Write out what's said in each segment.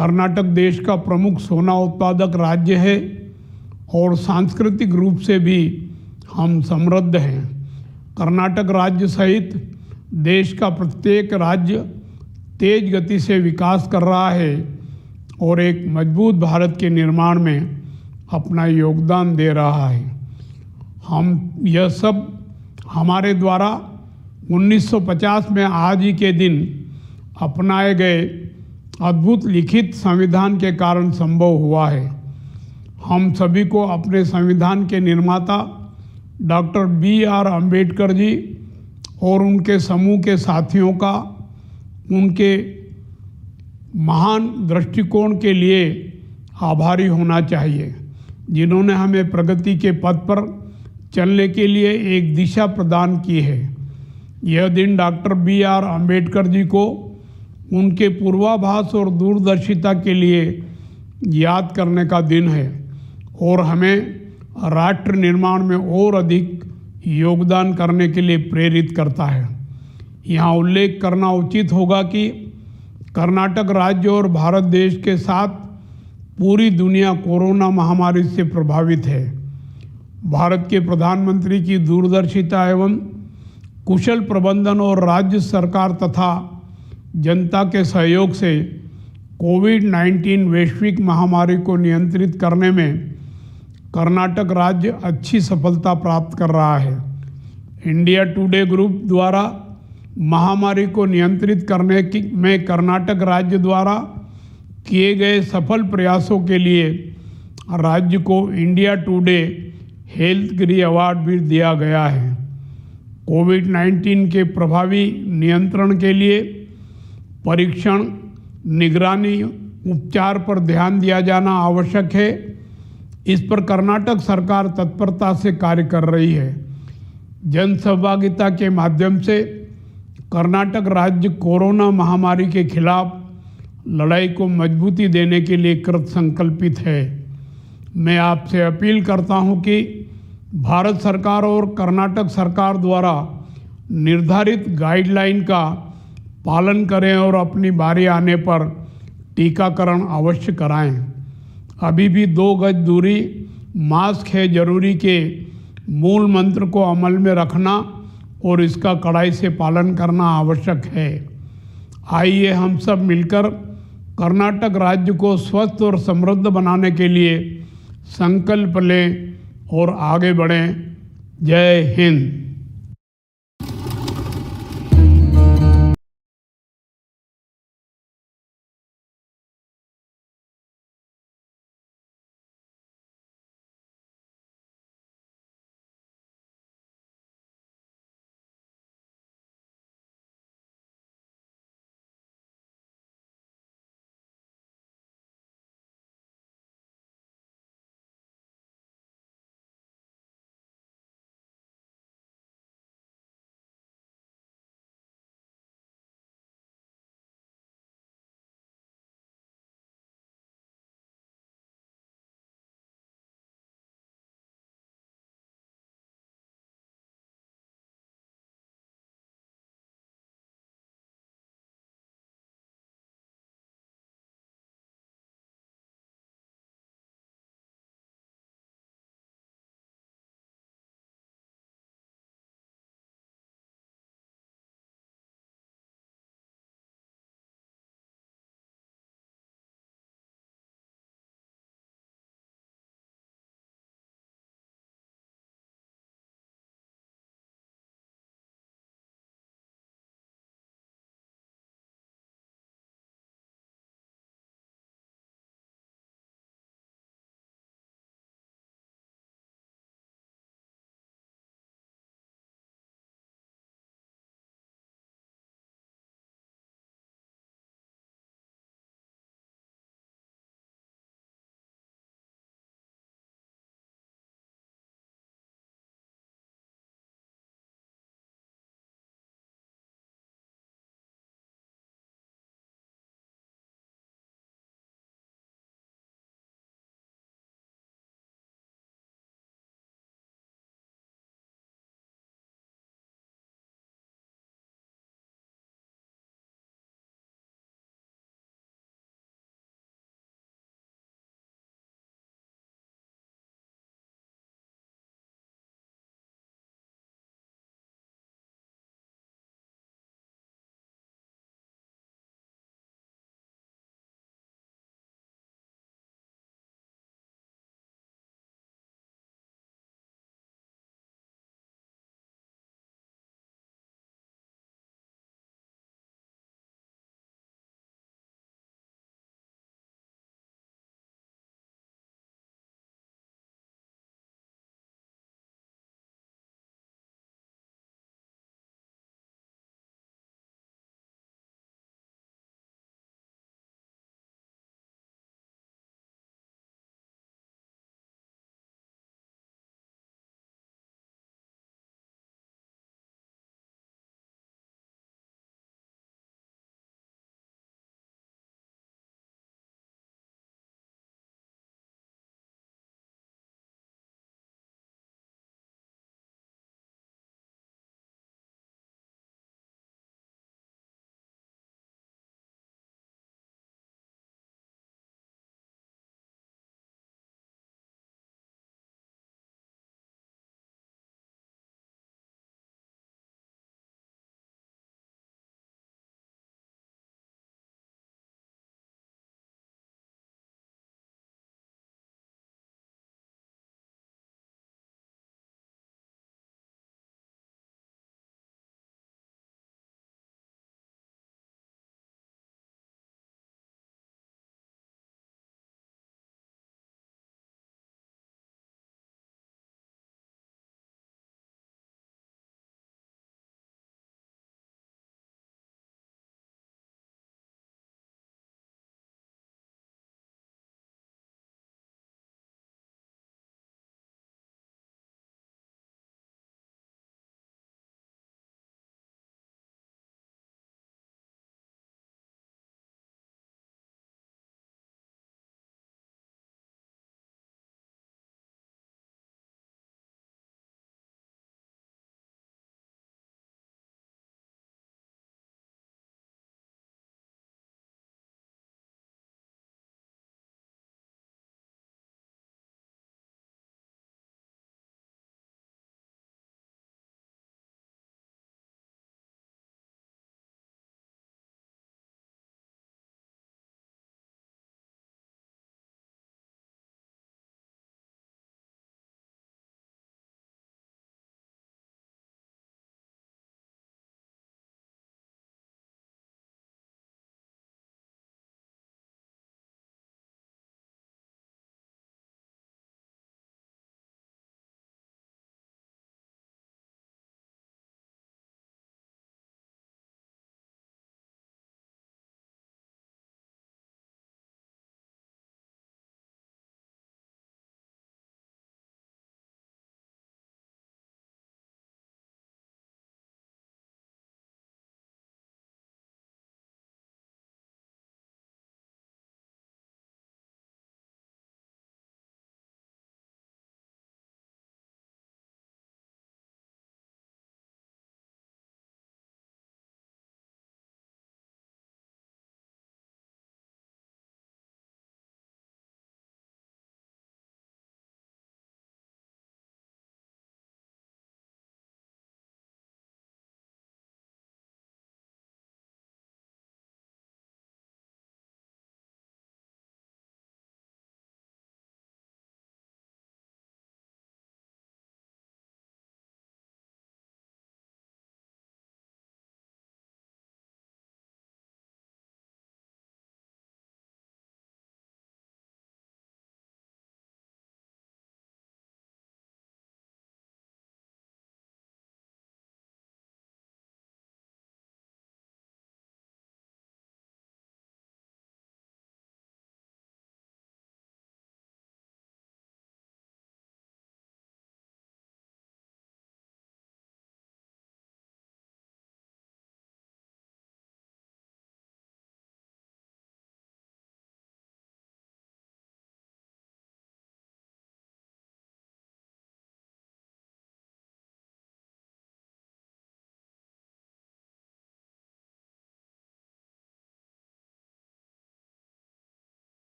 कर्नाटक देश का प्रमुख सोना उत्पादक राज्य है और सांस्कृतिक रूप से भी हम समृद्ध हैं। कर्नाटक राज्य सहित देश का प्रत्येक राज्य तेज गति से विकास कर रहा है और एक मजबूत भारत के निर्माण में अपना योगदान दे रहा है। हम यह सब हमारे द्वारा 1950 में आज ही के दिन अपनाए गए अद्भुत लिखित संविधान के कारण संभव हुआ है। हम सभी को अपने संविधान के निर्माता डॉक्टर B.R. अम्बेडकर जी और उनके समूह के साथियों का उनके महान दृष्टिकोण के लिए आभारी होना चाहिए, जिन्होंने हमें प्रगति के पथ पर चलने के लिए एक दिशा प्रदान की है। यह दिन डॉक्टर B.R. अम्बेडकर जी को उनके पूर्वाभास और दूरदर्शिता के लिए याद करने का दिन है और हमें राष्ट्र निर्माण में और अधिक योगदान करने के लिए प्रेरित करता है। यहाँ उल्लेख करना उचित होगा कि कर्नाटक राज्य और भारत देश के साथ पूरी दुनिया कोरोना महामारी से प्रभावित है। भारत के प्रधानमंत्री की दूरदर्शिता एवं कुशल प्रबंधन और राज्य सरकार तथा जनता के सहयोग से कोविड-19 वैश्विक महामारी को नियंत्रित करने में कर्नाटक राज्य अच्छी सफलता प्राप्त कर रहा है। इंडिया टुडे ग्रुप द्वारा महामारी को नियंत्रित करने में कर्नाटक राज्य द्वारा किए गए सफल प्रयासों के लिए राज्य को इंडिया टुडे हेल्थ गिरी अवार्ड भी दिया गया है। कोविड-19 के प्रभावी नियंत्रण के लिए परीक्षण, निगरानी, उपचार पर ध्यान दिया जाना आवश्यक है। इस पर कर्नाटक सरकार तत्परता से कार्य कर रही है। जन सहभागिता के माध्यम से कर्नाटक राज्य कोरोना महामारी के खिलाफ लड़ाई को मजबूती देने के लिए कृत संकल्पित है। मैं आपसे अपील करता हूं कि भारत सरकार और कर्नाटक सरकार द्वारा निर्धारित गाइडलाइन का पालन करें और अपनी बारी आने पर टीकाकरण अवश्य कराएं। अभी भी 2 गज दूरी, मास्क है जरूरी के मूल मंत्र को अमल में रखना और इसका कड़ाई से पालन करना आवश्यक है। आइए हम सब मिलकर कर्नाटक राज्य को स्वस्थ और समृद्ध बनाने के लिए संकल्प लें और आगे बढ़ें। जय हिंद।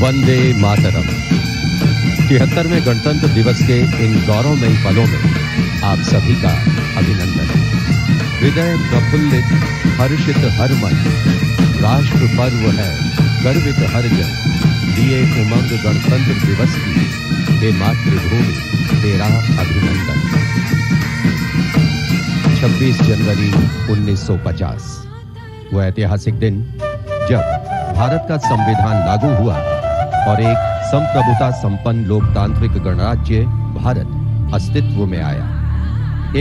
वंदे मातरम। 73वें गणतंत्र दिवस के इन गौरवमयी पलों में आप सभी का अभिनंदन। हृदय प्रफुल्लित, हर्षित हर मन, राष्ट्र पर्व है गर्वित हर जन, दिए उमंग गणतंत्र दिवस की, हे मातृभूमि तेरा अभिनंदन। 26 जनवरी 1950, वो ऐतिहासिक दिन जब भारत का संविधान लागू हुआ और एक संप्रभुता संपन्न लोकतांत्रिक गणराज्य भारत अस्तित्व में आया।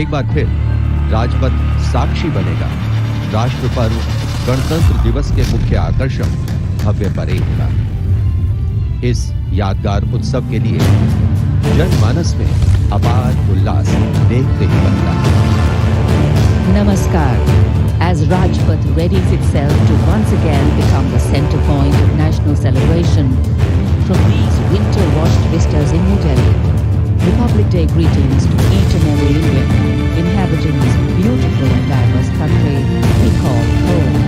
एक बार फिर राजपथ साक्षी बनेगा राष्ट्र पर्व गणतंत्र दिवस के मुख्य आकर्षण भव्य परेड का। इस यादगार उत्सव के लिए जनमानस में अपार उल्लास देखते ही बनता है। Namaskar. As Rajpath readies itself to once again become the center point of national celebration from these winter-washed vistas in New Delhi, Republic Day greetings to each and every Indian inhabiting this beautiful and diverse country we call home.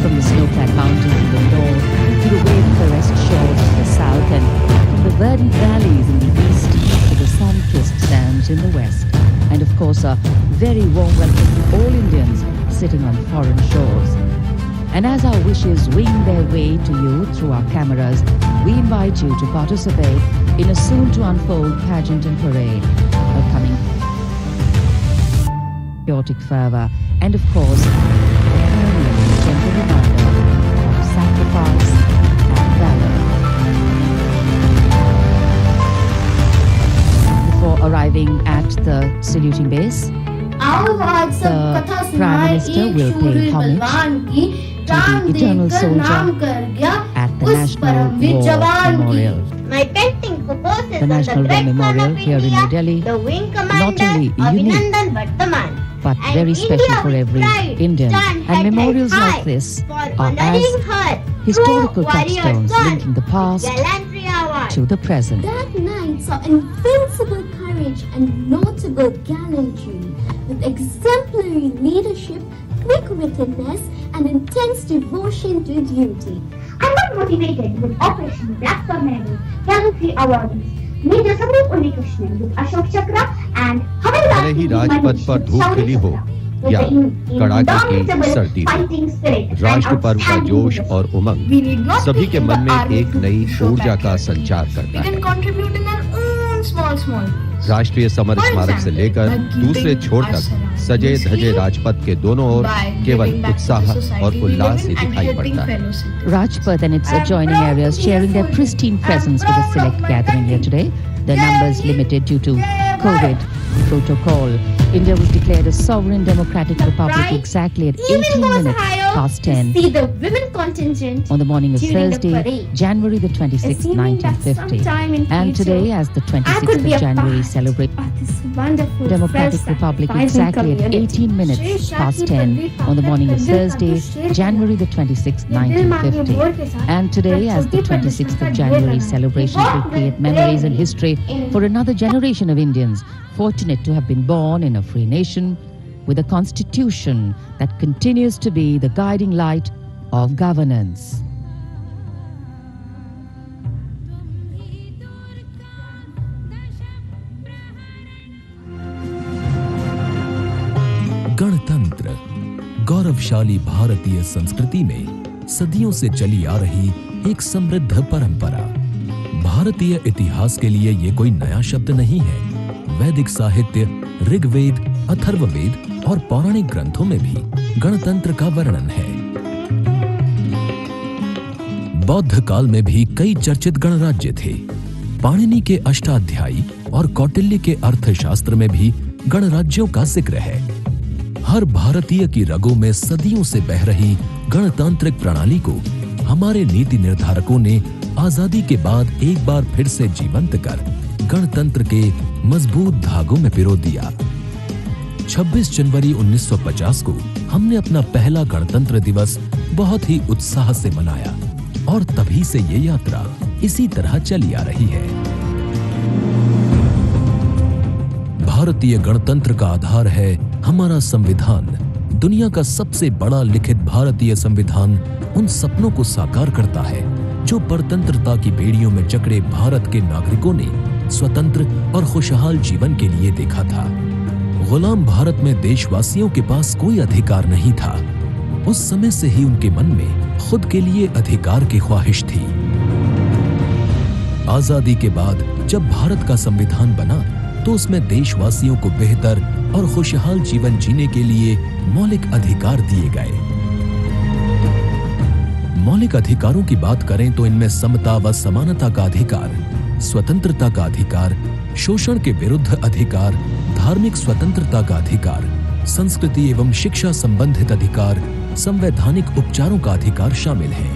From the snow-clad mountains in the north to the wave-caressed shores of the south, and from the verdant valleys in the east to the sun-kissed sands in the west. And of course, a very warm welcome to all Indians sitting on foreign shores. And as our wishes wing their way to you through our cameras, we invite you to participate in a soon-to-unfold pageant and parade, welcoming patriotic fervour and, of course, the firmly gentle reminder of sacrifice and valour. Before arriving at the saluting base, the Prime Minister will pay homage to the eternal soldier at the National War Memorial. The National War Memorial here in New Delhi, not only unique, but very special for every Indian. And memorials like this are as historical touchstones linking the past to the present. That night saw invincible courage and notable gallantry, with exemplary leadership, quick-wittedness, and intense devotion to duty. I got motivated with Operation Black Tornado Gallantry Awardees, Major Sandeep Unnikrishnan with Ashok Chakra and भले ही राजपथ पर धूप खिली हो या कड़ाके की सर्दी हो, राष्ट्र पर्व का जोश और उमंग सभी के मन में एक नई ऊर्जा का संचार करता है। राष्ट्रीय समर स्मारक से लेकर दूसरे छोर तक सजे धजे राजपथ के दोनों ओर केवल उत्साह और उल्लास ही दिखाई पड़ता है। Rajpath and its adjoining areas sharing their pristine presence with a select gathering here today. Their numbers limited due to COVID protocol. India was declared a sovereign democratic republic exactly at 18 minutes past 10 See the women contingent on the morning of during the Thursday, parade. January the 26th, Assuming that sometime 1950. in And future, today, as the I could 26th be of a January part celebrates of this wonderful Democratic self-sacrificing Republic exactly at community. 18 minutes past 10 on the morning of Thursday, January the 26th, 1950. And today, as the 26th of January celebrations will create memories and history for another generation of Indians fortunate to have been born in a free nation with a constitution that continues to be the guiding light of governance. गणतंत्र गौरवशाली भारतीय संस्कृति में सदियों से चली आ रही एक समृद्ध परंपरा। भारतीय इतिहास के लिए ये कोई नया शब्द नहीं है। वैदिक साहित्य, ऋग्वेद, अथर्ववेद और पौराणिक ग्रंथों में भी गणतंत्र का वर्णन है। बौद्ध काल में भी कई चर्चित गणराज्य थे। पाणिनि के अष्टाध्यायी और कौटिल्य के अर्थशास्त्र में भी गणराज्यों का जिक्र है। हर भारतीय की रगों में सदियों से बह रही गणतांत्रिक प्रणाली को हमारे नीति निर्धारकों ने आजादी के बाद एक बार फिर से जीवंत कर गणतंत्र के मजबूत धागों में पिरो दिया। 26 जनवरी 1950 को हमने अपना पहला गणतंत्र दिवस बहुत ही उत्साह से मनाया और तभी से ये यात्रा इसी तरह चली आ रही है। भारतीय गणतंत्र का आधार है हमारा संविधान। दुनिया का सबसे बड़ा लिखित भारतीय संविधान उन सपनों को साकार करता है जो परतंत्रता की बेड़ियों में जकड़े भारत के नागरिकों ने स्वतंत्र और खुशहाल जीवन के लिए देखा था। गुलाम भारत में देशवासियों के पास कोई अधिकार नहीं था। उस समय से ही उनके मन में खुद के लिए अधिकार की ख्वाहिश थी। आजादी के बाद जब भारत का संविधान बना तो उसमें देशवासियों को बेहतर और खुशहाल जीवन जीने के लिए मौलिक अधिकार दिए गए। मौलिक अधिकारों की बात करें तो इनमें समता व समानता का अधिकार, स्वतंत्रता का अधिकार, शोषण के विरुद्ध अधिकार, धार्मिक स्वतंत्रता का अधिकार, संस्कृति एवं शिक्षा संबंधित अधिकार, संवैधानिक उपचारों का अधिकार शामिल है।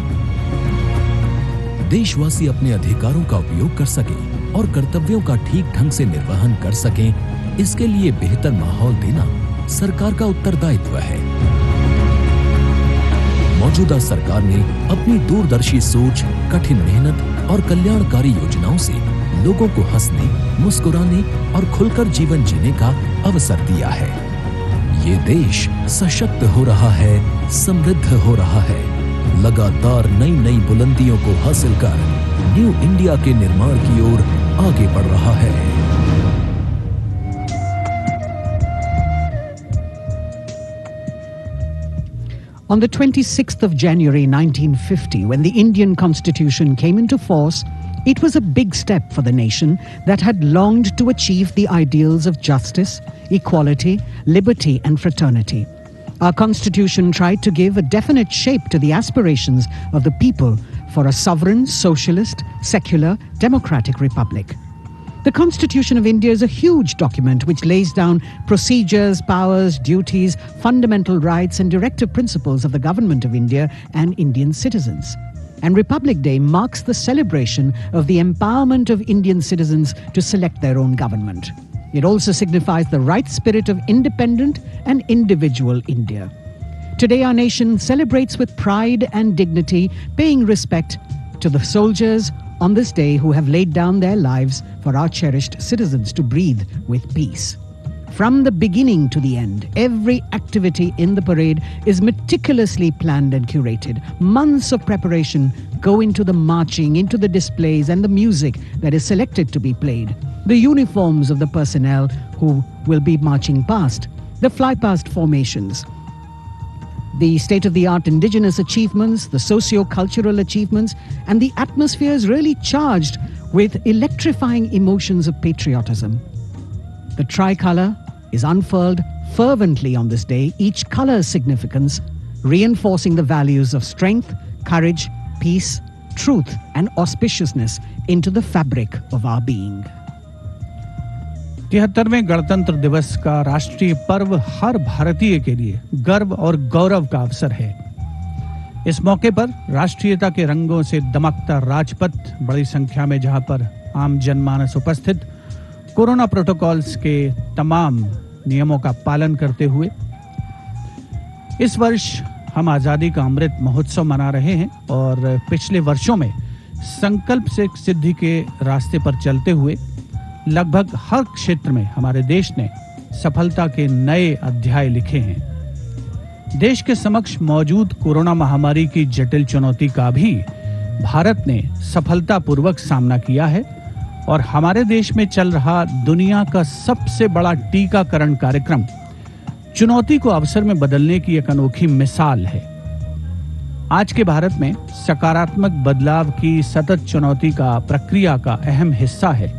देशवासी अपने अधिकारों का उपयोग कर सकें और कर्तव्यों का ठीक ढंग से निर्वहन कर सकें, इसके लिए बेहतर माहौल देना सरकार का उत्तरदायित्व है। मौजूदा सरकार ने अपनी दूरदर्शी सोच, कठिन मेहनत और कल्याणकारी योजनाओं से लोगों को हंसने, मुस्कुराने और खुलकर जीवन जीने का अवसर दिया है। ये देश सशक्त हो रहा है, समृद्ध हो रहा है, लगातार नई नई बुलंदियों को हासिल कर न्यू इंडिया के निर्माण की ओर आगे बढ़ रहा है। On the 26th of January 1950, when the Indian Constitution came into force, it was a big step for the nation that had longed to achieve the ideals of justice, equality, liberty and fraternity. Our Constitution tried to give a definite shape to the aspirations of the people for a sovereign, socialist, secular, democratic republic. The Constitution of India is a huge document which lays down procedures, powers, duties, fundamental rights and directive principles of the government of India and Indian citizens. And Republic Day marks the celebration of the empowerment of Indian citizens to select their own government. It also signifies the right spirit of independent and individual India. Today our nation celebrates with pride and dignity, paying respect to the soldiers on this day who have laid down their lives for our cherished citizens to breathe with peace. From the beginning to the end, every activity in the parade is meticulously planned and curated. Months of preparation go into the marching, into the displays and the music that is selected to be played, the uniforms of the personnel who will be marching past, the fly-past formations, the state-of-the-art indigenous achievements, the socio-cultural achievements, and the atmosphere is really charged with electrifying emotions of patriotism. The tricolour is unfurled fervently on this day, each colour's significance reinforcing the values of strength, courage, peace, truth and auspiciousness into the fabric of our being. 73वें गणतंत्र दिवस का राष्ट्रीय पर्व हर भारतीय के लिए गर्व और गौरव का अवसर है। इस मौके पर राष्ट्रीयता के रंगों से दमकता राजपथ, बड़ी संख्या में जहां पर आम जनमानस उपस्थित, कोरोना प्रोटोकॉल्स के तमाम नियमों का पालन करते हुए इस वर्ष हम आजादी का अमृत महोत्सव मना रहे हैं और पिछले वर्षों में संकल्प से सिद्धि के रास्ते पर चलते हुए लगभग हर क्षेत्र में हमारे देश ने सफलता के नए अध्याय लिखे हैं। देश के समक्ष मौजूद कोरोना महामारी की जटिल चुनौती का भी भारत ने सफलतापूर्वक सामना किया है और हमारे देश में चल रहा दुनिया का सबसे बड़ा टीकाकरण कार्यक्रम चुनौती को अवसर में बदलने की एक अनोखी मिसाल है। आज के भारत में सकारात्मक बदलाव की सतत चुनौती का प्रक्रिया का अहम हिस्सा है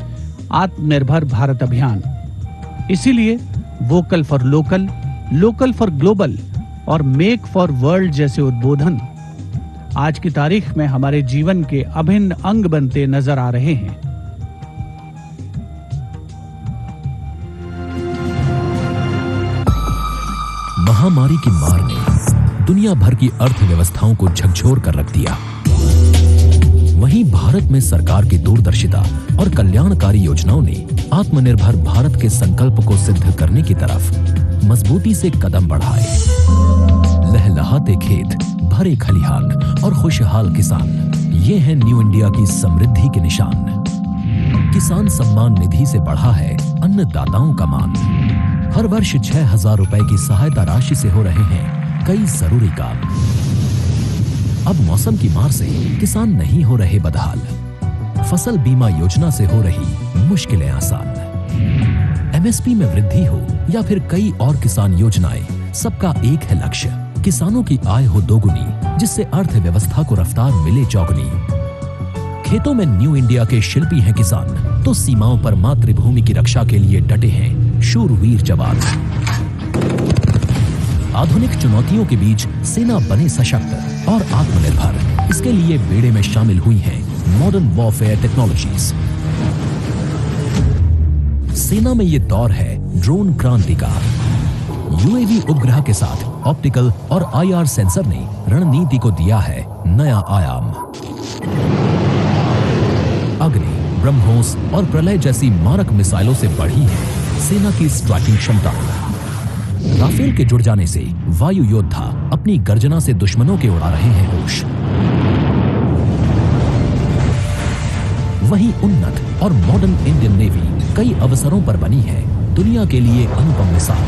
आत्मनिर्भर भारत अभियान। इसीलिए vocal for local, local for global और मेक फॉर वर्ल्ड जैसे उद्बोधन आज की तारीख में हमारे जीवन के अभिन्न अंग बनते नजर आ रहे हैं। महामारी की मार ने दुनिया भर की अर्थव्यवस्थाओं को झकझोर कर रख दिया। वहीं भारत में सरकार की दूरदर्शिता और कल्याणकारी योजनाओं ने आत्मनिर्भर भारत के संकल्प को सिद्ध करने की तरफ मजबूती से कदम बढ़ाए। लहलहाते खेत, भरे खलिहान और खुशहाल किसान, ये है न्यू इंडिया की समृद्धि के निशान। किसान सम्मान निधि से बढ़ा है अन्नदाताओं का मान। हर वर्ष 6,000 रुपए की सहायता राशि से हो रहे हैं कई जरूरी काम। अब मौसम की मार से किसान नहीं हो रहे बदहाल, फसल बीमा योजना से हो रही मुश्किलें आसान। एमएसपी में वृद्धि हो या फिर कई और किसान योजनाएं, सबका एक है लक्ष्य, किसानों की आय हो दोगुनी, जिससे अर्थव्यवस्था को रफ्तार मिले चौगुनी। खेतों में न्यू इंडिया के शिल्पी हैं किसान, तो सीमाओं पर मातृभूमि की रक्षा के लिए डटे हैं शूरवीर जवान। आधुनिक चुनौतियों के बीच सेना बने सशक्त और आत्मनिर्भर, इसके लिए बेड़े में शामिल हुई हैं मॉडर्न वॉरफेयर टेक्नोलॉजीज। सेना में ये दौर है ड्रोन क्रांति का। यूएवी उपग्रह के साथ ऑप्टिकल और आईआर सेंसर ने रणनीति को दिया है नया आयाम। अग्नि, ब्रह्मोस और प्रलय जैसी मारक मिसाइलों से बढ़ी है सेना की स्ट्राइकिंग क्षमता। राफेल के जुड़ जाने से वायु योद्धा अपनी गर्जना से दुश्मनों के उड़ा रहे हैं होश। वहीं उन्नत और मॉडर्न इंडियन नेवी कई अवसरों पर बनी है दुनिया के लिए अनुपम मिसाल।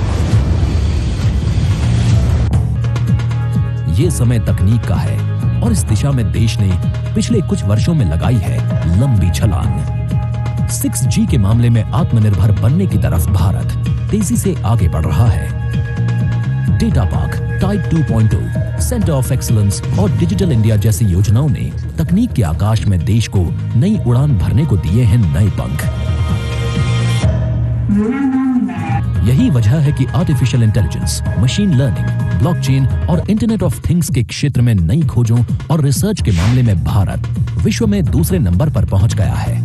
ये समय तकनीक का है और इस दिशा में देश ने पिछले कुछ वर्षों में लगाई है लंबी छलांग। 6G के मामले में आत्मनिर्भर बनने की तरफ भारत तेजी से आगे बढ़ रहा है। Data park, tide 2.0, centre of excellence और डिजिटल इंडिया जैसी योजनाओं ने तकनीक के आकाश में देश को नई उड़ान भरने को दिए हैं नए पंख। यही वजह है कि artificial intelligence, machine learning, blockchain और इंटरनेट ऑफ थिंग्स के क्षेत्र में नई खोजों और रिसर्च के मामले में भारत विश्व में दूसरे नंबर पर पहुंच गया है।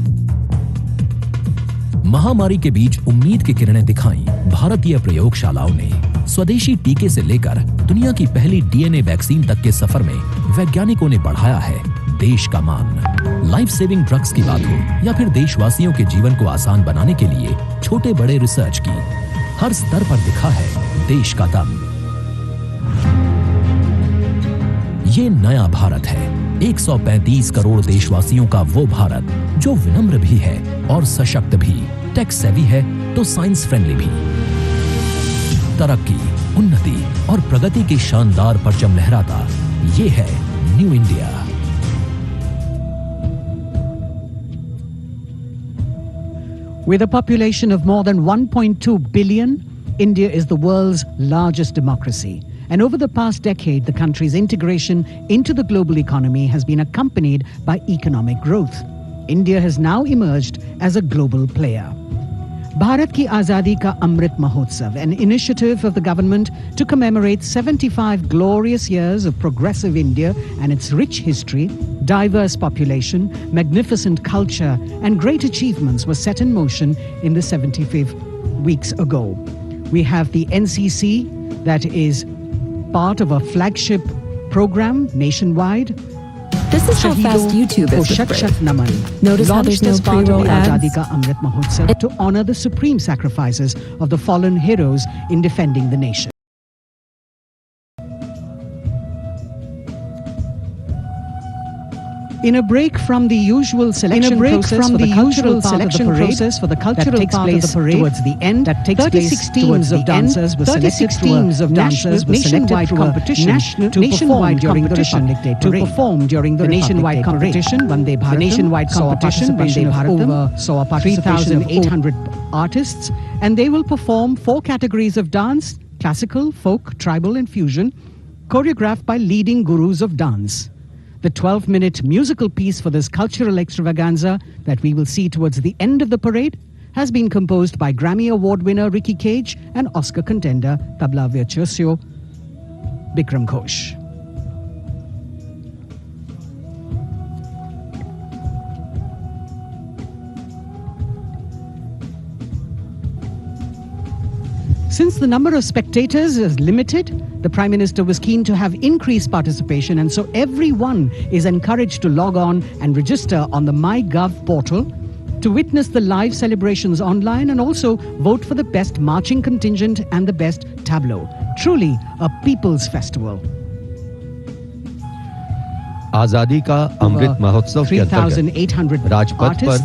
महामारी के बीच उम्मीद की किरणें दिखाई भारतीय प्रयोगशालाओं ने। स्वदेशी टीके से लेकर दुनिया की पहली डीएनए वैक्सीन तक के सफर में वैज्ञानिकों ने बढ़ाया है देश का मान। लाइफ सेविंग ड्रग्स की बात हो या फिर देशवासियों के जीवन को आसान बनाने के लिए छोटे बड़े रिसर्च की, हर स्तर पर दिखा है देश का दम। ये नया भारत है, 135 करोड़ देशवासियों का वो भारत जो विनम्र भी है और सशक्त भी, टेक सेवी है तो साइंस फ्रेंडली भी। तरक्की, उन्नति और प्रगति के शानदार परचम लहराता ये है new India. With a population of more than 1.2 billion, India is the world's largest democracy. And over the past decade, the country's integration into the global economy has been accompanied by economic growth. India has now emerged as a global player. Bharat Ki Azadi Ka Amrit Mahotsav, an initiative of the government to commemorate 75 glorious years of progressive India and its rich history, diverse population, magnificent culture and great achievements were set in motion in the 75 weeks ago. We have the NCC that is part of a flagship program nationwide. This is how fast YouTube is with Brit. Naman, Notice how there's no as part of pre-roll the ads? Azadi Ka Amrit Mahotsav to honor the supreme sacrifices of the fallen heroes in defending the nation. In a break from the usual selection process for the cultural part of the parade towards the end, that takes 36 teams of dancers were selected to a nationwide competition to perform during the Republic Day parade. The nationwide competition, Vande Bharatam, saw a participation of over 3,800 artists, and they will perform 4 categories of dance: classical, folk, tribal and fusion, choreographed by leading gurus of dance. The 12-minute musical piece for this cultural extravaganza that we will see towards the end of the parade has been composed by Grammy Award winner Ricky Cage and Oscar contender tabla virtuoso Bikram Ghosh. Since the number of spectators is limited, the Prime Minister was keen to have increased participation, and so everyone is encouraged to log on and register on the MyGov portal to witness the live celebrations online and also vote for the best marching contingent and the best tableau. Truly a people's festival. आजादी का अमृत महोत्सव के अंतर्गत राजपथ पर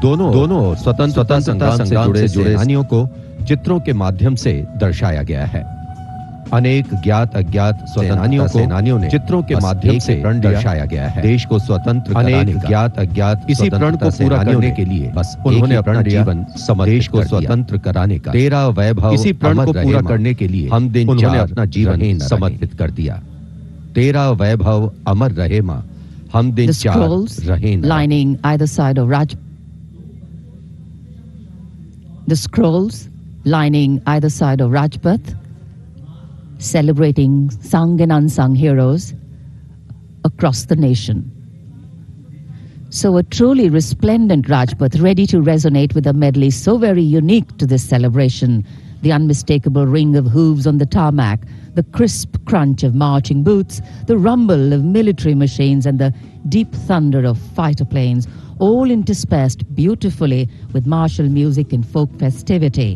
दोनों स्वतंत्रता संग्राम से जुड़े सेनानियों को चित्रों के माध्यम से दर्शाया गया है। अनेक ज्ञात अज्ञात सेनानियों ने चित्रों के माध्यम से प्रण दर्शाया गया है। देश को स्वतंत्र कराने का ज्ञात अज्ञात इसी प्रण को पूरा करने के लिए बस उन्होंने अपना जीवन देश को स्वतंत्र कराने का तेरा वैभव इसी प्रण को पूरा करने के लिए हम दिन उन्होंने अपना जीवन समर्पित कर दिया। तेरा वैभव अमर रहे मां, हम दिन चार रहे न। Lining either side of The scrolls lining either side of Rajpath, celebrating sung and unsung heroes across the nation. So a truly resplendent Rajpath, ready to resonate with a medley so very unique to this celebration. The unmistakable ring of hooves on the tarmac, the crisp crunch of marching boots, the rumble of military machines, and the deep thunder of fighter planes, all interspersed beautifully with martial music and folk festivity.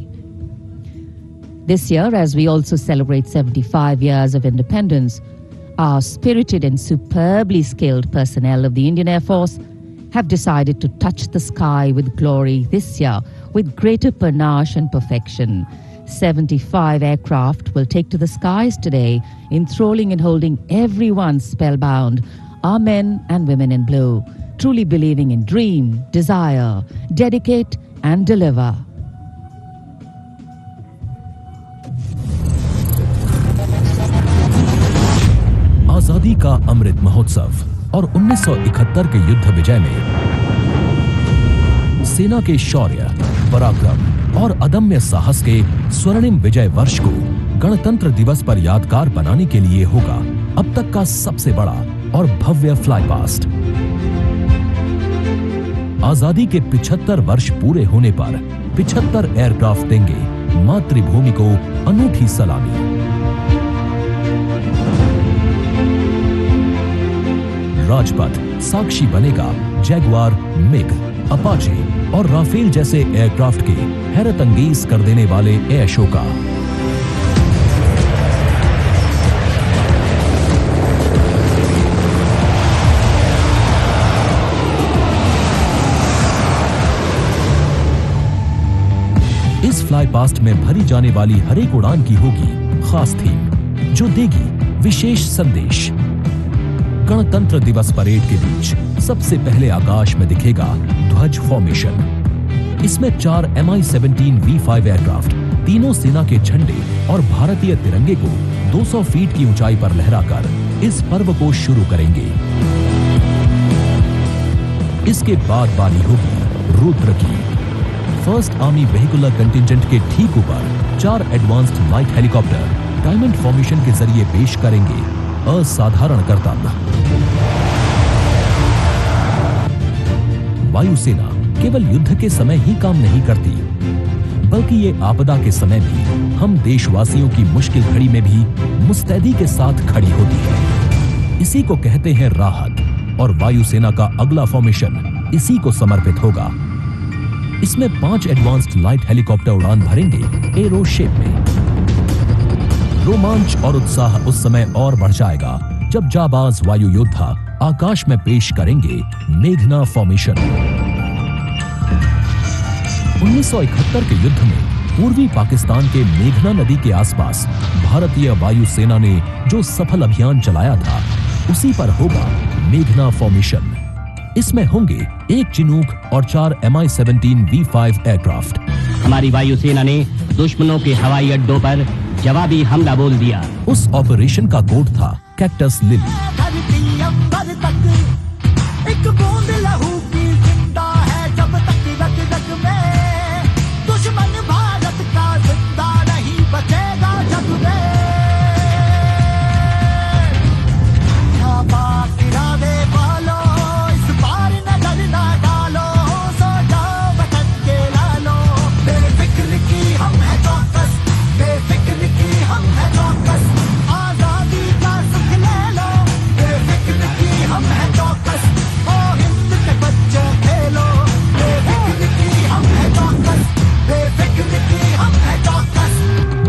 This year, as we also celebrate 75 years of independence, our spirited and superbly skilled personnel of the Indian Air Force have decided to touch the sky with glory this year with greater panache and perfection. 75 aircraft will take to the skies today, enthralling and holding everyone spellbound, our men and women in blue, truly believing in dream, desire, dedicate and deliver. आजादी का अमृत महोत्सव और 1971 के युद्ध विजय में सेना के शौर्य, पराक्रम और अदम्य साहस के स्वर्णिम विजय वर्ष को गणतंत्र दिवस पर यादगार बनाने के लिए होगा अब तक का सबसे बड़ा और भव्य फ्लाई पास्ट। आजादी के 75 वर्ष पूरे होने पर 75 एयरक्राफ्ट देंगे मातृभूमि को अनूठी सलामी। राजपथ साक्षी बनेगा जैगवार, मिग, अपाचे और राफेल जैसे एयरक्राफ्ट के हैरत अंगेज कर देने वाले एयर शो का। इस फ्लाई पास्ट में भरी जाने वाली हर एक उड़ान की होगी खास थीम जो देगी विशेष संदेश। गणतंत्र दिवस परेड के बीच सबसे पहले आकाश में दिखेगा ध्वज फॉर्मेशन। इसमें 4 Mi-17 V5 एयरक्राफ्ट तीनों सेना के झंडे और भारतीय तिरंगे को 200 फीट की ऊंचाई पर लहराकर इस पर्व को शुरू करेंगे। इसके बाद बारी होगी रुद्र की। फर्स्ट आर्मी वेहिकुलर कंटिंजेंट के ठीक ऊपर 4 advanced light helicopter diamond formation के जरिए पेश करेंगे असाधारण कर्तव्य। वायुसेना केवल युद्ध के समय ही काम नहीं करती, बल्कि ये आपदा के समय भी हम देशवासियों की मुश्किल घड़ी में भी मुस्तैदी के साथ खड़ी होती है। इसी को कहते हैं राहत और वायुसेना का अगला फॉर्मेशन इसी को समर्पित होगा। इसमें 5 एडवांस्ड लाइट हेलीकॉप्टर उड़ान भरेंगे एरो शेप में। रोमांच और उत्साह उस समय और बढ़ जाएगा जब जाबाज वायु योद्धा आकाश में पेश करेंगे मेघना फॉर्मेशन। 1971 के युद्ध में पूर्वी पाकिस्तान के मेघना नदी के आसपास भारतीय वायुसेना ने जो सफल अभियान चलाया था उसी पर होगा मेघना फॉर्मेशन। इसमें होंगे 1 चिनूक और 4 Mi-17 V5 एयरक्राफ्ट। हमारी वायुसेना ने दुश्मनों के हवाई अड्डों पर जवाबी हमला बोल दिया। उस ऑपरेशन का कोड था कैक्टस लिली।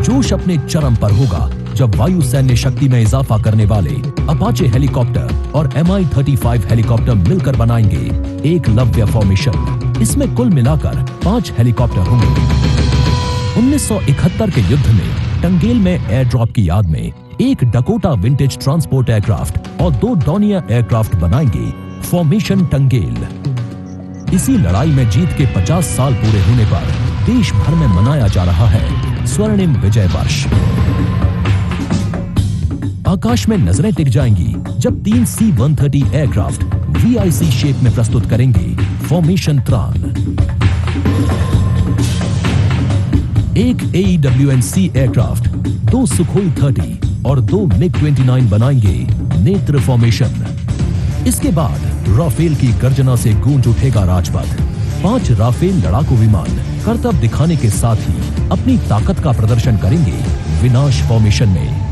जोश अपने चरम पर होगा जब वायु सैन्य शक्ति में इजाफा करने वाले अपाचे हेलीकॉप्टर और Mi-35 हेलीकॉप्टर मिलकर बनाएंगे एक लव्य फॉर्मेशन। इसमें कुल मिलाकर 5 हेलीकॉप्टर होंगे। 1971 के युद्ध में टंगेल में एयर ड्रॉप की याद में एक डकोटा विंटेज ट्रांसपोर्ट एयरक्राफ्ट और 2 डॉनियर एयरक्राफ्ट बनाएंगे फॉर्मेशन टंगेल। इसी लड़ाई में जीत के 50 साल पूरे होने पर देश भर में मनाया जा रहा है स्वर्णिम विजय वर्ष। आकाश में नजरें टिक जाएंगी जब 3 C-130 एयरक्राफ्ट VIC शेप में प्रस्तुत करेंगे फॉर्मेशन त्रान। एक AEWNC एयरक्राफ्ट, 2 सुखोई 30 और 2 MiG-29 बनाएंगे नेत्र फॉर्मेशन। इसके बाद राफेल की गर्जना से गूंज उठेगा राजपथ। 5 राफेल लड़ाकू विमान करतब दिखाने के साथ ही अपनी ताकत का प्रदर्शन करेंगे विनाश फॉर्मेशन में।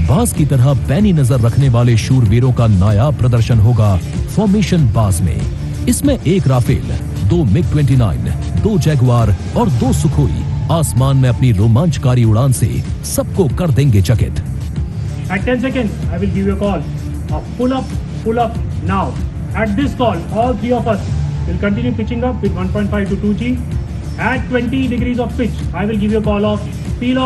बाज की तरह पैनी नजर रखने वाले शूरवीरों का नायाब प्रदर्शन होगा फॉर्मेशन बाज में। इसमें 1 राफेल, 2 MiG-29, 2 जैगुआर और 2 सुखोई आसमान में अपनी रोमांचकारी उड़ान से सबको कर देंगे चकित। At 10 seconds, I will give you a call. Pull up now. At this call, all 3 of us will continue pitching up with 1.5 to 2G. At 20 degrees of pitch, I will give you a call of peel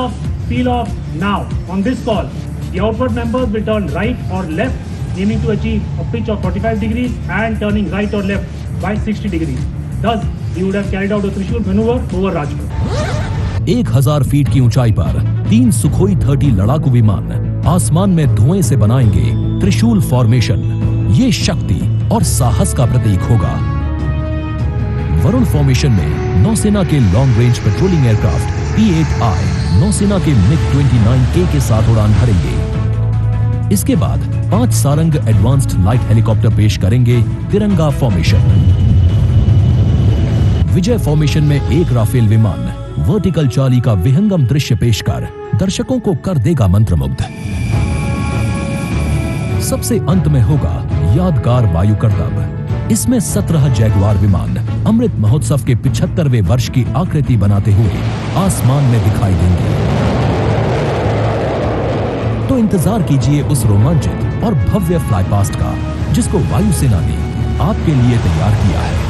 off now. On this call, the outward members will turn right or left, aiming to achieve a pitch of 45 degrees and turning right or left by 60 degrees. Thus, we would have carried out a Trishul maneuver over Rajpath. 1000 feet की ऊंचाई पर 3 Sukhoi 30 लड़ाकू विमान आसमान में धुएं से बनाएंगे त्रिशूल फॉर्मेशन। ये शक्ति और साहस का प्रतीक होगा। वरुण फॉर्मेशन में नौसेना के long range patrolling aircraft P-8I नौसेना के MiG-29A के साथ उड़ान भरेंगे। इसके बाद 5 सारंग एडवांस्ड लाइट हेलीकॉप्टर पेश करेंगे तिरंगा फॉर्मेशन। विजय फॉर्मेशन में 1 राफेल विमान वर्टिकल चाली का विहंगम दृश्य पेश कर दर्शकों को कर देगा मंत्रमुग्ध। सबसे अंत में होगा यादगार वायु करतब। इसमें 17 जैगुआर विमान अमृत महोत्सव के 75वें वर्ष की आकृति बनाते हुए आसमान में दिखाई देंगे। तो इंतजार कीजिए उस रोमांचित और भव्य फ्लाईपास्ट का जिसको वायुसेना ने आपके लिए तैयार किया है।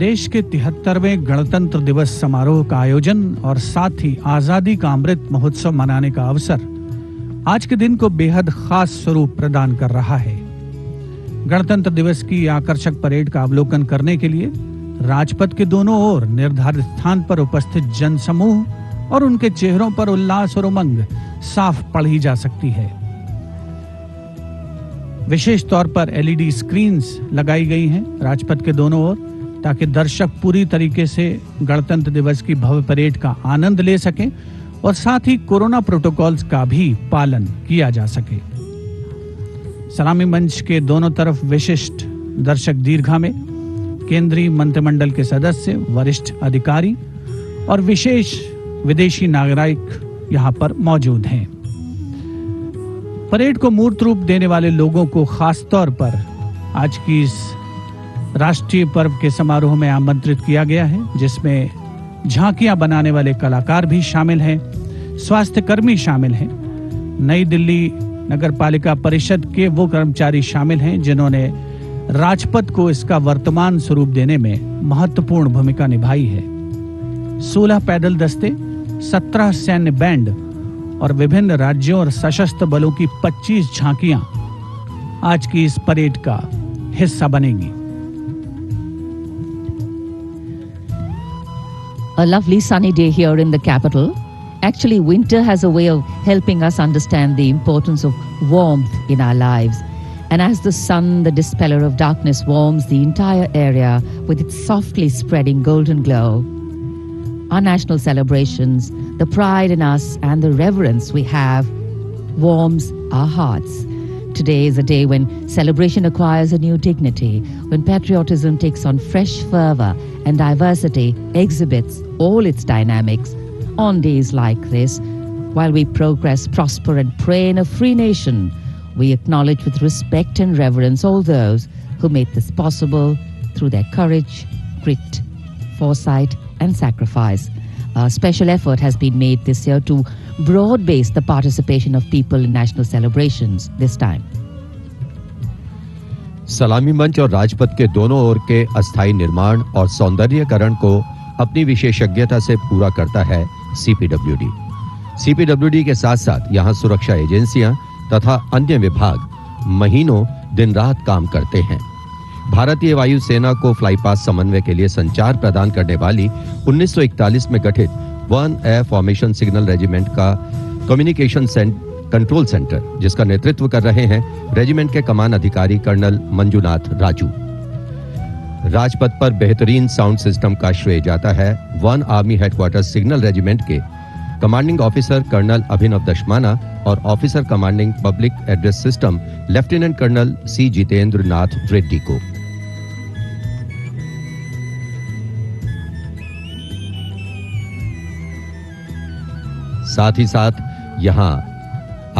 देश के 73वें गणतंत्र दिवस समारोह का आयोजन और साथ ही आजादी का अमृत महोत्सव मनाने का अवसर आज के दिन को बेहद खास स्वरूप प्रदान कर रहा है। गणतंत्र दिवस की आकर्षक परेड का अवलोकन करने के लिए राजपथ के दोनों ओर निर्धारित स्थान पर उपस्थित जनसमूह और उनके चेहरों पर उल्लास और उमंग साफ पढ़ी जा सकती है। विशेष तौर पर LED स्क्रीन्स लगाई गई हैं राजपथ के दोनों ओर ताकि दर्शक पूरी तरीके से गणतंत्र दिवस की भव्य परेड का आनंद ले सकें और साथ ही कोरोना प्रोटोकॉल्स का भी पालन किया जा सके। सलामी मंच के दोनों तरफ विशिष्ट दर्शक दीर्घा में केंद्रीय मंत्रिमंडल के सदस्य, वरिष्ठ अधिकारी और विशेष विदेशी नागरिक यहां पर मौजूद हैं। परेड को मूर्त रूप देने वाले लोगों को खास तौर पर आज की इस राष्ट्रीय पर्व के समारोह में आमंत्रित किया गया है, जिसमें झांकियां बनाने वाले कलाकार भी शामिल हैं, स्वास्थ्य कर्मी शामिल हैं, नई दिल्ली नगर पालिका परिषद के वो कर्मचारी शामिल हैं जिन्होंने राजपथ को इसका वर्तमान स्वरूप देने में महत्वपूर्ण भूमिका निभाई है। 16 पैदल दस्ते, 17 सैन्य बैंड और विभिन्न राज्यों और सशस्त्र बलों की 25 झांकियां आज की इस परेड का हिस्सा बनेंगी। A lovely sunny day here in the capital. Actually, winter has a way of helping us understand the importance of warmth in our lives. And as the sun, the dispeller of darkness, warms the entire area with its softly spreading golden glow, our national celebrations, the pride in us and the reverence we have warms our hearts. Today is a day when celebration acquires a new dignity, when patriotism takes on fresh fervor and diversity exhibits all its dynamics. On days like this, while we progress, prosper and pray in a free nation, we acknowledge with respect and reverence all those who made this possible through their courage, grit, foresight and sacrifice. A special effort has been made this year to broad base the participation of people in national celebrations this time. सलामी मंच और राजपथ के दोनों ओर के अस्थायी निर्माण और सौंदर्यीकरण को अपनी विशेषज्ञता से पूरा करता है सीपीडब्ल्यूडी। सीपीडब्ल्यूडी के साथ साथ यहां सुरक्षा एजेंसियां तथा अन्य विभाग महीनों दिन रात काम करते हैं। भारतीय वायुसेना को फ्लाईपास्ट समन्वय के लिए संचार प्रदान करने वाली 1941 में गठित Ncc फॉर्मेशन सिग्नल रेजिमेंट का कम्युनिकेशन कंट्रोल सेंटर, जिसका नेतृत्व कर रहे हैं रेजिमेंट के कमान अधिकारी कर्नल मंजुनाथ राजू। राजपथ पर बेहतरीन साउंड सिस्टम का श्रेय जाता है one army headquarter signal regiment के commanding officer colonel Abhinav Dashmana और officer commanding public address system lieutenant colonel C Jitendra Nath Reddy को। साथ ही साथ यहां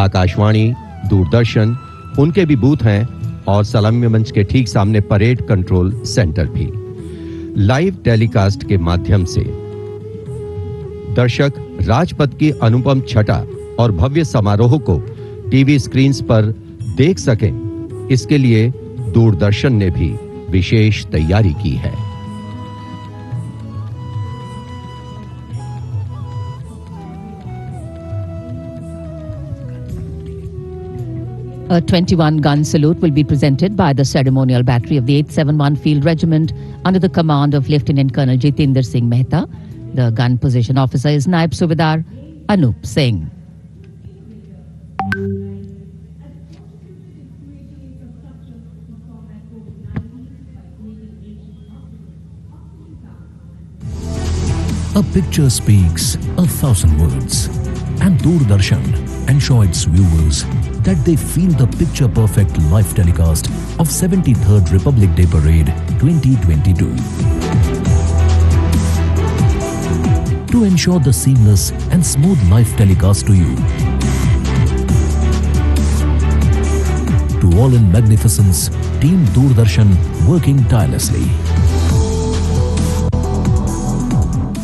आकाशवाणी, दूरदर्शन, उनके भी बूथ हैं और सलामी मंच के ठीक सामने परेड कंट्रोल सेंटर भी। लाइव टेलीकास्ट के माध्यम से दर्शक राजपथ की अनुपम छटा और भव्य समारोह को टीवी स्क्रीन्स पर देख सकें, इसके लिए दूरदर्शन ने भी विशेष तैयारी की है। A 21-gun salute will be presented by the ceremonial battery of the 871 Field Regiment under the command of Lieutenant Colonel Jitendra Singh Mehta. The gun position officer is Naib Subedar Anup Singh. A picture speaks 1,000 words, and Doordarshan ensure its viewers that they feel the picture-perfect live telecast of 73rd Republic Day Parade 2022. To ensure the seamless and smooth live telecast to you, to all in magnificence, Team Doordarshan working tirelessly.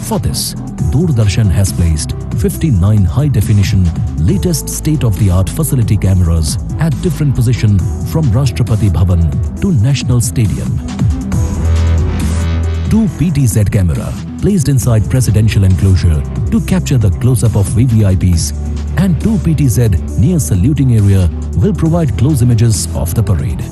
For this, Doordarshan has placed 59 high-definition, latest state-of-the-art facility cameras at different positions from Rashtrapati Bhavan to National Stadium. 2 PTZ camera placed inside presidential enclosure to capture the close-up of VVIPs, and 2 PTZ near saluting area will provide close images of the parade.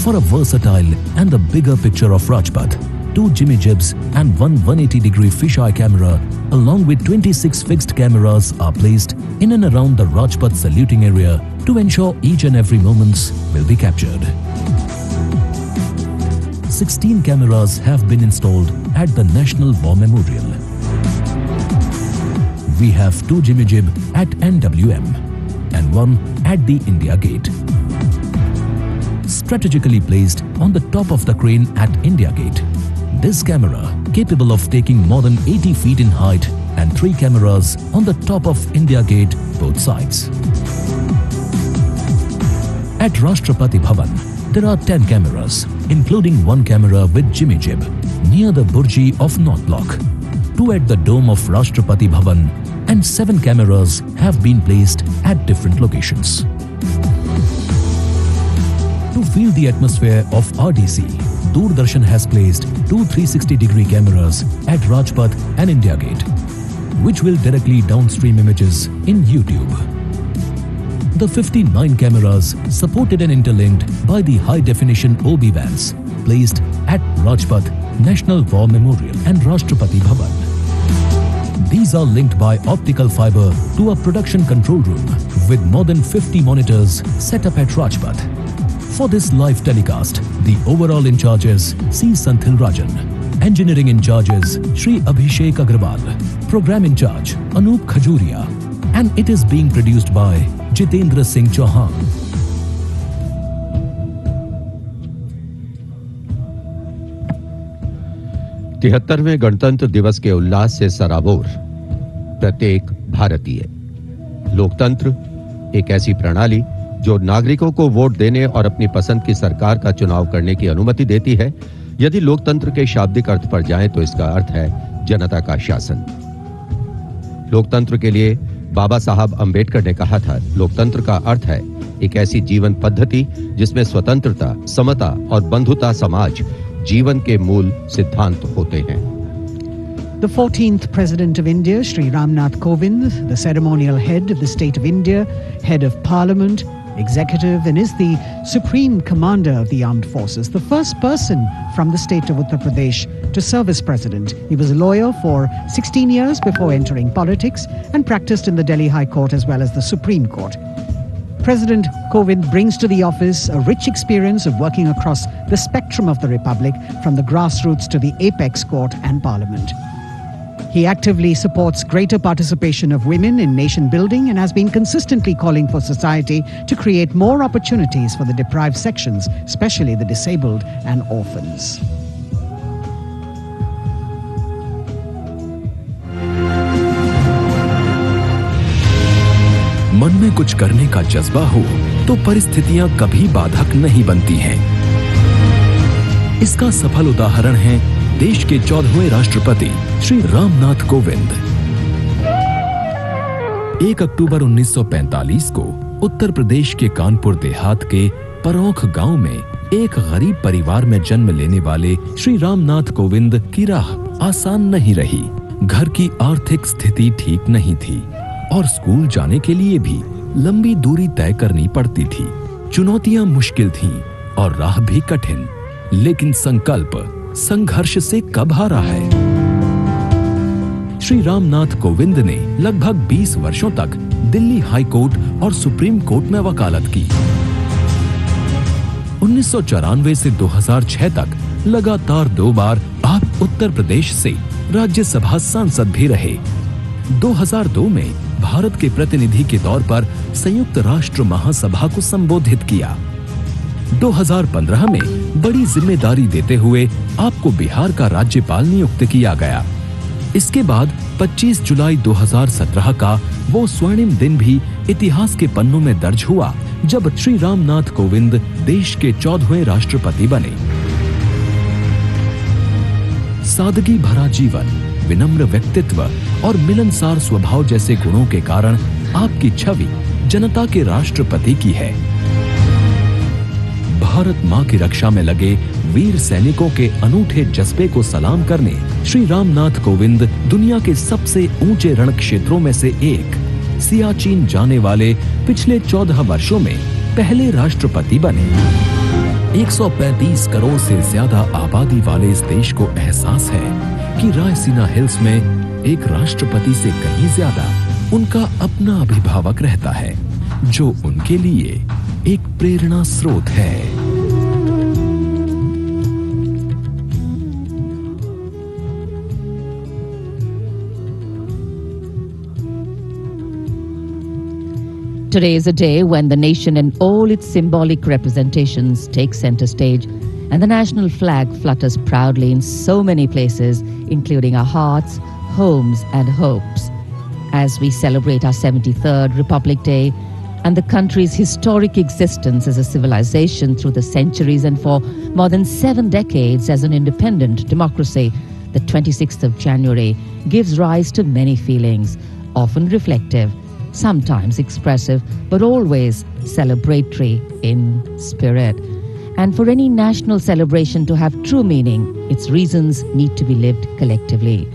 For a versatile and a bigger picture of Rajpath, 2 Jimmy Jibs and 1 180-degree fisheye camera along with 26 fixed cameras are placed in and around the Rajpath saluting area to ensure each and every moments will be captured. 16 cameras have been installed at the National War Memorial. We have 2 Jimmy Jib at NWM and 1 at the India Gate. Strategically placed on the top of the crane at India Gate, this camera, capable of taking more than 80 feet in height, and 3 cameras on the top of India Gate, both sides. At Rashtrapati Bhavan, there are 10 cameras, including 1 camera with Jimmy Jib, near the Burji of North Block, 2 at the dome of Rashtrapati Bhavan, and 7 cameras have been placed at different locations. To feel the atmosphere of RDC, Doordarshan has placed 2 360-degree cameras at Rajpath and India Gate, which will directly downstream images in YouTube. The 59 cameras supported and interlinked by the high-definition OB vans placed at Rajpath, National War Memorial and Rashtrapati Bhavan. These are linked by optical fiber to a production control room with more than 50 monitors set up at Rajpath. For this live telecast, the overall in charge is C. Santhil Rajan, engineering in charge is Shri Abhishek Agrawal, program in charge Anup Khajuria, and it is being produced by Jitendra Singh Chauhan. तिहत्तरवें गणतंत्र दिवस के उल्लास से सराबोर प्रत्येक भारतीय। लोकतंत्र एक ऐसी प्रणाली जो नागरिकों को वोट देने और अपनी पसंद की सरकार का चुनाव करने की अनुमति देती है। यदि लोकतंत्र के शाब्दिक अर्थ पर जाएं तो इसका अर्थ है जनता का शासन। लोकतंत्र के लिए बाबा साहब अंबेडकर ने कहा था, लोकतंत्र का अर्थ है एक ऐसी जीवन पद्धति जिसमें स्वतंत्रता, समता और बंधुता समाज जीवन के मूल सिद्धांत होते हैं। The 14th President of India, Sri Ramnath Kovind, the ceremonial head of the State of India, head of Parliament, executive, and is the Supreme Commander of the Armed Forces, the first person from the state of Uttar Pradesh to serve as President. He was a lawyer for 16 years before entering politics and practiced in the Delhi High Court as well as the Supreme Court. President Kovind brings to the office a rich experience of working across the spectrum of the Republic, from the grassroots to the apex court and Parliament. He actively supports greater participation of women in nation building and has been consistently calling for society to create more opportunities for the deprived sections, especially the disabled and orphans. मन में कुछ करने का जज्बा हो तो परिस्थितियां कभी बाधक नहीं बनती हैं। इसका सफल उदाहरण है देश के 14वें राष्ट्रपति श्री रामनाथ कोविंद। 1 अक्टूबर 1945 को उत्तर प्रदेश के कानपुर देहात के परौख गांव में एक गरीब परिवार में जन्म लेने वाले श्री रामनाथ कोविंद की राह आसान नहीं रही। घर की आर्थिक स्थिति ठीक नहीं थी और स्कूल जाने के लिए भी लंबी दूरी तय करनी पड़ती थी। चुनौतियां मुश्किल थीं और राह भी कठिन, लेकिन संकल्प संघर्ष से कब हारा है। श्री रामनाथ कोविंद ने लगभग 20 वर्षों तक दिल्ली हाई कोर्ट और सुप्रीम कोर्ट में वकालत की। 1994 से 2006 तक लगातार 2 बार आप उत्तर प्रदेश से राज्यसभा सांसद भी रहे। 2002 में भारत के प्रतिनिधि के तौर पर संयुक्त राष्ट्र महासभा को संबोधित किया। 2015 में बड़ी जिम्मेदारी देते हुए आपको बिहार का राज्यपाल नियुक्त किया गया। इसके बाद 25 जुलाई 2017 का वो स्वर्णिम दिन भी इतिहास के पन्नों में दर्ज हुआ जब श्री रामनाथ कोविंद देश के 14वें राष्ट्रपति बने। सादगी भरा जीवन, विनम्र व्यक्तित्व और मिलनसार स्वभाव जैसे गुणों के कारण आपकी छवि जनता के राष्ट्रपति की है। भारत मां की रक्षा में लगे वीर सैनिकों के अनूठे जज्बे को सलाम करने श्री रामनाथ कोविंद दुनिया के सबसे ऊंचे रण क्षेत्रों में से एक सियाचिन जाने वाले पिछले 14 वर्षों में पहले राष्ट्रपति बने। 135 करोड़ से ज्यादा आबादी वाले इस देश को एहसास है कि रायसीना हिल्स में एक राष्ट्रपति से कहीं ज्यादा उनका अपना अभिभावक रहता है, जो उनके लिए एक प्रेरणा स्रोत है। Today is a day when the nation and all its symbolic representations take center stage, and the national flag flutters proudly in so many places, including our hearts, homes, and hopes. As we celebrate our 73rd Republic Day and the country's historic existence as a civilization through the centuries and for more than 7 decades as an independent democracy, the 26th of January gives rise to many feelings, often reflective, sometimes expressive, but always celebratory in spirit. And for any national celebration to have true meaning, its reasons need to be lived collectively.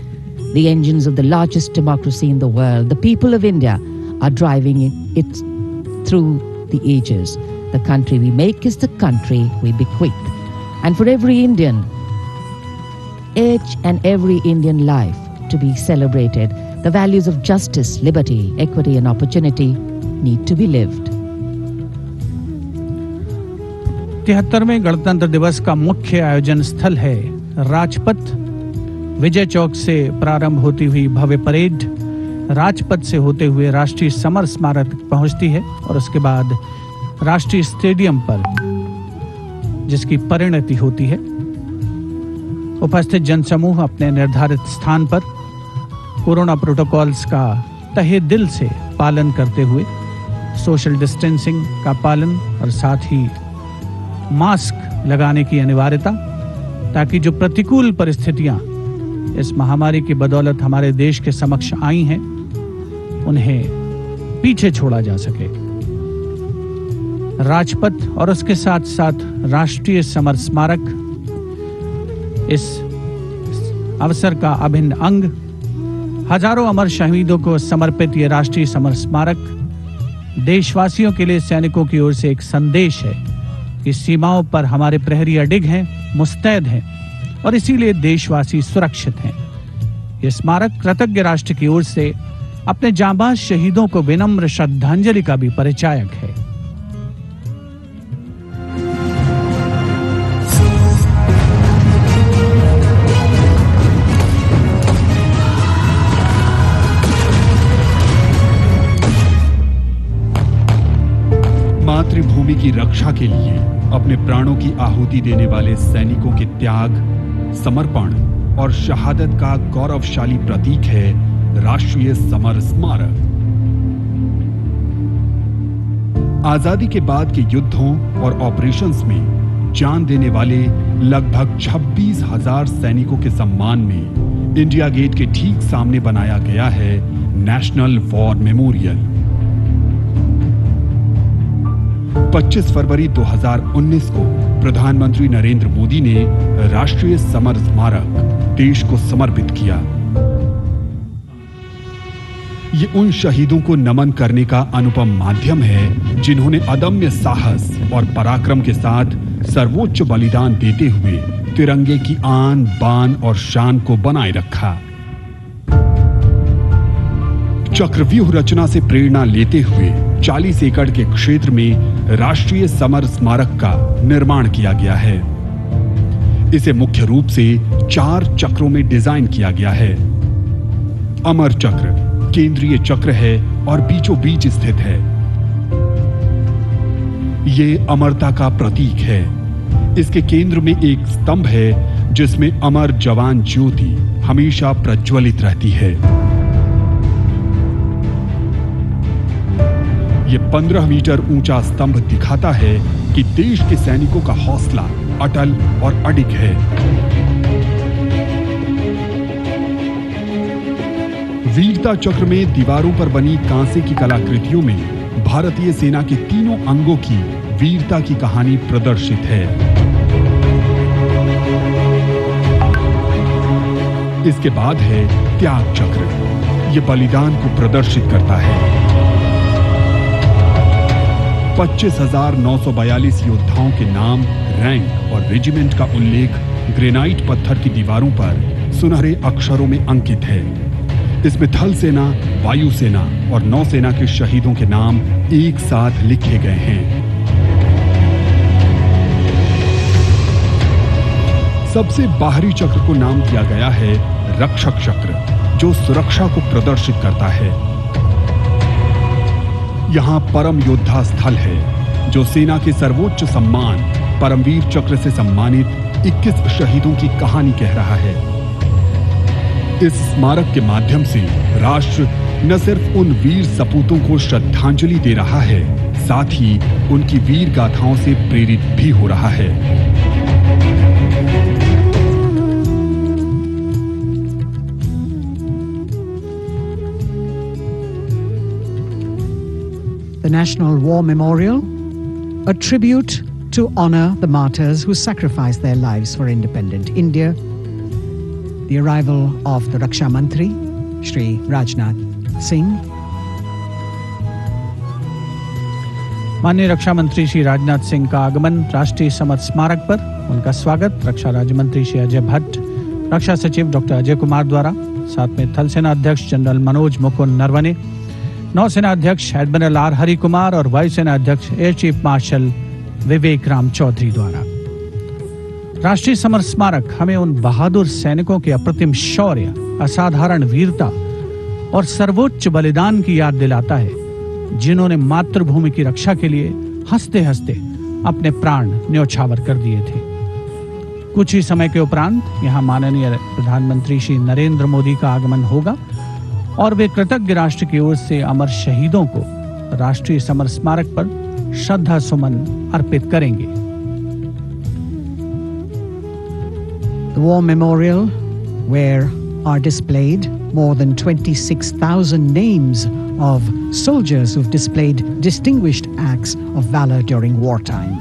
The engines of the largest democracy in the world, the people of India, are driving it through the ages. The country we make is the country we bequeath. And for every Indian, each and every Indian life to be celebrated, the values of justice, liberty, equity and opportunity need to be lived. 73वें गणतंत्र दिवस का मुख्य आयोजन स्थल है राजपथ। विजय चौक से प्रारंभ होती हुई भव्य परेड राजपथ से होते हुए राष्ट्रीय समर स्मारक पहुंचती है और उसके बाद राष्ट्रीय स्टेडियम पर जिसकी परिणति होती है। उपस्थित जनसमूह अपने निर्धारित स्थान पर कोरोना प्रोटोकॉल्स का तहे दिल से पालन करते हुए सोशल डिस्टेंसिंग का पालन और साथ ही मास्क लगाने की अनिवार्यता ताकि जो प्रतिकूल परिस्थितियां इस महामारी की बदौलत हमारे देश के समक्ष आई हैं, उन्हें पीछे छोड़ा जा सके। राजपथ और उसके साथ साथ राष्ट्रीय समर स्मारक इस अवसर का अभिन्न अंग। हजारों अमर शहीदों को समर्पित ये राष्ट्रीय समर स्मारक देशवासियों के लिए सैनिकों की ओर से एक संदेश है कि सीमाओं पर हमारे प्रहरी अडिग हैं, मुस्तैद हैं और इसीलिए देशवासी सुरक्षित हैं। ये स्मारक कृतज्ञ राष्ट्र की ओर से अपने जांबाज शहीदों को विनम्र श्रद्धांजलि का भी परिचायक है। मातृभूमि की रक्षा के लिए अपने प्राणों की आहुति देने वाले सैनिकों के त्याग, समर्पण और शहादत का गौरवशाली प्रतीक है राष्ट्रीय समर स्मारक। आजादी के बाद के युद्धों और ऑपरेशंस में जान देने वाले लगभग 26,000 सैनिकों के सम्मान में इंडिया गेट के ठीक सामने बनाया गया है नेशनल वॉर मेमोरियल। 25 फरवरी 2019 को प्रधानमंत्री नरेंद्र मोदी ने राष्ट्रीय समर स्मारक देश को समर्पित किया। ये उन शहीदों को नमन करने का अनुपम माध्यम है जिन्होंने अदम्य साहस और पराक्रम के साथ सर्वोच्च बलिदान देते हुए तिरंगे की आन, बान और शान को बनाए रखा। चक्रव्यूह रचना से प्रेरणा लेते हुए 40 एकड़ के क्षेत्र में राष्ट्रीय समर स्मारक का निर्माण किया गया है। इसे मुख्य रूप से 4 चक्रों में डिजाइन किया गया है। अमर चक्र केंद्रीय चक्र है और बीचों बीच स्थित है। ये अमरता का प्रतीक है। इसके केंद्र में एक स्तंभ है जिसमें अमर जवान ज्योति हमेशा प्रज्वलित रहती है। ये 15 मीटर ऊंचा स्तंभ दिखाता है कि देश के सैनिकों का हौसला अटल और अडिग है। वीरता चक्र में दीवारों पर बनी कांसे की कलाकृतियों में भारतीय सेना के तीनों अंगों की वीरता की कहानी प्रदर्शित है। इसके बाद है त्याग चक्र। ये बलिदान को प्रदर्शित करता है। 25,942 योद्धाओं के नाम, रैंक और रेजिमेंट का उल्लेख ग्रेनाइट पत्थर की दीवारों पर सुनहरे अक्षरों में अंकित है। इसमें थल सेना, वायु सेना और नौसेना के शहीदों के नाम एक साथ लिखे गए हैं। सबसे बाहरी चक्र को नाम दिया गया है रक्षक चक्र, जो सुरक्षा को प्रदर्शित करता है। यहाँ परम योद्धा स्थल है, जो सेना के सर्वोच्च सम्मान परमवीर चक्र से सम्मानित 21 शहीदों की कहानी कह रहा है। इस स्मारक के माध्यम से राष्ट्र न सिर्फ उन वीर सपूतों को श्रद्धांजलि दे रहा है, साथ ही उनकी वीर गाथाओं से प्रेरित भी हो रहा है। The National War Memorial, a tribute to honor the martyrs who sacrificed their lives for independent India. The arrival of the Raksha Mantri, Shri Rajnath Singh. माननीय रक्षा मंत्री श्री राजनाथ सिंह का आगमन राष्ट्रीय समर स्मारक पर, उनका स्वागत रक्षा राज्य मंत्री श्री अजय भट्ट, रक्षा सचिव डॉक्टर अजय कुमार द्वारा, साथ में थल सेना अध्यक्ष जनरल मनोज मुकुंद नरवणे, नौसेना अध्यक्ष एडमिरल आर हरि कुमार और वायुसेना अध्यक्ष एयर चीफ मार्शल विवेक राम चौधरी द्वारा। राष्ट्रीय समर स्मारक हमें उन बहादुर सैनिकों के अप्रतिम शौर्य, असाधारण वीरता और सर्वोच्च बलिदान की याद दिलाता है, जिन्होंने मातृभूमि की रक्षा के लिए हंसते हंसते अपने प्राण न्यौछावर कर दिए थे। कुछ ही समय के उपरांत यहाँ माननीय प्रधानमंत्री श्री नरेंद्र मोदी का आगमन होगा और वे कृतज्ञ राष्ट्र की ओर से अमर शहीदों को राष्ट्रीय समर स्मारक पर श्रद्धा सुमन अर्पित करेंगे। The War Memorial, where are displayed more than 26,000 names of soldiers who've displayed distinguished acts of valor during wartime.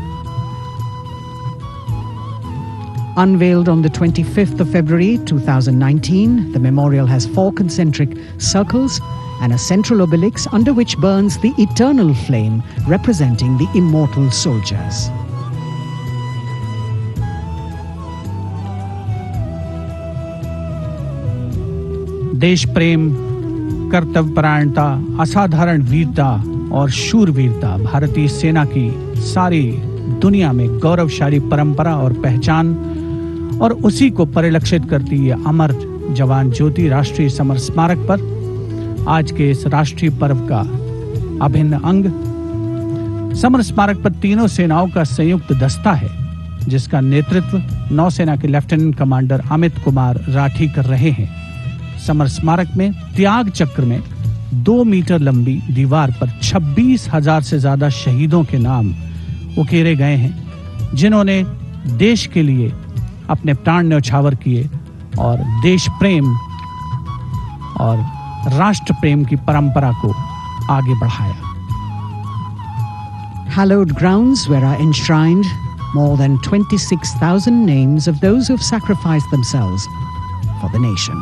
Unveiled on the 25th of February 2019, the memorial has 4 concentric circles and a central obelix under which burns the eternal flame representing the immortal soldiers. देश प्रेम, कर्तव्यपरायणता, असाधारण वीरता और शूरवीरता भारतीय सेना की सारी दुनिया में गौरवशाली परंपरा और पहचान, और उसी को परिलक्षित करती ये अमर जवान ज्योति राष्ट्रीय समर स्मारक पर आज के इस राष्ट्रीय पर्व का अभिन्न अंग। समर स्मारक पर तीनों सेनाओं का संयुक्त दस्ता है, जिसका नेतृत्व नौसेना के लेफ्टिनेंट कमांडर अमित कुमार राठी कर रहे हैं। समर स्मारक में त्याग चक्र में 2 मीटर लंबी दीवार पर 26,000 से ज्यादा शहीदों के नाम उकेरे गए हैं, जिन्होंने देश के लिए अपने प्राण न्यौछावर किए और देश प्रेम और राष्ट्र प्रेम की परंपरा को आगे बढ़ाया। Hallowed grounds where are enshrined more than 26,000 names of those who've sacrificed themselves for the nation.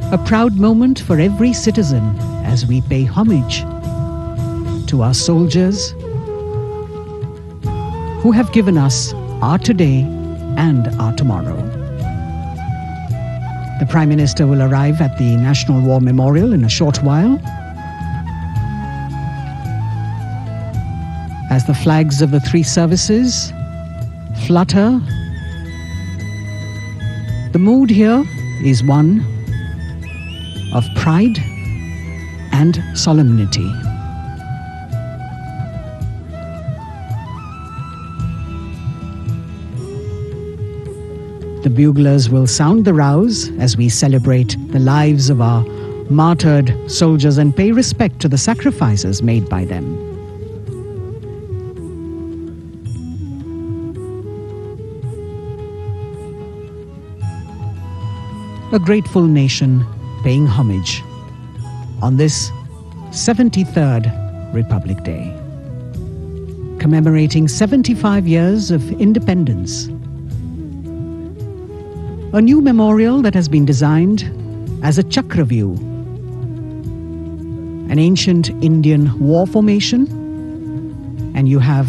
A proud moment for every citizen as we pay homage to our soldiers who have given us our today and our tomorrow. The Prime Minister will arrive at the National War Memorial in a short while as the flags of the 3 services flutter. The mood here is one of pride and solemnity. The buglers will sound the rouse as we celebrate the lives of our martyred soldiers and pay respect to the sacrifices made by them. A grateful nation paying homage on this 73rd Republic Day, commemorating 75 years of independence. A new memorial that has been designed as a chakra view, an ancient Indian war formation, and you have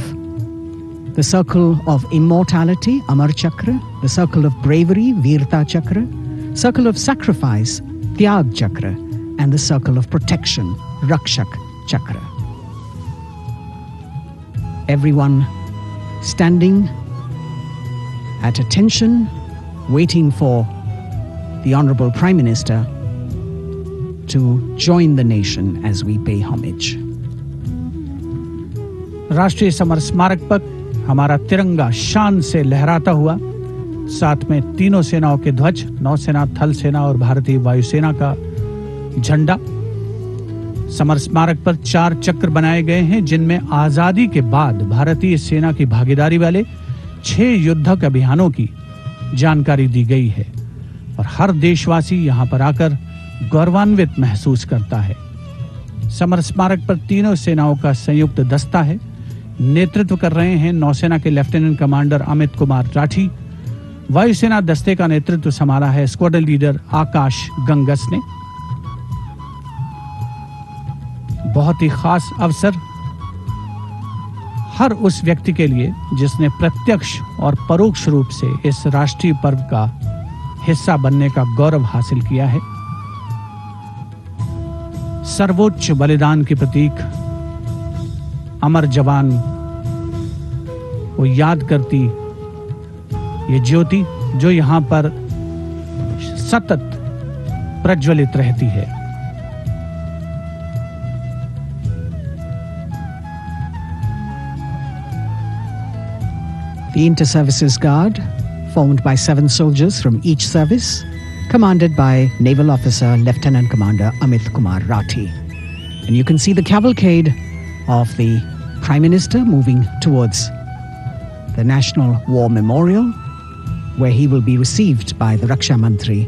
the circle of immortality, Amar Chakra, the circle of bravery, Virta Chakra, circle of sacrifice, Tyag Chakra, and the circle of protection, Rakshak Chakra. Everyone standing at attention, waiting for the Honorable Prime Minister to join the nation as we pay homage. राष्ट्रीय summer स्मारक पर हमारा तिरंगा शान से लहराता हुआ, साथ में तीनों सेनाओं के ध्वज, नौसेना, थल सेना और भारतीय वायुसेना का झंडा। समर स्मारक पर 4 चक्र बनाए गए हैं, जिनमें आजादी के बाद भारतीय सेना की भागीदारी वाले 6 युद्धक अभियानों की जानकारी दी गई है और हर देशवासी यहां पर आकर गौरवान्वित महसूस करता है। समर स्मारक पर तीनों सेनाओं का संयुक्त दस्ता है। नेतृत्व कर रहे हैं नौसेना के लेफ्टिनेंट कमांडर अमित कुमार राठी। वायुसेना दस्ते का नेतृत्व संभाला है स्क्वाड्रन लीडर आकाश गंगस ने। बहुत ही खास अवसर हर उस व्यक्ति के लिए जिसने प्रत्यक्ष और परोक्ष रूप से इस राष्ट्रीय पर्व का हिस्सा बनने का गौरव हासिल किया है। सर्वोच्च बलिदान के प्रतीक अमर जवान को याद करती ये ज्योति जो यहां पर सतत प्रज्वलित रहती है। The Inter-Services Guard, formed by 7 soldiers from each service, commanded by Naval Officer Lieutenant Commander Amit Kumar Rathi. And you can see the cavalcade of the Prime Minister moving towards the National War Memorial where he will be received by the Raksha Mantri,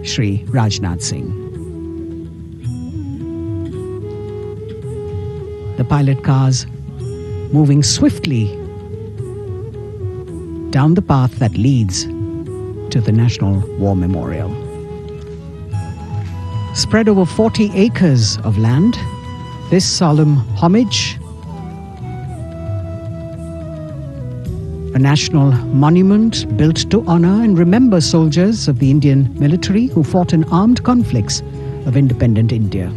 Shri Rajnath Singh. The pilot cars moving swiftly down the path that leads to the National War Memorial. Spread over 40 acres of land, this solemn homage, a national monument built to honor and remember soldiers of the Indian military who fought in armed conflicts of independent India.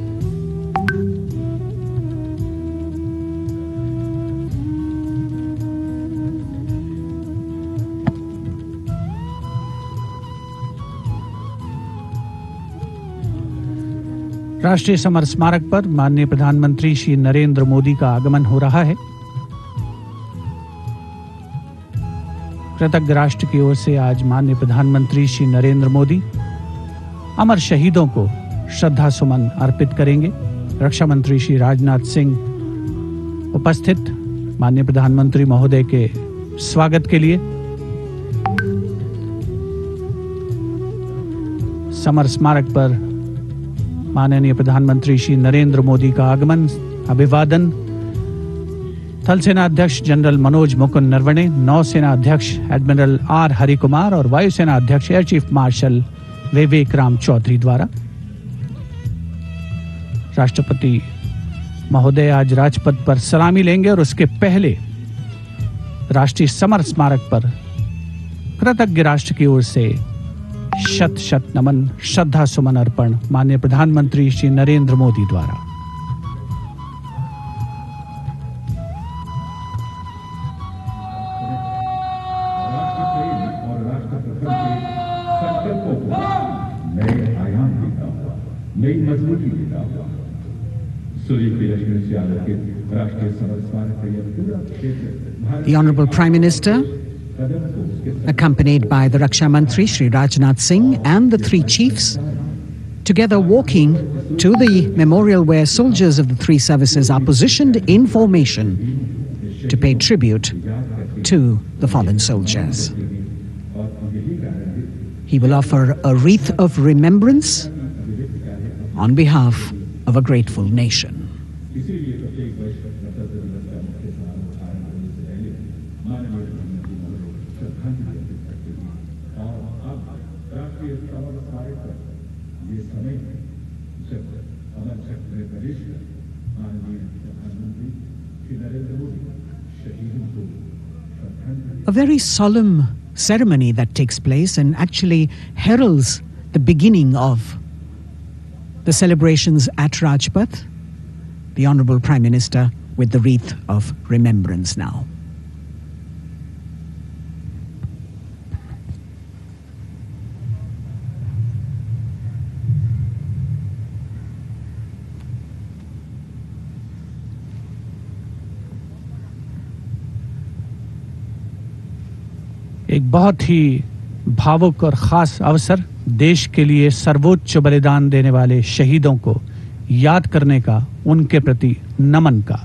राष्ट्रीय summer स्मारक पर माननीय प्रधानमंत्री श्री नरेंद्र मोदी का आगमन हो रहा है। कृतज्ञ राष्ट्र की ओर से आज माननीय प्रधानमंत्री श्री नरेंद्र मोदी अमर शहीदों को श्रद्धा सुमन अर्पित करेंगे। रक्षा मंत्री श्री राजनाथ सिंह उपस्थित माननीय प्रधानमंत्री महोदय के स्वागत के लिए समर स्मारक पर माननीय प्रधानमंत्री श्री नरेंद्र मोदी का आगमन, अभिवादन थल सेना अध्यक्ष जनरल मनोज मुकुंद नरवणे, नौसेना अध्यक्ष एडमिरल आर हरिकुमार और वायुसेना अध्यक्ष एयर चीफ मार्शल विवेक राम चौधरी द्वारा। राष्ट्रपति महोदय आज राजपथ पर सलामी लेंगे और उसके पहले राष्ट्रीय समर स्मारक पर कृतज्ञ राष्ट्र की ओर से शत शत नमन, श्रद्धा सुमन अर्पण माननीय प्रधानमंत्री श्री नरेंद्र मोदी द्वारा। नए आयाम देता हुआ, नई मजबूती देता हुआ सूर्य की रोशनी से आलोकित राष्ट्रीय समर स्मारक का यह पूरा क्षेत्र The Honorable Prime Minister, accompanied by the Raksha Mantri Shri Rajnath Singh and the three chiefs, together walking to the memorial where soldiers of the three services are positioned in formation to pay tribute to the fallen soldiers. He will offer a wreath of remembrance on behalf of a grateful nation. A very solemn ceremony that takes place and actually heralds the beginning of the celebrations at Rajpath. The Honorable Prime Minister with the wreath of remembrance now. एक बहुत ही भावुक और खास अवसर, देश के लिए सर्वोच्च बलिदान देने वाले शहीदों को याद करने का, उनके प्रति नमन का।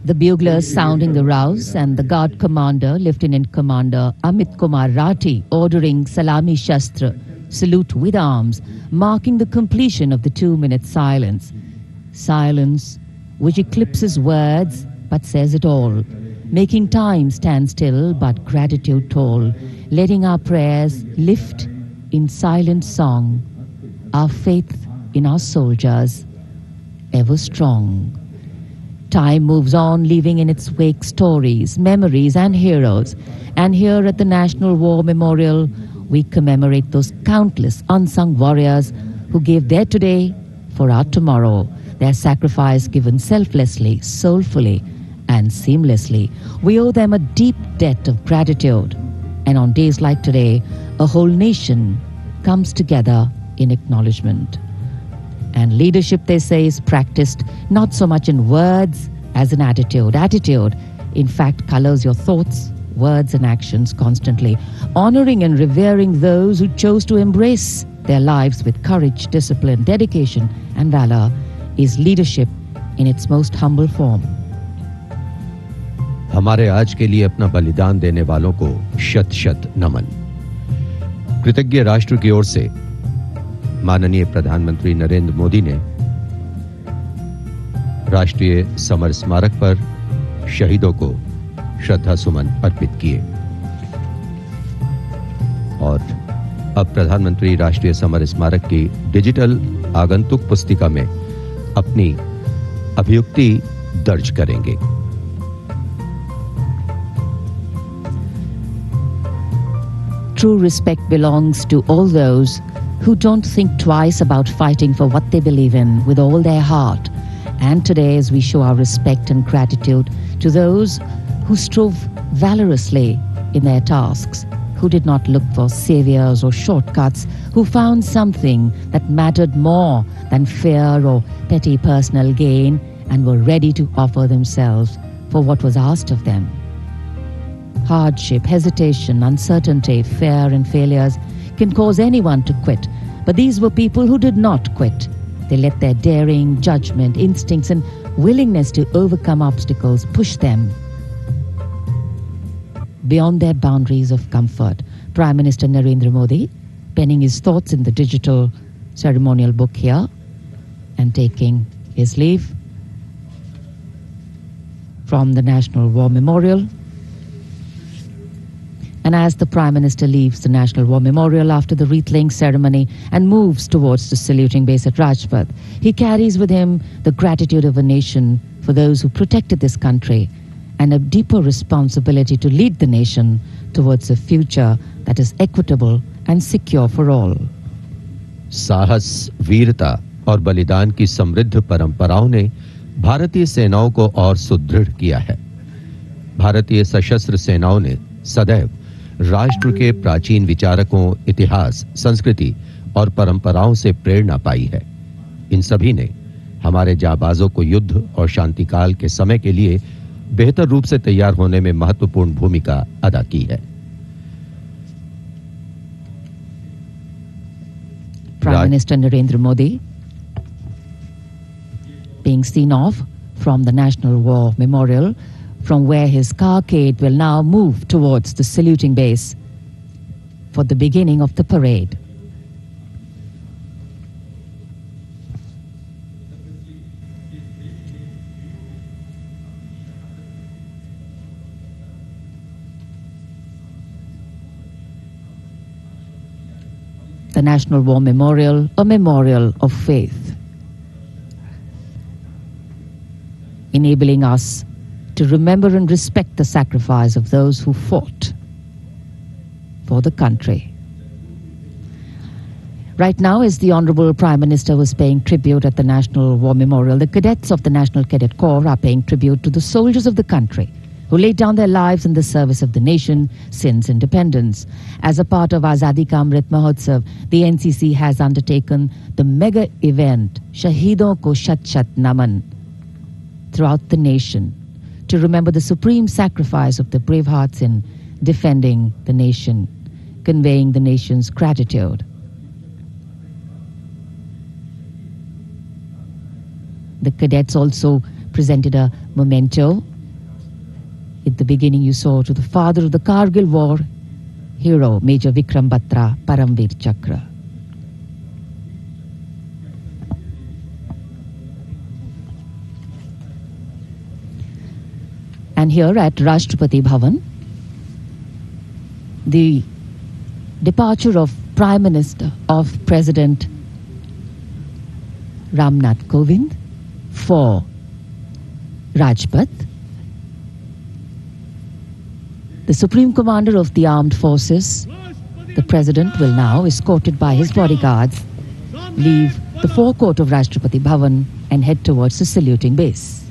The buglers sounding the rouse and the guard commander, Lieutenant Commander Amit Kumar Rathi, ordering Salami Shastra, salute with arms, marking the completion of the 2-minute silence. Silence which eclipses words but says it all, making time stand still but gratitude toll, letting our prayers lift in silent song, our faith in our soldiers ever strong. Time moves on, leaving in its wake stories, memories and heroes. And here at the National War Memorial, we commemorate those countless unsung warriors who gave their today for our tomorrow, their sacrifice given selflessly, soulfully and seamlessly. We owe them a deep debt of gratitude. And on days like today, a whole nation comes together in acknowledgement. And leadership, they say, is practiced not so much in words as in attitude. Attitude, in fact, colors your thoughts, words and actions constantly. Honoring and revering those who chose to embrace their lives with courage, discipline, dedication and valor is leadership in its most humble form. हमारे आज के लिए अपना बलिदान देने वालों को शत शत नमन। कृतज्ञ राष्ट्र की ओर से माननीय प्रधानमंत्री नरेंद्र मोदी ने राष्ट्रीय समर स्मारक पर शहीदों को श्रद्धा सुमन अर्पित किए और अब प्रधानमंत्री राष्ट्रीय समर स्मारक की डिजिटल आगंतुक पुस्तिका में अपनी अभियुक्ति दर्ज करेंगे। True respect belongs to all those who don't think twice about fighting for what they believe in with all their heart. And today, as we show our respect and gratitude to those who strove valorously in their tasks, who did not look for saviors or shortcuts, who found something that mattered more than fear or petty personal gain and were ready to offer themselves for what was asked of them. Hardship, hesitation, uncertainty, fear and failures can cause anyone to quit. But these were people who did not quit. They let their daring, judgment, instincts and willingness to overcome obstacles push them beyond their boundaries of comfort. Prime Minister Narendra Modi penning his thoughts in the digital ceremonial book here and taking his leave from the National War Memorial. And as the Prime Minister leaves the National War Memorial after the wreath-laying ceremony and moves towards the saluting base at Rajpath, he carries with him the gratitude of a nation for those who protected this country and a deeper responsibility to lead the nation towards a future that is equitable and secure for all. साहस, वीरता और बलिदान की समृद्ध परंपराओं ने भारतीय सेनाओं को और सुदृढ़ किया है। भारतीय सशस्त्र सेनाओं ने सदैव राष्ट्र के प्राचीन विचारकों, इतिहास, संस्कृति और परंपराओं से प्रेरणा पाई है। इन सभी ने हमारे जाबाजों को युद्ध और शांतिकाल के समय के लिए बेहतर रूप से तैयार होने में महत्वपूर्ण भूमिका अदा की है। Prime Minister Narendra Modi being seen off from the National War Memorial, from where his carcade will now move towards the saluting base for the beginning of the parade. the National War Memorial a memorial of faith, enabling us to remember and respect the sacrifice of those who fought for the country. Right now, as the Honorable Prime Minister was paying tribute at the National War Memorial, the cadets of the National Cadet Corps are paying tribute to the soldiers of the country who laid down their lives in the service of the nation since independence. As a part of Azadi Ka Amrit Mahotsav, the NCC has undertaken the mega event Shahidon Ko Shat Shat Naman throughout the nation to remember the supreme sacrifice of the brave hearts in defending the nation, conveying the nation's gratitude. The cadets also presented a memento. At the beginning, you saw to the father of the Kargil War hero, Major Vikram Batra, Paramveer Chakra. And here at Rashtrapati Bhavan, the departure of Prime Minister of President Ramnath Kovind for Rajpath. The Supreme Commander of the Armed Forces, the President, will now, escorted by his bodyguards, leave the forecourt of Rashtrapati Bhavan and head towards the saluting base.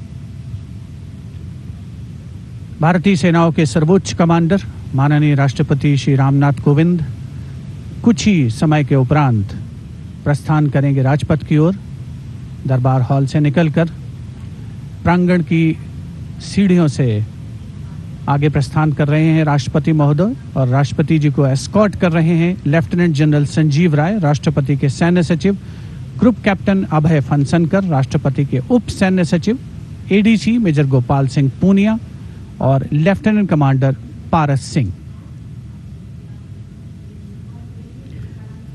भारतीय सेनाओं के सर्वोच्च commander माननीय राष्ट्रपति श्री रामनाथ कोविंद कुछ ही समय के उपरांत प्रस्थान करेंगे राजपथ की ओर। दरबार हॉल से निकलकर प्रांगण की सीढ़ियों से आगे प्रस्थान कर रहे हैं राष्ट्रपति महोदय, और राष्ट्रपति जी को एस्कॉर्ट कर रहे हैं लेफ्टिनेंट जनरल संजीव राय, राष्ट्रपति के सैन्य सचिव, ग्रुप कैप्टन अभय फनसनकर, राष्ट्रपति के उप सैन्य सचिव, एडीसी मेजर गोपाल सिंह पूनिया और lieutenant commander Paras Singh.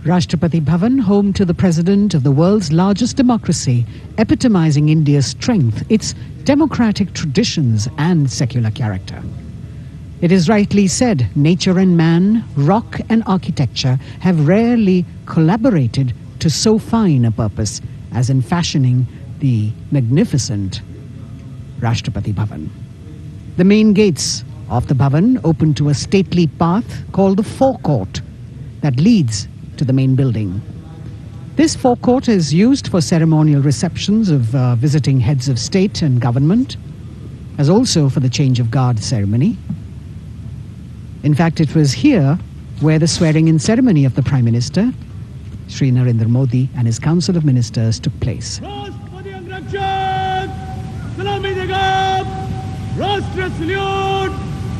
Rashtrapati Bhavan, home to the president of the world's largest democracy, epitomizing India's strength, its democratic traditions and secular character. It is rightly said, nature and man, rock and architecture have rarely collaborated to so fine a purpose as in fashioning the magnificent Rashtrapati Bhavan. The main gates of the Bhavan open to a stately path called the forecourt that leads to the main building. This forecourt is used for ceremonial receptions of visiting heads of state and government, as also for the change of guard ceremony. In fact, it was here where the swearing-in ceremony of the Prime Minister, Shri Narendra Modi, and his Council of Ministers took place. Rashtra salute,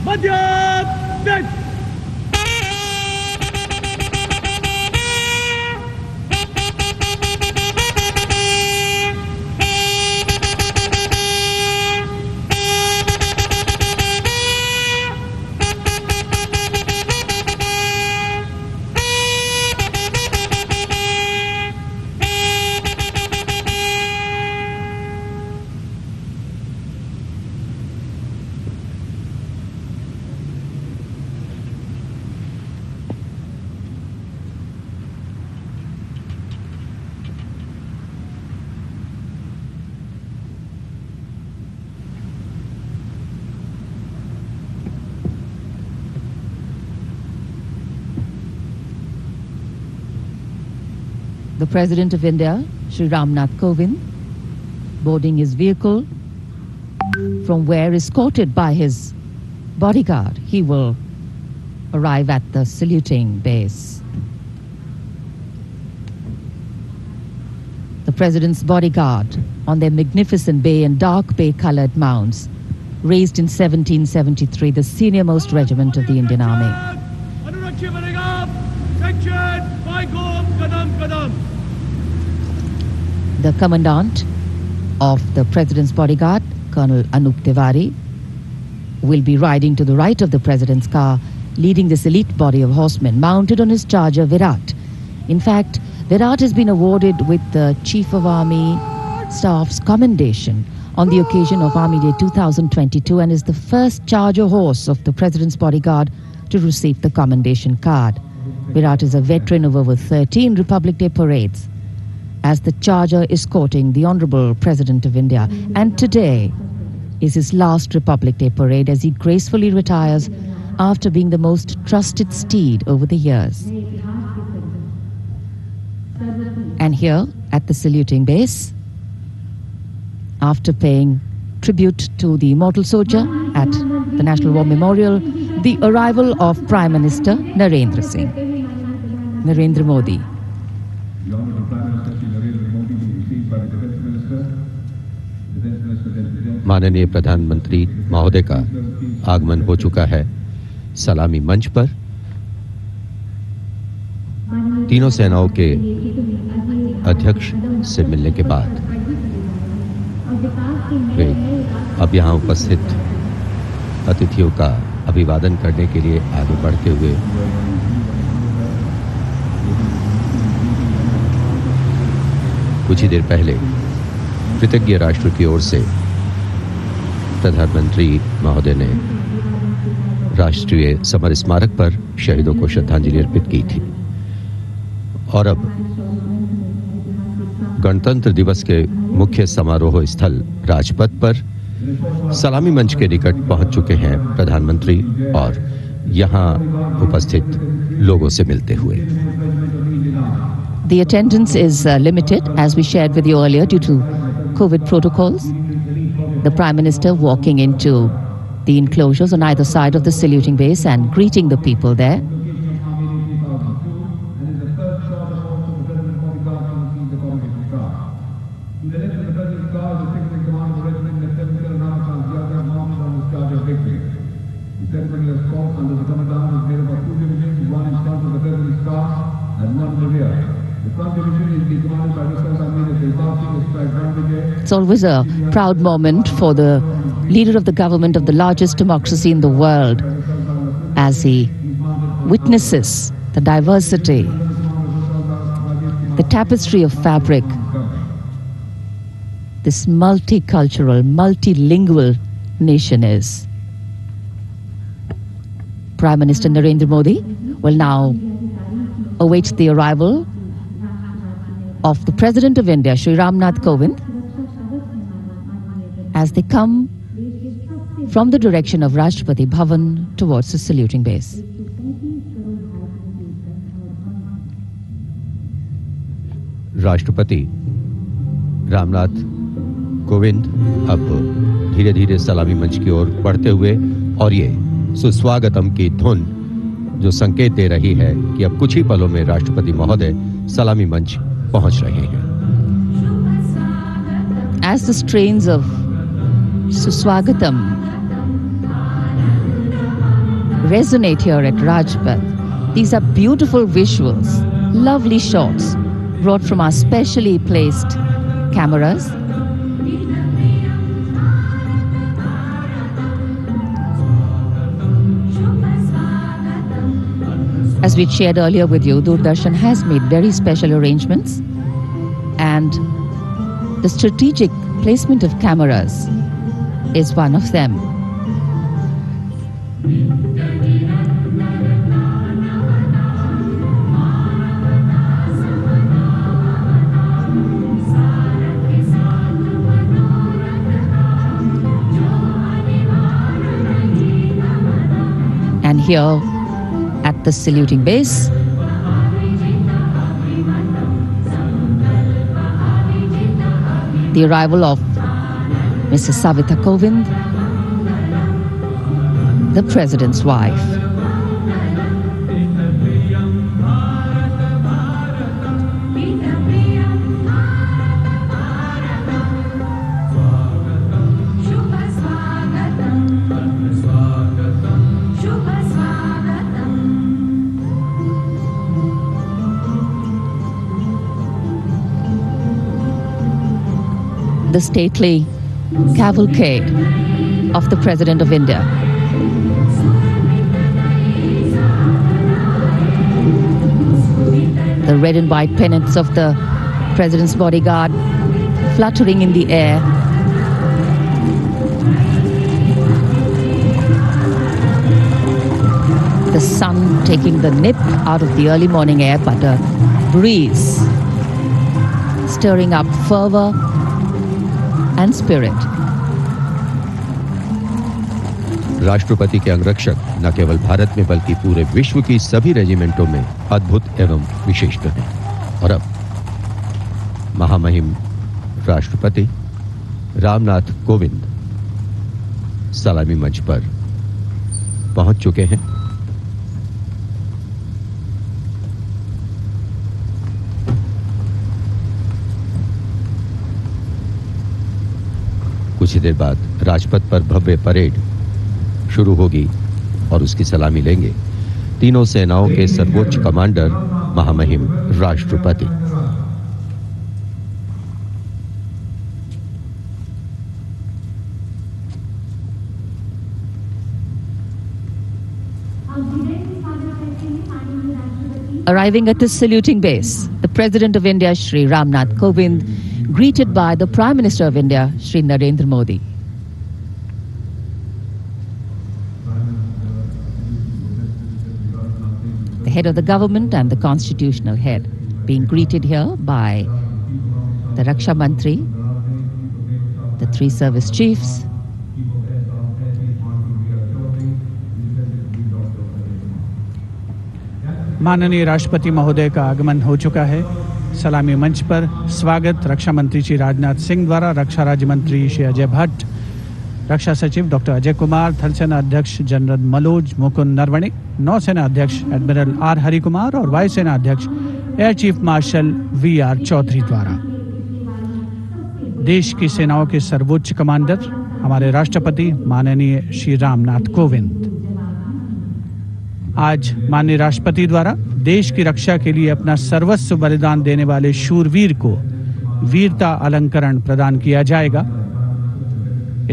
Madhya Pradesh. The President of India, Shri Ramnath Kovind, boarding his vehicle, from where, escorted by his bodyguard, he will arrive at the saluting base. The President's bodyguard, on their magnificent bay and dark bay-colored mounts, raised in 1773 the senior-most regiment of the Indian Army. The Commandant of the President's bodyguard, Colonel Anup Tiwari, will be riding to the right of the President's car, leading this elite body of horsemen mounted on his charger Virat. In fact, Virat has been awarded with the Chief of Army Staff's commendation on the occasion of Army Day 2022 and is the first charger horse of the President's bodyguard to receive the commendation card. Virat is a veteran of over 13 Republic Day parades, as the charger escorting the Honorable President of India. And today is his last Republic Day parade as he gracefully retires after being the most trusted steed over the years. And here at the saluting base, after paying tribute to the immortal soldier at the National War Memorial, the arrival of Prime Minister Narendra Modi. माननीय प्रधानमंत्री महोदय का आगमन हो चुका है सलामी मंच पर। तीनों सेनाओं के अध्यक्ष से मिलने के बाद वे अब यहां उपस्थित अतिथियों का अभिवादन करने के लिए आगे बढ़ते हुए कुछ ही देर पहले कृतज्ञ राष्ट्र की ओर से प्रधानमंत्री महोदय ने राष्ट्रीय समर स्मारक पर शहीदों को श्रद्धांजलि अर्पित की थी और अब गणतंत्र दिवस के मुख्य समारोह स्थल राजपथ पर सलामी मंच के निकट पहुंच चुके हैं प्रधानमंत्री और यहां उपस्थित लोगों से मिलते हुए। The attendance is limited, as we shared with you earlier, due to COVID protocols. The Prime Minister walking into the enclosures on either side of the saluting base and greeting the people there. It's always a proud moment for the leader of the government of the largest democracy in the world as he witnesses the diversity, the tapestry of fabric, this multicultural, multilingual nation is. Prime Minister Narendra Modi will now await the arrival of the President of India, Shri Ramnath Kovind, as they come from the direction of Rashtrapati Bhavan towards the saluting base. राष्ट्रपति रामनाथ कोविंद अब धीरे धीरे सलामी मंच की ओर बढ़ते हुए और ये सुस्वागतम की धुन जो संकेत दे रही है कि अब कुछ ही पलों में राष्ट्रपति महोदय सलामी मंच पहुंच रहे हैं। As the strains of Suswagatam resonate here at Rajpath, these are beautiful visuals, lovely shots brought from our specially placed cameras. As we shared earlier with you, Doordarshan has made very special arrangements, and the strategic placement of cameras is one of them. And here at the saluting base, the arrival of Mrs. Savita Kovind, the President's wife. The stately cavalcade of the President of India. The red and white pennants of the President's bodyguard fluttering in the air. The sun taking the nip out of the early morning air, but a breeze stirring up fervor and spirit. राष्ट्रपति के अंगरक्षक न केवल भारत में बल्कि पूरे विश्व की सभी रेजिमेंटों में अद्भुत एवं विशिष्ट हैं। और अब महामहिम राष्ट्रपति रामनाथ कोविंद सलामी मंच पर पहुंच चुके हैं। कुछ ही देर बाद राजपथ पर भव्य परेड शुरू होगी और उसकी सलामी लेंगे तीनों सेनाओं के सर्वोच्च कमांडर महामहिम राष्ट्रपति। Arriving at his saluting base, the President of India, Shri Ramnath Kovind, greeted by the Prime Minister of India, Shri Narendra Modi. The head of the government and the constitutional head being greeted here by the Raksha Mantri, the three service chiefs, माननीय राष्ट्रपति महोदय का आगमन हो चुका है। सलामी मंच पर स्वागत रक्षा मंत्री श्री राजनाथ सिंह द्वारा रक्षा राज्य मंत्री श्री अजय भट्ट, रक्षा सचिव डॉक्टर अजय कुमार, थल सेना अध्यक्ष जनरल मनोज मुकुंद नरवणे, नौसेना अध्यक्ष एडमिरल आर हरिकुमार और वायुसेना अध्यक्ष air chief marshal V R. Chaudhari द्वारा। देश की सेनाओं के सर्वोच्च कमांडर हमारे राष्ट्रपति माननीय श्री रामनाथ कोविंद आज माननीय राष्ट्रपति द्वारा देश की रक्षा के लिए अपना सर्वस्व बलिदान देने वाले शूरवीर को वीरता अलंकरण प्रदान किया जाएगा।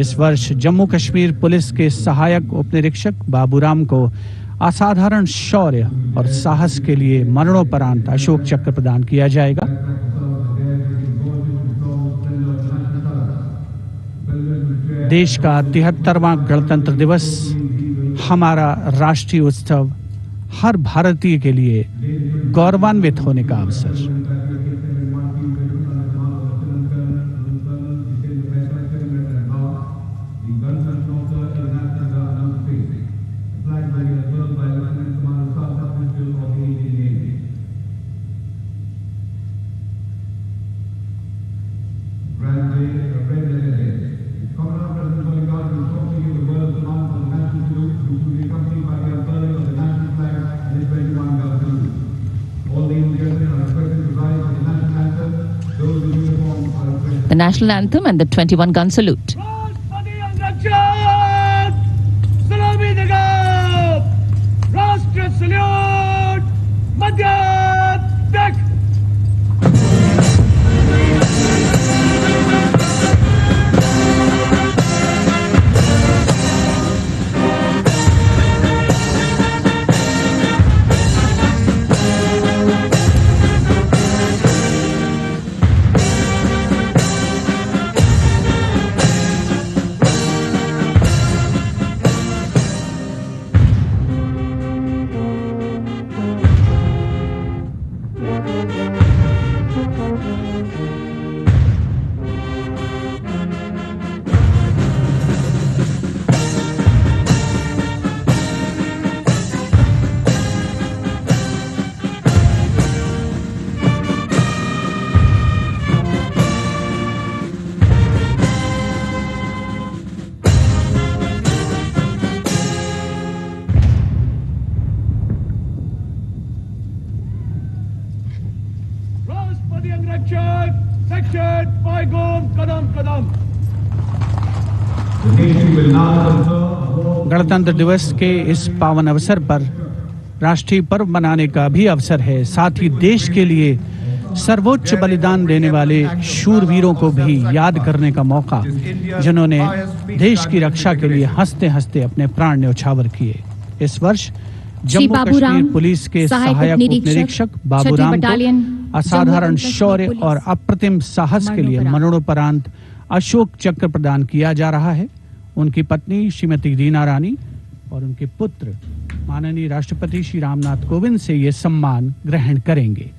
इस वर्ष जम्मू कश्मीर पुलिस के सहायक उपनिरीक्षक बाबूराम को असाधारण शौर्य और साहस के लिए मरणोपरांत अशोक चक्र प्रदान किया जाएगा। देश का 73वां गणतंत्र दिवस हमारा राष्ट्रीय उत्सव हर भारतीय के लिए गौरवान्वित होने का अवसर। the national anthem and the 21-gun salute. गणतंत्र दिवस के इस पावन अवसर पर राष्ट्रीय पर्व मनाने का भी अवसर है। साथ ही देश के लिए सर्वोच्च बलिदान देने वाले शूरवीरों को भी याद करने का मौका, जिन्होंने देश की रक्षा के लिए हंसते हंसते अपने प्राण न्यौछावर किए। इस वर्ष जम्मू कश्मीर पुलिस के सहायक उपनिरीक्षक बाबूराम को असाधारण शौर्य और अप्रतिम साहस के लिए मरणोपरांत अशोक चक्र प्रदान किया जा रहा है। उनकी पत्नी श्रीमती रीना रानी और उनके पुत्र माननीय राष्ट्रपति श्री रामनाथ कोविंद से ये सम्मान ग्रहण करेंगे।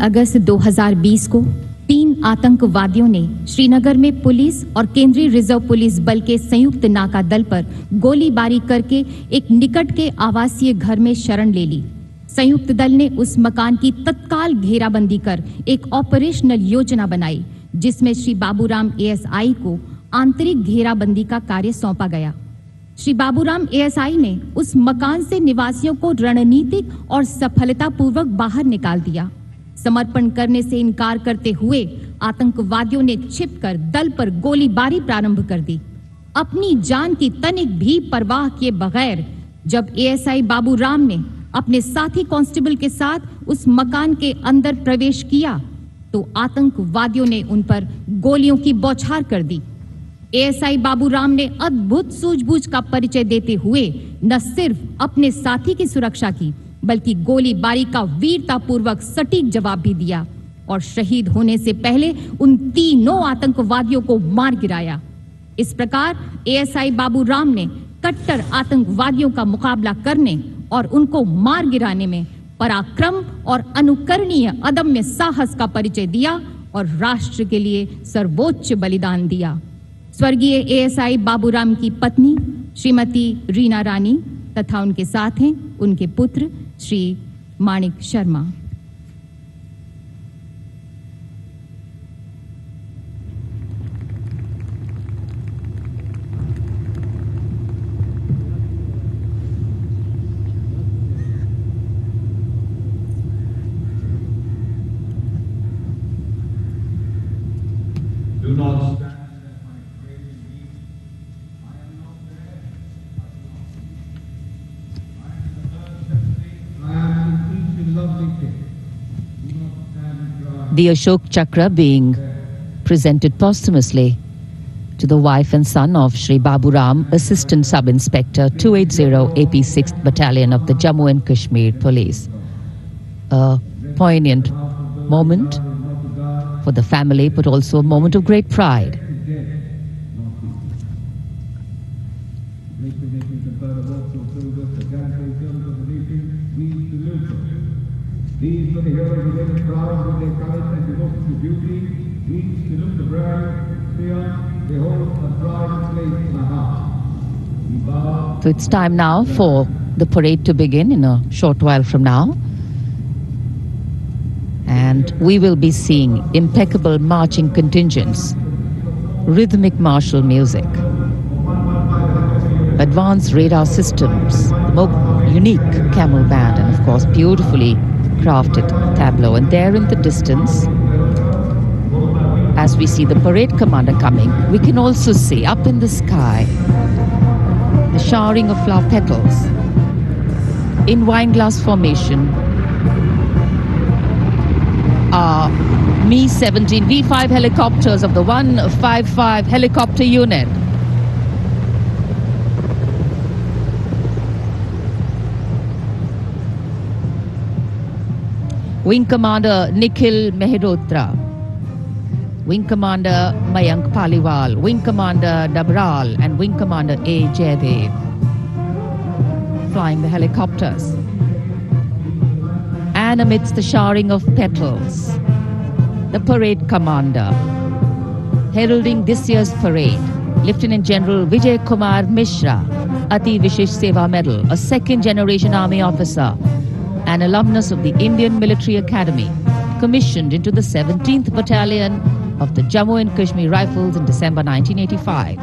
अगस्त 2020 को 3 आतंकवादियों ने श्रीनगर में पुलिस और केंद्रीय रिजर्व पुलिस बल के संयुक्त नाका दल पर गोलीबारी करके एक निकट के आवासीय घर में शरण ले ली। संयुक्त दल ने उस मकान की तत्काल घेराबंदी कर एक ऑपरेशनल योजना बनाई, जिसमें श्री बाबूराम एएसआई को आंतरिक घेराबंदी का कार्य सौंपा गया। श्री बाबूराम एएसआई ने उस मकान से निवासियों को रणनीतिक और सफलतापूर्वक बाहर निकाल दिया। समर्पण करने से इनकार करते हुए आतंकवादियों ने छिपकर दल पर गोलीबारी प्रारंभ कर दी। अपनी जान की तनिक भी परवाह किए बगैर जब एएसआई बाबूराम ने अपने साथी कांस्टेबल के साथ उस मकान के अंदर प्रवेश किया तो आतंकवादियों ने उन पर गोलियों की बौछार कर दी। एएसआई बाबूराम ने अद्भुत सूझबूझ का परिचय देते हुए न सिर्फ अपने साथी की सुरक्षा की, बल्कि गोलीबारी का वीरतापूर्वक सटीक जवाब भी दिया और शहीद होने से पहले उन तीनों आतंकवादियों को मार गिराया। इस प्रकार एएसआई बाबूराम ने कट्टर आतंकवादियों का मुकाबला करने और उनको मार गिराने में पराक्रम और अनुकरणीय अदम्य साहस का परिचय दिया और राष्ट्र के लिए सर्वोच्च बलिदान दिया। स्वर्गीय एएसआई बाबूराम की पत्नी श्रीमती रीना रानी तथा उनके साथ हैं उनके पुत्र श्री माणिक Sharma. Do not stand. The Ashok Chakra being presented posthumously to the wife and son of Shri Baburam, Assistant Sub-Inspector 280 AP 6th Battalion of the Jammu and Kashmir Police. A poignant moment for the family, but also a moment of great pride. These were the heroes who lived proud with their courage and devotion to duty. We salute the brave, fear, they hold a pride place in our heart. So it's time now for the parade to begin in a short while from now. And we will be seeing impeccable marching contingents, rhythmic martial music, advanced radar systems, the unique camel band, and of course beautifully crafted tableau. And there in the distance, as we see the parade commander coming, we can also see up in the sky the showering of flower petals in wineglass formation. Are Mi-17 V5 helicopters of the 155 helicopter unit. Wing Commander Nikhil Mehrotra, Wing Commander Mayank Paliwal, Wing Commander Dabral, and Wing Commander A. Jaydev flying the helicopters. And amidst the showering of petals, the parade commander, heralding this year's parade, Lieutenant General Vijay Kumar Mishra, Ati Vishesh Seva Medal, a second-generation army officer, an alumnus of the Indian Military Academy, commissioned into the 17th Battalion of the Jammu and Kashmir Rifles in December 1985.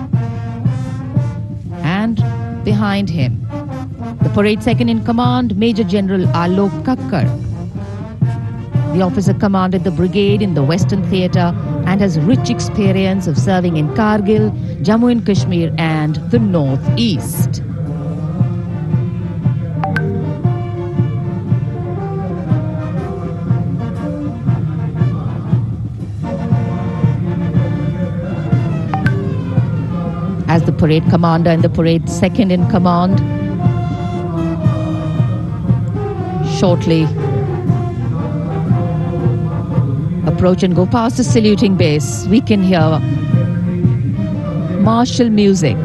And behind him, the parade second-in-command, Major General Alok Kakkar. The officer commanded the brigade in the Western Theatre and has rich experience of serving in Kargil, Jammu and Kashmir and the North East. as the parade commander and the parade second in command. Shortly approach and go past the saluting base, we can hear martial music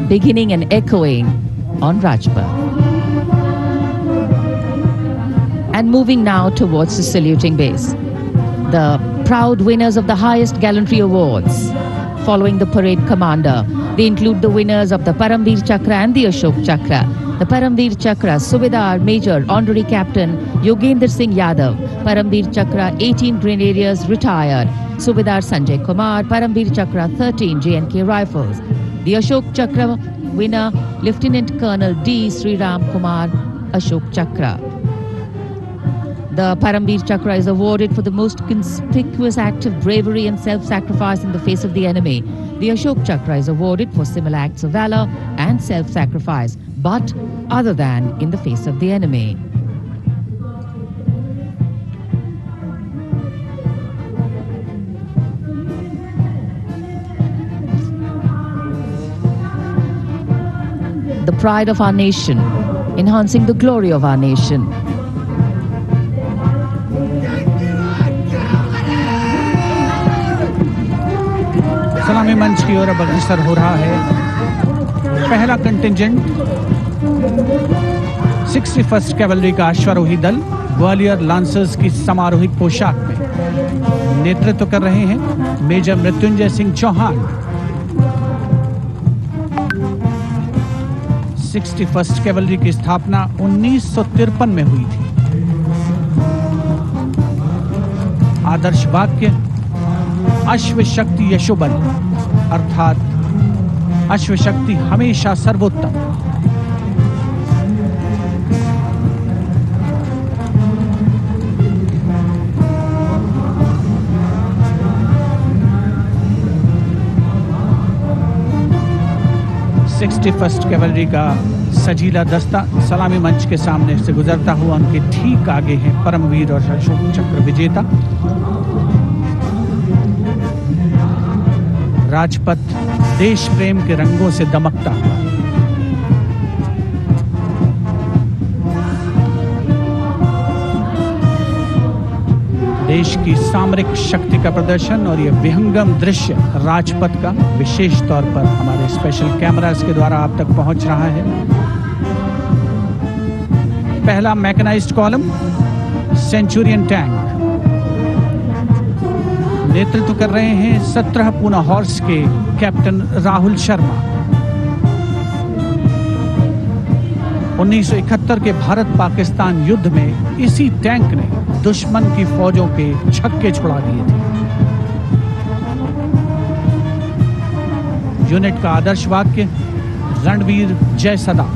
beginning and echoing on Rajpath. And moving now towards the saluting base, the proud winners of the highest gallantry awards following the parade commander. They include the winners of the Paramveer Chakra and the Ashok Chakra. The Paramveer Chakra, Subedar Major Honorary Captain Yogendra Singh Yadav. Paramveer Chakra, 18 Grenadiers retired. Subedar Sanjay Kumar. Paramveer Chakra, 13 J&K Rifles. The Ashok Chakra winner, Lieutenant Colonel D. Sriram Kumar, Ashok Chakra. The Paramveer Chakra is awarded for the most conspicuous act of bravery and self-sacrifice in the face of the enemy. The Ashok Chakra is awarded for similar acts of valor and self-sacrifice, but other than in the face of the enemy. The pride of our nation, enhancing the glory of our nation. सलामी मंच की ओर अब अग्रसर हो रहा है पहला contingent 61st cavalry का अश्वारोही दल ग्वालियर लांसर्स की समारोहिक पोशाक में नेतृत्व कर रहे हैं major Mrityunjay Singh Chauhan. 61st cavalry की स्थापना 1953 में हुई थी। आदर्श वाक्य अश्व शक्ति यशोबल, अर्थात अश्व शक्ति हमेशा सर्वोत्तम। फर्स्ट कैवलरी का सजीला दस्ता सलामी मंच के सामने से गुजरता हुआ उनके ठीक आगे हैं परमवीर और अशोक चक्र विजेता राजपथ देश प्रेम के रंगों से दमकता हुआ। देश की सामरिक शक्ति का प्रदर्शन और यह विहंगम दृश्य राजपथ का विशेष तौर पर हमारे स्पेशल कैमरास के द्वारा आप तक पहुंच रहा है। पहला मैकेनाइज्ड कॉलम सेंचुरियन टैंक नेतृत्व कर रहे हैं 17 पूना हॉर्स के कैप्टन राहुल शर्मा। 1971 के भारत पाकिस्तान युद्ध में इसी टैंक ने दुश्मन की फौजों के छक्के छुड़ा दिए थे। यूनिट का आदर्श वाक्य रणवीर जय सदा।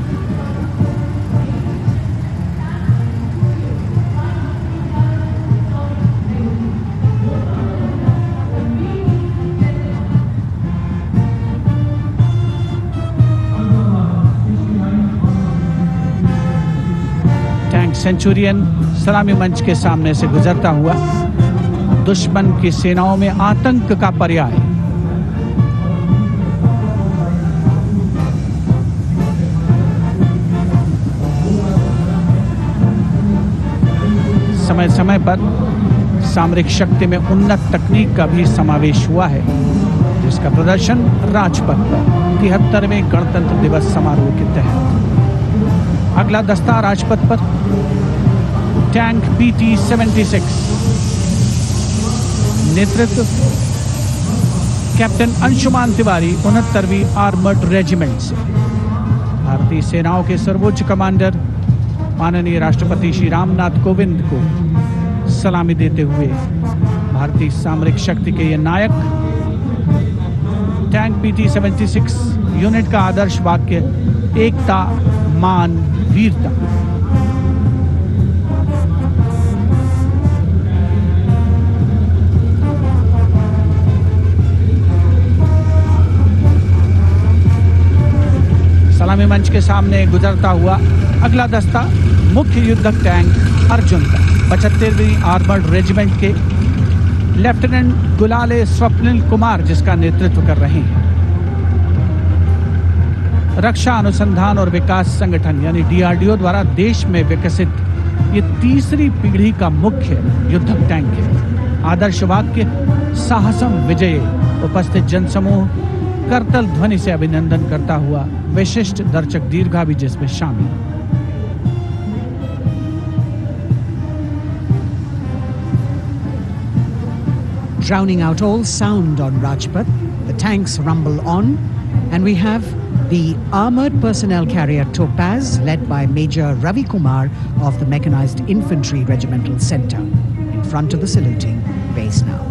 सेंचुरियन सलामी मंच के सामने से गुजरता हुआ दुश्मन की सेनाओं में आतंक का पर्याय। समय समय पर सामरिक शक्ति में उन्नत तकनीक का भी समावेश हुआ है, जिसका प्रदर्शन राजपथ पर 73वें गणतंत्र दिवस समारोह के तहत। अगला दस्ता राजपथ पर टैंक PT-76 नेतृत्व कैप्टन अंशुमान तिवारी 69वीं आर्मर्ड रेजिमेंट से। भारतीय सेनाओं के सर्वोच्च कमांडर माननीय राष्ट्रपति श्री रामनाथ कोविंद को सलामी देते हुए भारतीय सामरिक शक्ति के ये नायक। टैंक PT-76 यूनिट का आदर्श वाक्य एकता मान वीरता। सलामी मंच के सामने गुजरता हुआ अगला दस्ता मुख्य युद्धक टैंक अर्जुन का 75वीं आर्मर्ड रेजिमेंट के लेफ्टिनेंट गुलाले स्वप्निल कुमार जिसका नेतृत्व कर रहे हैं। रक्षा अनुसंधान और विकास संगठन यानी डीआरडीओ द्वारा देश में विकसित ये तीसरी पीढ़ी का मुख्य युद्धक टैंक है। आदर्श वाक्य साहसम विजय। उपस्थित जनसमूह करतल ध्वनि से अभिनंदन करता हुआ विशिष्ट दर्शक दीर्घा भी जिसमें शामिल। Drowning out all sound on Rajpath, the tanks rumble on, and we have the armoured personnel carrier Topaz, led by Major Ravi Kumar of the Mechanized Infantry Regimental Centre, in front of the saluting base now.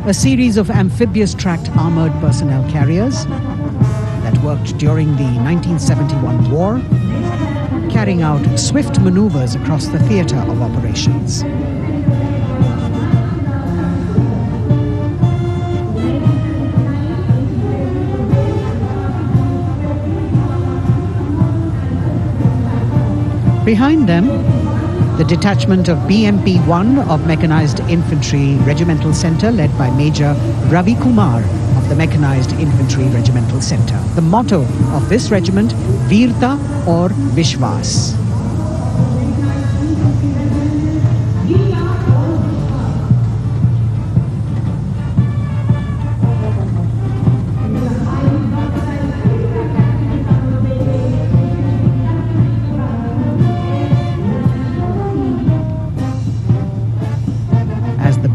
A series of amphibious tracked armoured personnel carriers that worked during the 1971 war, carrying out swift manoeuvres across the theatre of operations. Behind them, the detachment of BMP-1 of Mechanized Infantry Regimental Centre, led by Major Ravi Kumar of the Mechanized Infantry Regimental Centre. The motto of this regiment, Veerta or Vishwas.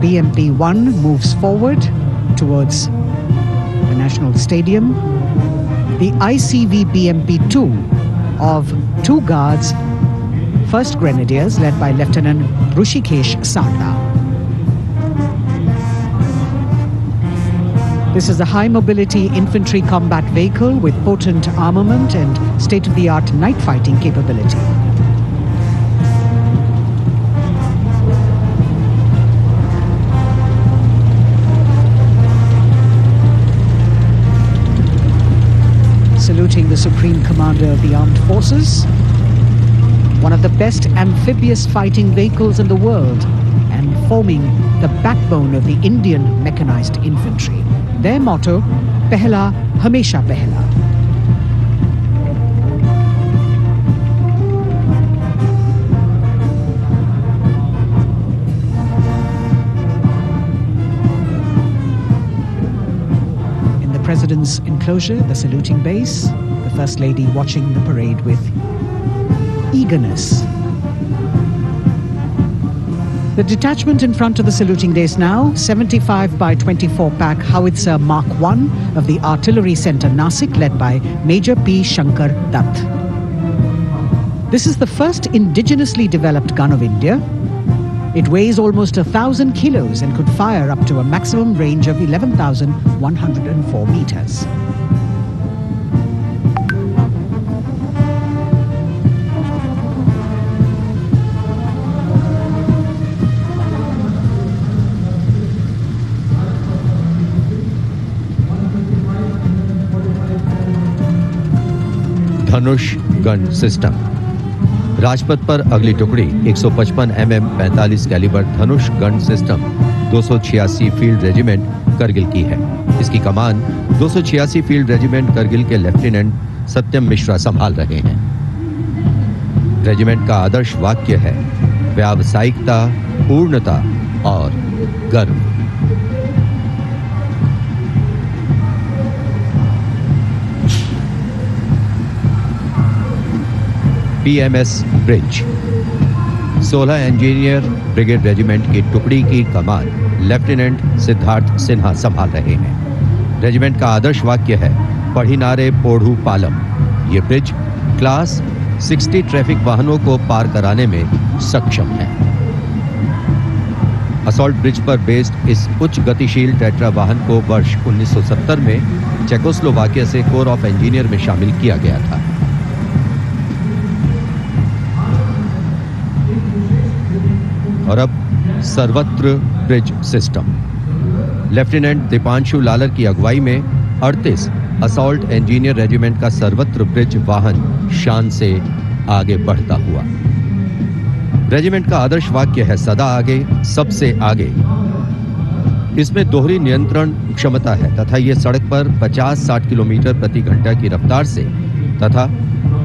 BMP-1 moves forward towards the National Stadium. The ICV BMP-2 of 2 guards, 1st Grenadiers, led by Lieutenant Rushikesh Sarda. This is a high-mobility infantry combat vehicle with potent armament and state-of-the-art night fighting capability. Saluting the Supreme Commander of the Armed Forces, one of the best amphibious fighting vehicles in the world and forming the backbone of the Indian Mechanized Infantry. Their motto, Pehla Hamesha Pehla. President's enclosure, the saluting base, the First Lady watching the parade with eagerness. The detachment in front of the saluting base now, 75 by 24 pack howitzer Mark I of the Artillery Centre Nasik, led by Major P. Shankar Dutt. This is the first indigenously developed gun of India. It weighs almost 1,000 kilos and could fire up to a maximum range of 11,104 meters. Dhanush gun system. Rajpath पर अगली टुकड़ी 155 mm 45 calibre Dhanush gun system 286 field regiment Kargil की है। इसकी कमान 286 field regiment Kargil के lieutenant सत्यम मिश्रा संभाल रहे हैं। रेजिमेंट का आदर्श वाक्य है व्यावसायिकता, पूर्णता और गर्व। PMS bridge. 16 engineer brigade regiment की टुकड़ी की कमान लेफ्टिनेंट सिद्धार्थ सिन्हा संभाल रहे हैं। रेजिमेंट का आदर्श वाक्य है पढ़िनारे पोढ़ू पालम। ये ब्रिज क्लास 60 ट्रैफिक वाहनों को पार कराने में सक्षम है। असॉल्ट ब्रिज पर बेस्ड इस उच्च गतिशील टेट्रा वाहन को वर्ष 1970 में चेकोस्लोवाकिया से कोर ऑफ इंजीनियर में शामिल किया गया था। और अब सर्वत्र bridge system. Lieutenant Deepanshu Lalor की अगुवाई में 38 असॉल्ट इंजीनियर रेजिमेंट का सर्वत्र ब्रिज वाहन शान से आगे बढ़ता हुआ। रेजिमेंट का आदर्श वाक्य है सदा आगे, सबसे आगे। इसमें दोहरी नियंत्रण क्षमता है तथा ये सड़क पर 50-60 किलोमीटर प्रति घंटा की रफ्तार से तथा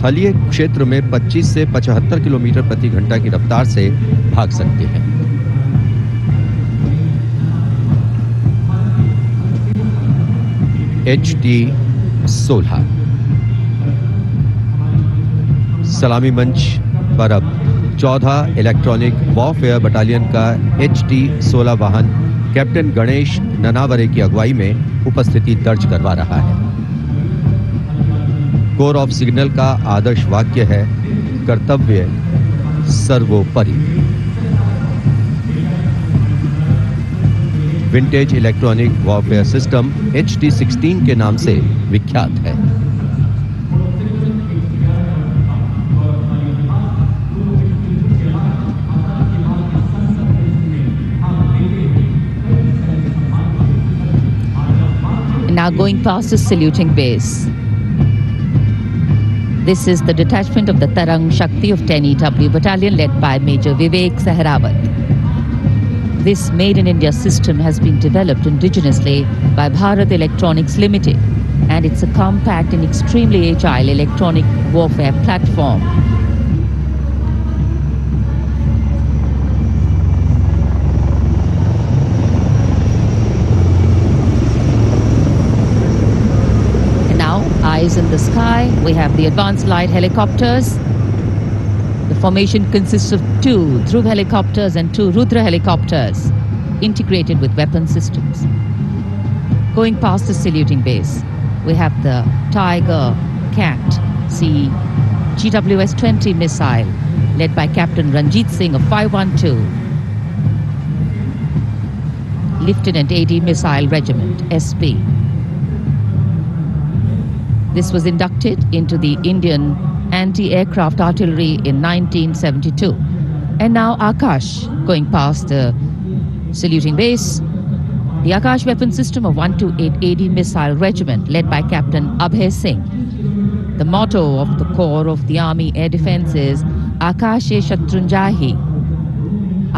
थलीय क्षेत्र में 25 से 75 किलोमीटर प्रति घंटा की रफ्तार से भाग सकते हैं। HT-16 सलामी मंच पर अब 14 इलेक्ट्रॉनिक वॉरफेयर बटालियन का HT-16 वाहन कैप्टन गणेश ननावरे की अगुवाई में उपस्थिति दर्ज करवा रहा है। कोर ऑफ सिग्नल का आदर्श वाक्य है, कर्तव्य सर्वोपरि। Vintage electronic warfare system HT-16 के नाम से विख्यात है। Now going past the saluting base. This is the detachment of the Tarang Shakti of 10 EW Battalion led by Major Vivek Sehrawat. This Made in India system has been developed indigenously by Bharat Electronics Limited, and it's a compact and extremely agile electronic warfare platform. Eyes in the sky, we have the advanced light helicopters. The formation consists of 2 Dhruv helicopters and 2 Rudra helicopters, integrated with weapon systems. Going past the saluting base, we have the Tiger Cat C GWS-20 missile, led by Captain Ranjit Singh of 512, Lieutenant AD Missile Regiment, SP. This was inducted into the Indian anti-aircraft artillery in 1972. And now Akash, going past the saluting base. The Akash weapon system of 128 AD Missile Regiment, led by Captain Abhay Singh. The motto of the Corps of the Army Air Defence is Akashe Shatrunjahi.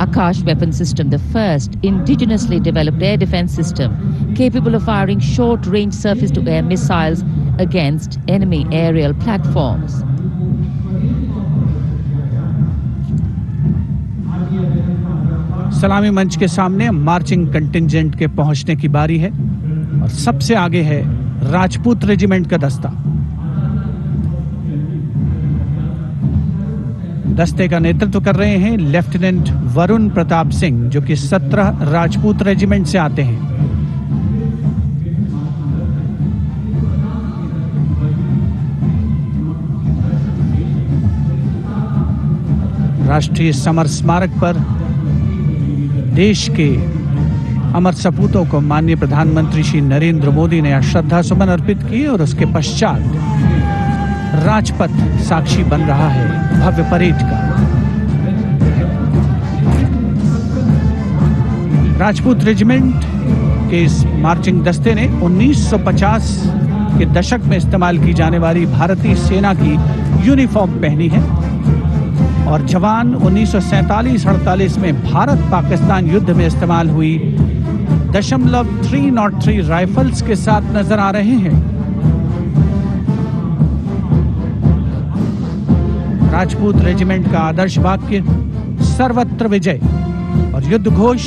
Akash weapon system, the first indigenously developed air defence system capable of firing short-range surface-to-air missiles against enemy aerial platforms. सलामी मंच के सामने marching contingent के पहुंचने की बारी है और सबसे आगे है राजपूत रेजिमेंट का दस्ता। दस्ते का नेतृत्व कर रहे हैं लेफ्टिनेंट वरुण प्रताप सिंह, जो कि 17 राजपूत रेजिमेंट से आते हैं। राष्ट्रीय समर स्मारक पर देश के अमर सपूतों को माननीय प्रधानमंत्री श्री नरेंद्र मोदी ने श्रद्धा सुमन अर्पित किए और उसके पश्चात राजपथ साक्षी बन रहा है भव्य परेड का। राजपूत रेजिमेंट के इस मार्चिंग दस्ते ने 1950 के दशक में इस्तेमाल की जाने वाली भारतीय सेना की यूनिफॉर्म पहनी है और जवान 1947-48 में भारत पाकिस्तान युद्ध में इस्तेमाल हुई .303 राइफल्स के साथ नजर आ रहे हैं। राजपूत रेजिमेंट का आदर्श वाक्य सर्वत्र विजय और युद्ध घोष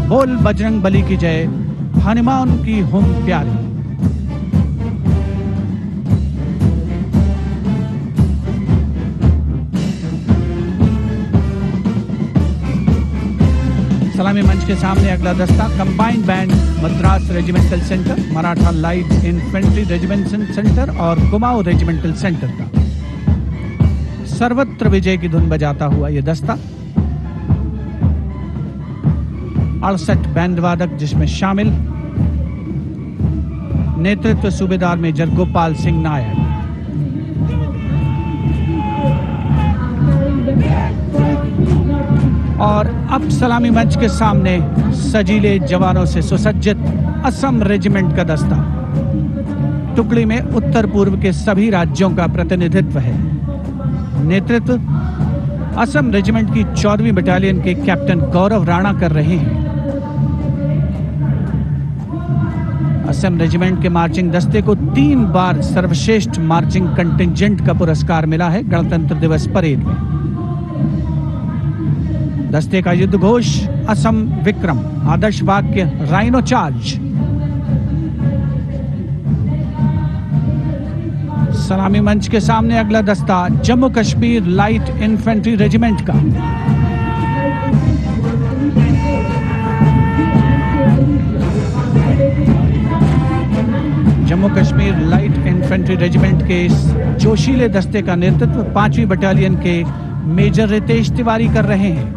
बोल बजरंग बली की जय, हनुमान की हुम प्यारी। सलामी मंच के सामने अगला दस्ता combined band Madras regimental centre, Maratha light infantry regimental centre और कुमाऊं रेजिमेंटल सेंटर का सर्वत्र विजय की धुन बजाता हुआ यह दस्ता 68 बैंड वादक जिसमें शामिल नेतृत्व सूबेदार मेजर गोपाल सिंह नायक। और अब सलामी मंच के सामने सजीले जवानों से सुसज्जित असम रेजिमेंट का दस्ता। टुकड़ी में उत्तर पूर्व के सभी राज्यों का प्रतिनिधित्व है। नेतृत्व असम रेजिमेंट की 14वीं बटालियन के कैप्टन गौरव राणा कर रहे हैं। असम रेजिमेंट के मार्चिंग दस्ते को 3 बार सर्वश्रेष्ठ मार्चिंग कंटिंजेंट का पुरस्कार मिला है गणतंत्र दिवस परेड में। दस्ते का युद्ध घोष असम विक्रम, आदर्श वाक्य राइनो चार्ज। सलामी मंच के सामने अगला दस्ता Jammu Kashmir light infantry regiment का। Jammu Kashmir light infantry regiment के इस जोशीले दस्ते का नेतृत्व 5वीं बटालियन के मेजर रितेश तिवारी कर रहे हैं।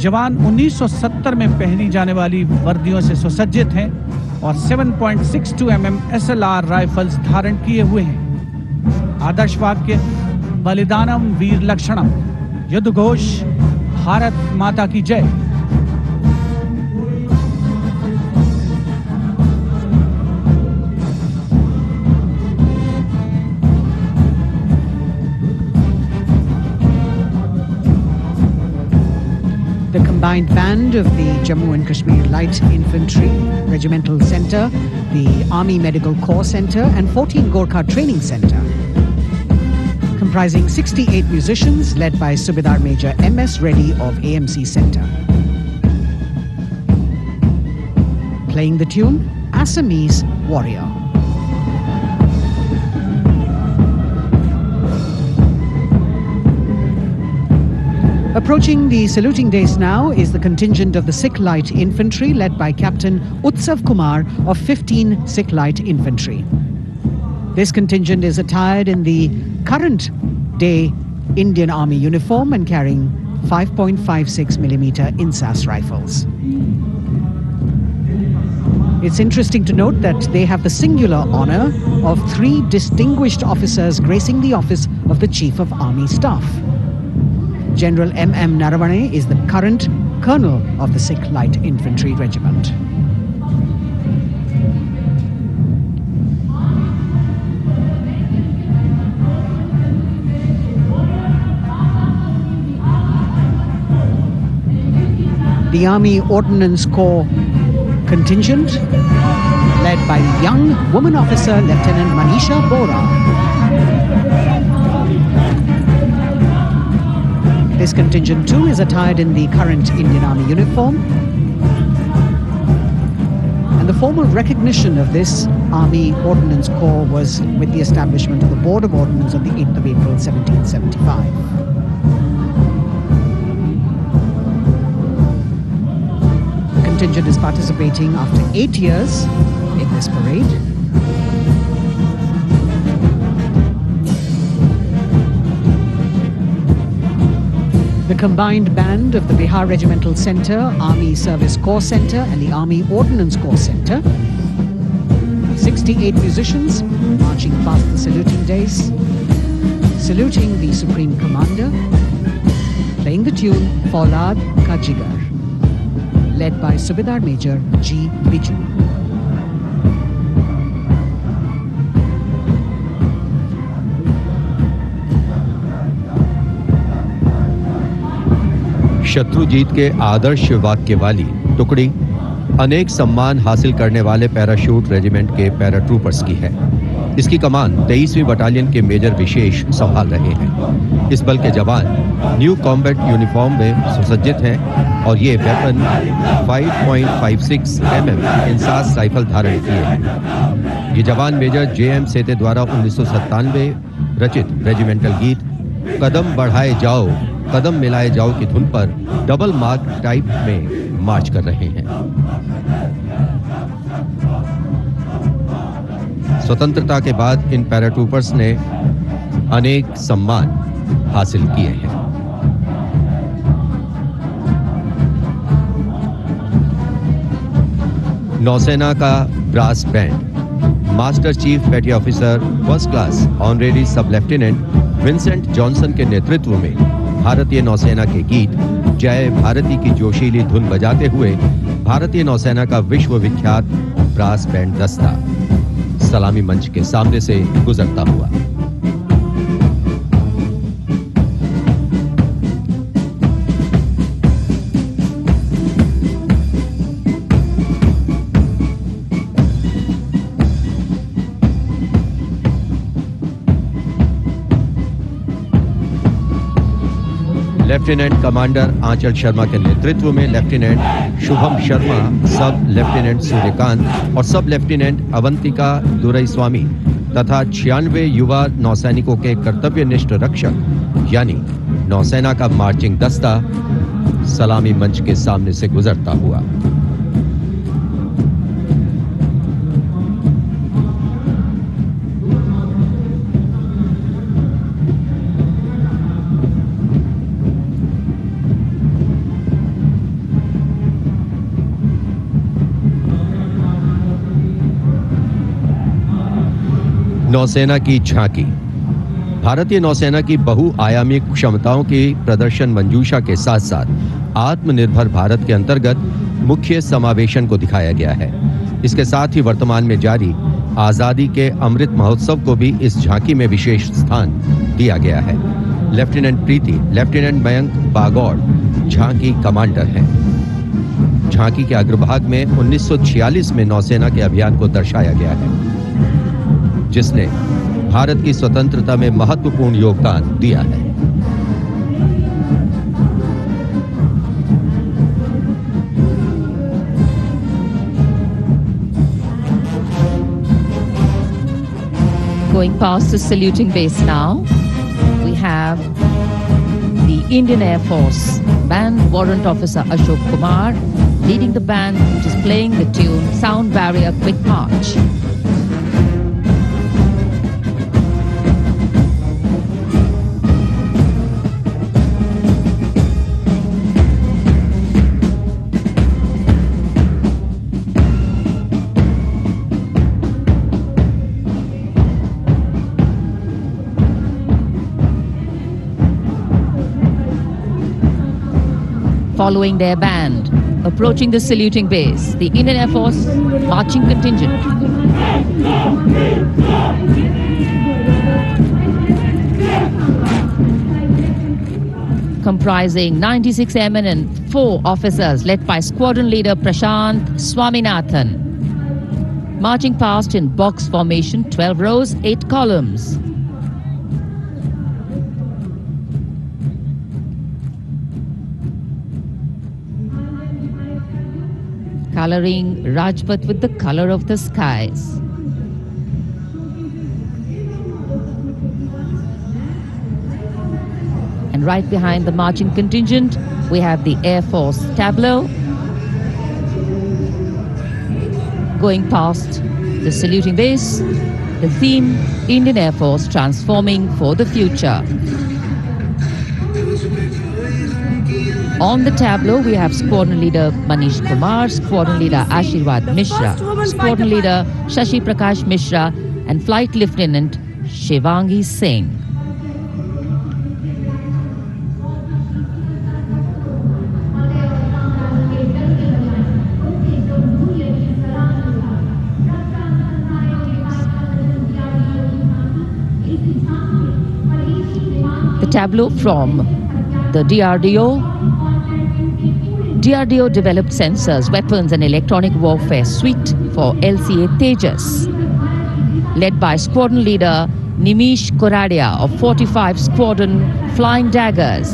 जवान 1970 में पहनी जाने वाली वर्दियों से सुसज्जित हैं और 7.62 mm SLR राइफल्स धारण किए हुए हैं। आदर्श वाक्य बलिदानम वीर लक्षणम, युद्ध घोष भारत माता की जय। The combined band of the Jammu and Kashmir Light Infantry Regimental Centre, the Army Medical Corps Centre and 14 Gorkha Training Centre, comprising 68 musicians led by Subedar Major M.S. Reddy of AMC Centre. Playing the tune Assamese Warrior. Approaching the saluting days now is the contingent of the Sikh Light Infantry led by Captain Utsav Kumar of 15 Sikh Light Infantry. This contingent is attired in the current day Indian Army uniform and carrying 5.56 mm INSAS rifles. It's interesting to note that they have the singular honor of 3 distinguished officers gracing the office of the Chief of Army Staff. General M.M. Naravane is the current colonel of the Sikh Light Infantry Regiment. The Army Ordinance Corps contingent, led by young woman officer Lieutenant Manisha Bora. This contingent too is attired in the current Indian Army uniform. And the formal recognition of this Army Ordnance Corps was with the establishment of the Board of Ordnance on the 8th of April 1775. The contingent is participating after 8 years in this parade. The combined band of the Bihar Regimental Centre, Army Service Corps Centre and the Army Ordnance Corps Centre. 68 musicians marching past the saluting days, saluting the Supreme Commander, playing the tune Faulad Ka Jigar, led by Subedar Major G. Biju. Shatrujeet के आदर्श वाक्य वाली टुकड़ी अनेक सम्मान हासिल करने वाले parachute regiment के पैराट्रूपर्स की है। इसकी कमान 23वीं बटालियन के मेजर विशेष संभाल रहे हैं। इस बल के जवान न्यू कॉम्बैट यूनिफॉर्म में सुसज्जित हैं और ये वेपन 5.56 mm इंसास राइफल धारण किए हैं। ये जवान मेजर J.M. सेते द्वारा 1997 रचित रेजिमेंटल गीत कदम बढ़ाए जाओ कदम मिलाए जाओ की धुन पर डबल मार्क टाइप में मार्च कर रहे हैं। स्वतंत्रता के बाद इन पैराट्रूपर्स ने अनेक सम्मान हासिल किए हैं। नौसेना का ब्रास बैंड मास्टर चीफ पेटी ऑफिसर फर्स्ट क्लास ऑनरेरी सब लेफ्टिनेंट विंसेंट जॉनसन के नेतृत्व में भारतीय नौसेना के गीत जय भारती की जोशीली धुन बजाते हुए भारतीय नौसेना का विश्व विख्यात ब्रास बैंड दस्ता सलामी मंच के सामने से गुजरता हुआ। लेफ्टिनेंट कमांडर आंचल शर्मा के नेतृत्व में लेफ्टिनेंट शुभम शर्मा, सब लेफ्टिनेंट सूर्यकांत और सब लेफ्टिनेंट अवंतिका दुरईस्वामी तथा 96 युवा नौसैनिकों के कर्तव्यनिष्ठ रक्षक यानी नौसेना का मार्चिंग दस्ता सलामी मंच के सामने से गुजरता हुआ। नौसेना की झांकी। भारतीय नौसेना की बहुआयामी क्षमताओं की प्रदर्शन मंजूषा के साथ साथ आत्मनिर्भर भारत के अंतर्गत मुख्य समावेशन को दिखाया गया है। इसके साथ ही वर्तमान में जारी आजादी के अमृत महोत्सव को भी इस झांकी में विशेष स्थान दिया गया है। लेफ्टिनेंट प्रीति, लेफ्टिनेंट मयंक बागौड़ झांकी कमांडर हैं। झांकी के अग्रभाग में 1946 में नौसेना के अभियान को दर्शाया गया है, जिसने भारत की स्वतंत्रता में महत्वपूर्ण योगदान दिया है। Going past the saluting base now, we have the Indian Air Force Band Warrant Officer Ashok Kumar leading the band, which is playing the tune Sound Barrier Quick March. Following their band, approaching the saluting base, the Indian Air Force marching contingent. Comprising 96 airmen and 4 officers led by squadron leader Prashant Swaminathan. Marching past in box formation, 12 rows, 8 columns. Coloring Rajpath with the color of the skies. And right behind the marching contingent, we have the Air Force tableau. Going past the saluting base, the theme, Indian Air Force transforming for the future. On the tableau, we have Squadron Leader Manish Kumar, Squadron Leader Ashirwad Mishra, Squadron Leader Shashi Prakash Mishra, and Flight Lieutenant Shivangi Singh. The tableau from the DRDO developed sensors, weapons and electronic warfare suite for LCA Tejas, led by Squadron Leader Nimish Koradia of 45 Squadron Flying Daggers.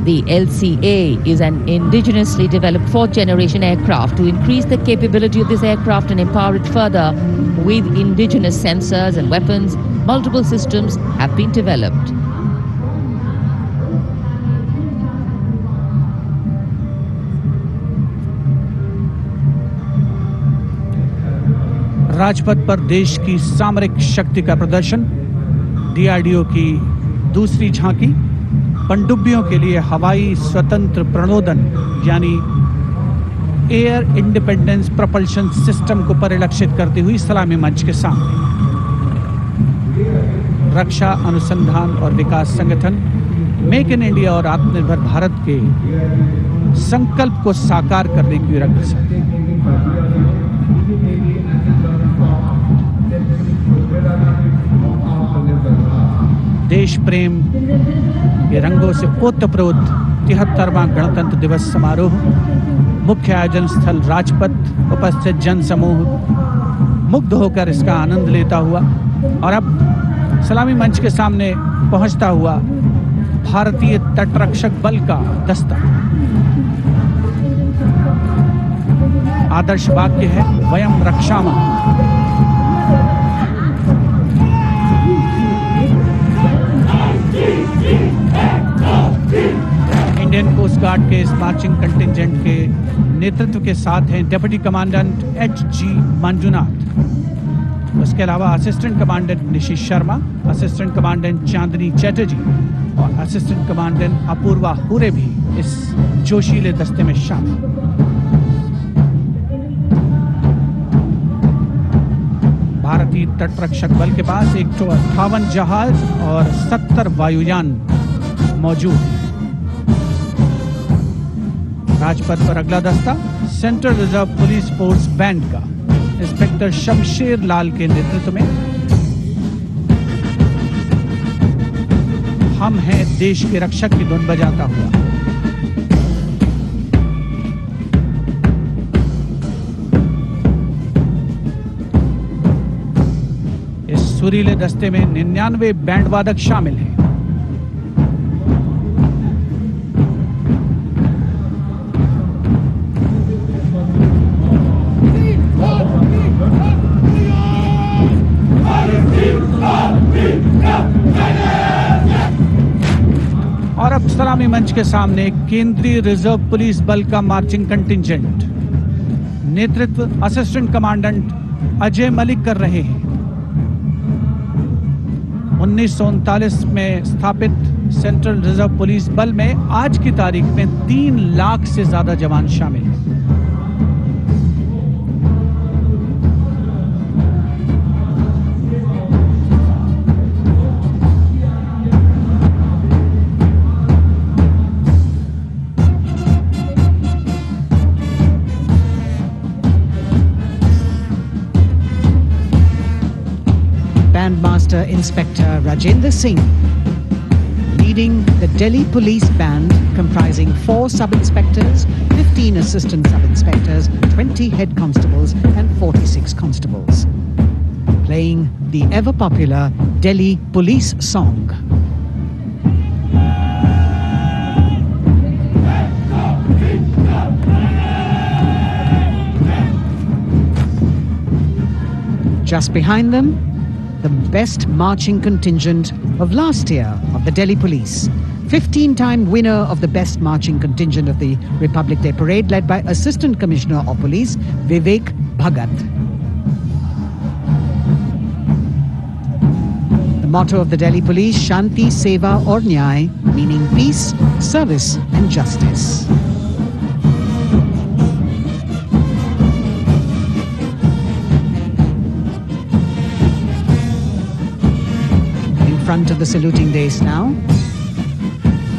The LCA is an indigenously developed 4th generation aircraft. To increase the capability of this aircraft and empower it further with indigenous sensors and weapons, multiple systems have been developed. Rajpath पर देश की सामरिक शक्ति का प्रदर्शन, DRDO की दूसरी झांकी, पनडुब्बियों के लिए हवाई स्वतंत्र प्रणोदन यानी एयर इंडिपेंडेंस प्रोपल्शन सिस्टम को परिलक्षित करती हुई सलामी मंच के सामने। रक्षा अनुसंधान और विकास संगठन मेक इन इंडिया और आत्मनिर्भर भारत के संकल्प को साकार करने की रक्षा। देश प्रेम के रंगों से ओतप्रोत 73वां गणतंत्र दिवस समारोह, मुख्य आयोजन स्थल राजपथ, उपस्थित जन समूह मुग्ध होकर इसका आनंद लेता हुआ और अब सलामी मंच के सामने पहुंचता हुआ भारतीय तटरक्षक बल का दस्ता। आदर्श वाक्य है वयम रक्षामः। इंडियन कोस्ट गार्ड के इस मार्चिंग कंटिंजेंट के नेतृत्व के साथ हैं डिप्टी कमांडेंट H.G. मंजुनाथ। उसके अलावा assistant commandant Nishi Sharma, assistant commandant Chandni Chatterjee और असिस्टेंट कमांडेंट अपूर्वा हुरे भी इस जोशीले दस्ते में शामिल। भारतीय तटरक्षक बल के पास 158 जहाज और 70 वायुयान मौजूद हैं। राजपथ पर अगला दस्ता central reserve police force band का इंस्पेक्टर शमशेर लाल के नेतृत्व में। हम हैं देश के रक्षक की धुन बजाता हुआ। इस सुरीले दस्ते में 99 बैंड वादक शामिल हैं। और अब सलामी मंच के सामने केंद्रीय रिजर्व पुलिस बल का मार्चिंग कंटिंजेंट, नेतृत्व असिस्टेंट कमांडेंट अजय मलिक कर रहे हैं। 1939 में स्थापित सेंट्रल रिजर्व पुलिस बल में आज की तारीख में 3 लाख से ज्यादा जवान शामिल हैं। Master Inspector Rajendra Singh, leading the Delhi Police Band comprising 4 sub-inspectors, 15 assistant sub-inspectors, 20 head constables and 46 constables, playing the ever-popular Delhi Police song. Just behind them, the best marching contingent of last year of the Delhi Police. 15-time winner of the best marching contingent of the Republic Day Parade, led by Assistant Commissioner of Police Vivek Bhagat. The motto of the Delhi Police, Shanti, Seva aur Nyay, meaning peace, service and justice. Front of the saluting dais now,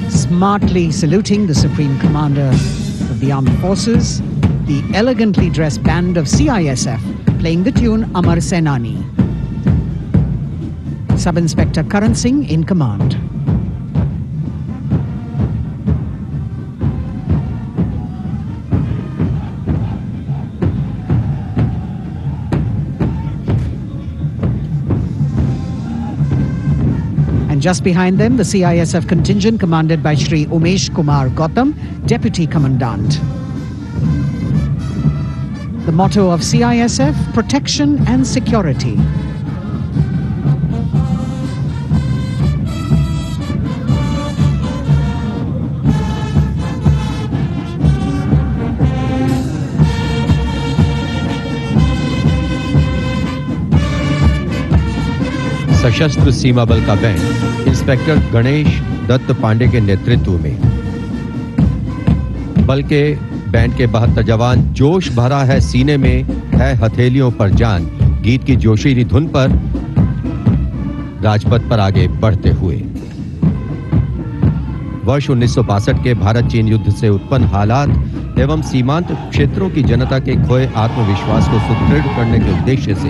smartly saluting the Supreme Commander of the Armed Forces, the elegantly dressed band of CISF playing the tune Amar Senani. Sub-Inspector Karan Singh in command. And just behind them, the CISF contingent commanded by Shri Umesh Kumar Gautam, Deputy Commandant. The motto of CISF, protection and security. सशस्त्र सीमा बल का band inspector Ganesh Dutt Pandey के नेतृत्व में। बल के band के 72 जवान जोश भरा है सीने में है हथेलियों पर जान गीत की जोशीली धुन पर राजपथ पर आगे बढ़ते हुए। वर्ष 1962 के भारत चीन युद्ध से उत्पन्न हालात एवं सीमांत क्षेत्रों की जनता के खोए आत्मविश्वास को सुदृढ़ करने के उद्देश्य से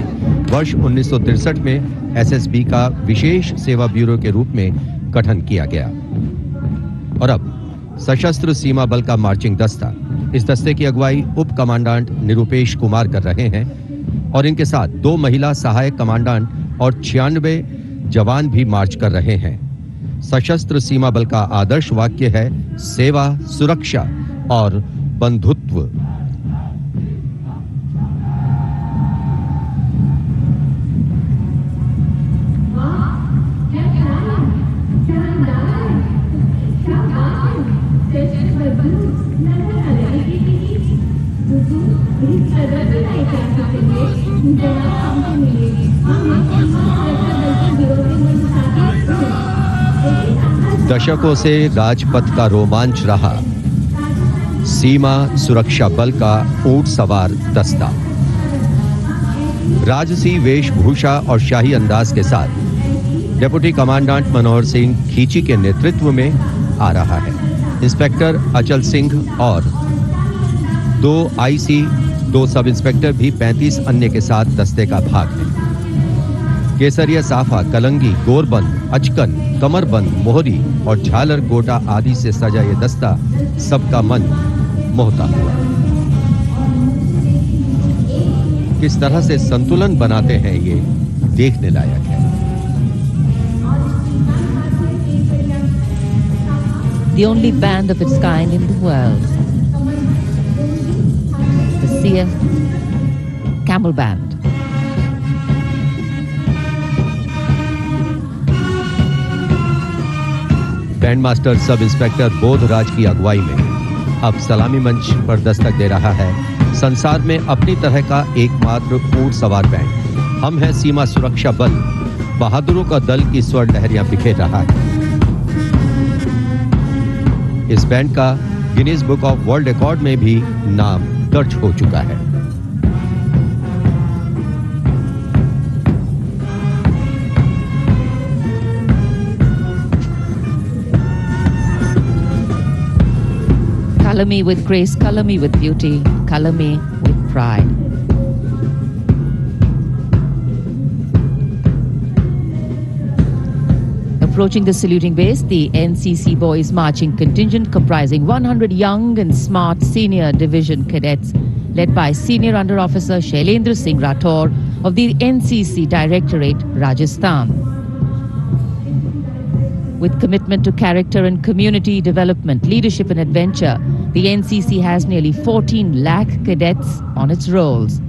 वर्ष 1963 में एसएसबी का विशेष सेवा ब्यूरो के रूप में गठन किया गया। और अब सशस्त्र सीमा बल का मार्चिंग दस्ता, इस दस्ते की अगुवाई उप कमांडेंट निरुपेश कुमार कर रहे हैं और इनके साथ 2 महिला सहायक कमांडेंट और 96 जवान भी मार्च कर रहे हैं। सशस्त्र सीमा बल का आदर्श वाक्य है सेवा, सुरक्षा और बंधुत्व। दशकों से राजपथ का रोमांच रहा सीमा सुरक्षा बल का ऊंट सवार दस्ता राजसी वेशभूषा और शाही अंदाज के साथ डिप्टी कमांडेंट मनोहर सिंह खींची के नेतृत्व में आ रहा है। इंस्पेक्टर अचल सिंह और 2 आईसी, 2 सब इंस्पेक्टर भी 35 अन्य के साथ दस्ते का भाग है। केसरिया साफा, कलंगी, गोरबंद, अचकन, कमरबंद, मोहरी और झालर गोटा आदि से सजा ये दस्ता सबका मन मोहता हुआ। किस तरह से संतुलन बनाते हैं ये देखने लायक है। The only band of its kind in the world, the CF Camel Band. Band master sub inspector Bodhraj की अगुवाई में अब सलामी मंच पर दस्तक दे रहा है संसार में अपनी तरह का एकमात्र ऊंट सवार बैंड। हम हैं सीमा सुरक्षा बल, बहादुरों का दल की स्वर लहरियां बिखेर रहा है। इस बैंड का Guinness book of world record में भी नाम दर्ज हो चुका है। Color me with grace, color me with beauty, color me with pride. Approaching the saluting base, the NCC Boys Marching contingent comprising 100 young and smart senior division cadets led by Senior Under Officer Shailendra Singh Rathore of the NCC Directorate, Rajasthan. With commitment to character and community development, leadership and adventure, the NCC has nearly 14 lakh cadets on its rolls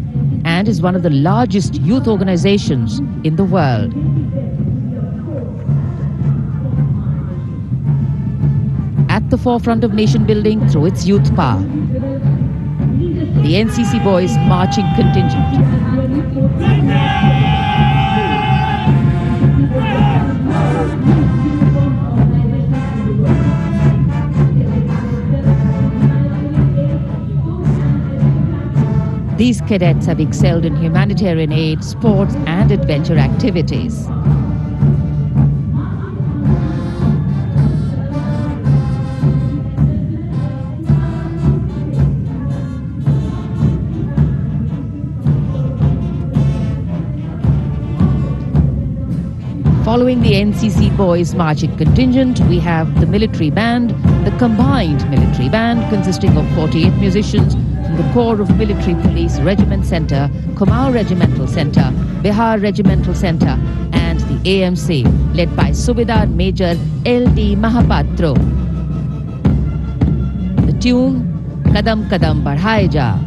and is one of the largest youth organizations in the world. At the forefront of nation building through its youth power, the NCC Boys Marching Contingent. These cadets have excelled in humanitarian aid, sports and adventure activities. Following the NCC Boys Marching Contingent, we have the military band, the combined military band consisting of 48 musicians from the Corps of Military Police Regiment Centre, Kumaon Regimental Centre, Bihar Regimental Centre and the AMC led by Subedar Major L.D. Mahapatro. The tune, Kadam Kadam Badhaye Ja.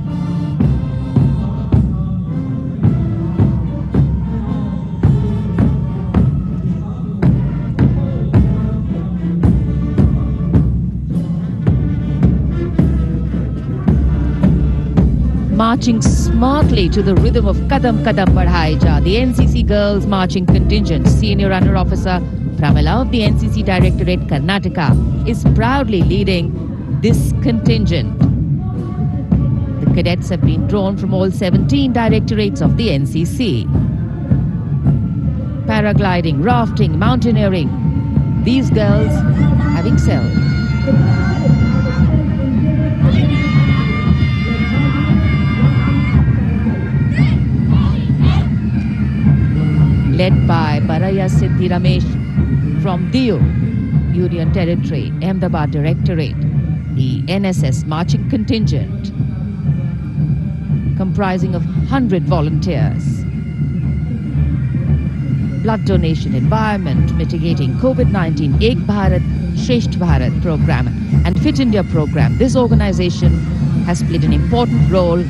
Marching smartly to the rhythm of Kadam Kadam Badhaye Ja, the NCC Girls Marching Contingent, Senior Under Officer Pramila of the NCC Directorate, Karnataka, is proudly leading this contingent. The cadets have been drawn from all 17 directorates of the NCC. Paragliding, rafting, mountaineering, these girls have excelled. Led by Baraya Siddhi Ramesh from Diu, Union Territory, Ahmedabad Directorate, the NSS Marching Contingent, comprising of 100 volunteers. blood donation, environment, mitigating COVID-19, Ek Bharat, Shresht Bharat program and Fit India program. This organization has played an important role,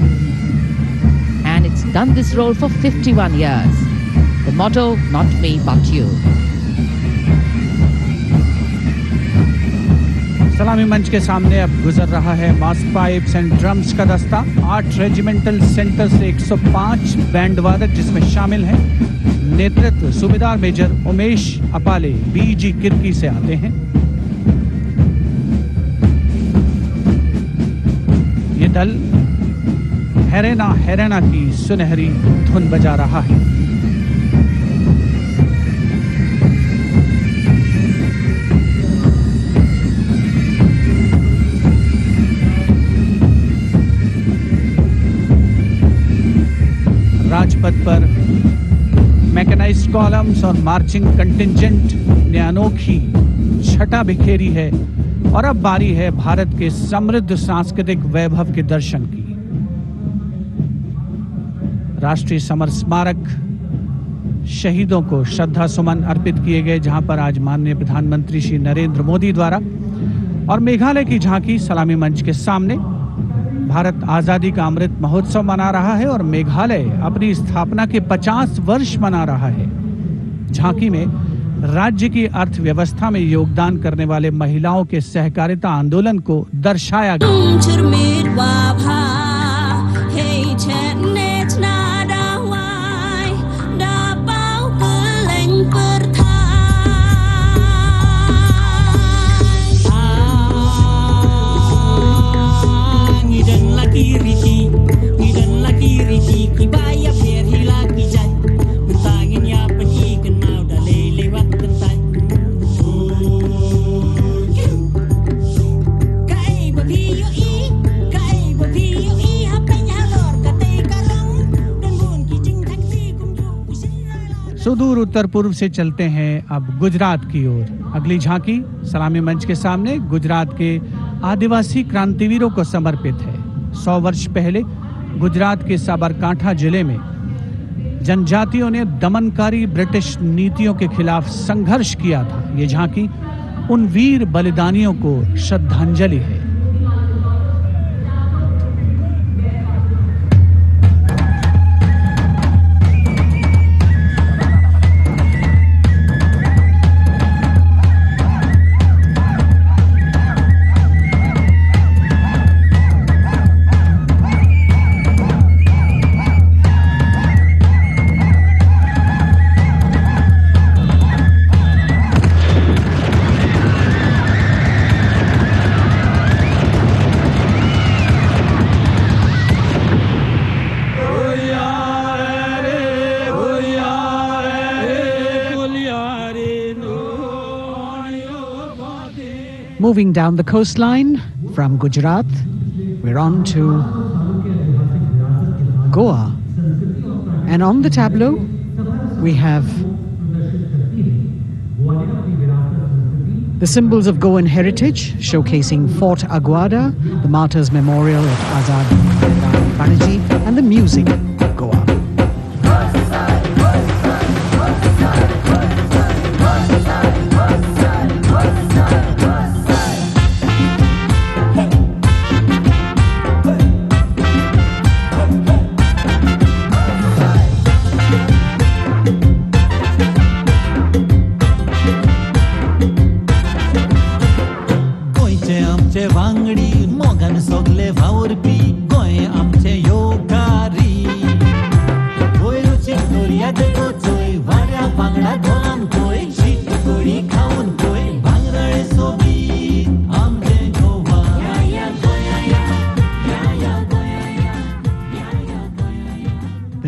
and it's done this role for 51 years. The motto, not me, but you. सलामी मंच के सामने अब गुजर रहा है मास pipes and drums का दस्ता। 8 रेजिमेंटल सेंटर से 105 बैंड वादक, जिसमें शामिल हैं नेतृत्व सूबेदार मेजर उमेश अपाले बीजी किरकी से आते हैं। ये दल हैरेना हैरेना की सुनहरी धुन बजा रहा है। राजपथ पर मैकेनाइज्ड कॉलम्स और मार्चिंग कंटिंजेंट ने अनोखी छटा बिखेरी है और अब बारी है भारत के समृद्ध सांस्कृतिक वैभव के दर्शन की। राष्ट्रीय समर स्मारक शहीदों को श्रद्धा सुमन अर्पित किए गए, जहां पर आज माननीय प्रधानमंत्री श्री नरेंद्र मोदी द्वारा, और मेघालय की झांकी सलामी मंच के सामने। भारत आजादी का अमृत महोत्सव मना रहा है और मेघालय अपनी स्थापना के 50 वर्ष मना रहा है। झांकी में राज्य की अर्थव्यवस्था में योगदान करने वाले महिलाओं के सहकारिता आंदोलन को दर्शाया गया। सुदूर उत्तर पूर्व से चलते हैं अब गुजरात की ओर। अगली झांकी सलामी मंच के सामने गुजरात के आदिवासी क्रांतिवीरों को समर्पित है। 100 वर्ष पहले गुजरात के साबरकांठा जिले में जनजातियों ने दमनकारी ब्रिटिश नीतियों के खिलाफ संघर्ष किया था। ये झांकी उन वीर बलिदानियों को श्रद्धांजलि है। Moving down the coastline from Gujarat, we're on to Goa. And on the tableau, we have the symbols of Goan heritage, showcasing Fort Aguada, the Martyrs Memorial at Azad Panaji, and the music of Goa.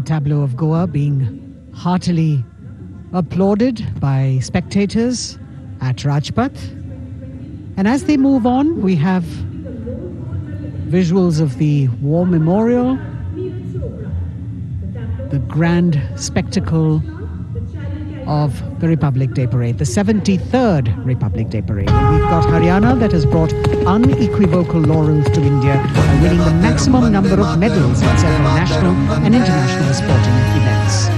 Tableau of Goa being heartily applauded by spectators at Rajpath. And as they move on, we have visuals of the War Memorial, the grand spectacle of the Republic Day Parade, the 73rd Republic Day Parade. And we've got Haryana that has brought unequivocal laurels to India by winning the maximum number of medals at several national and international sporting events.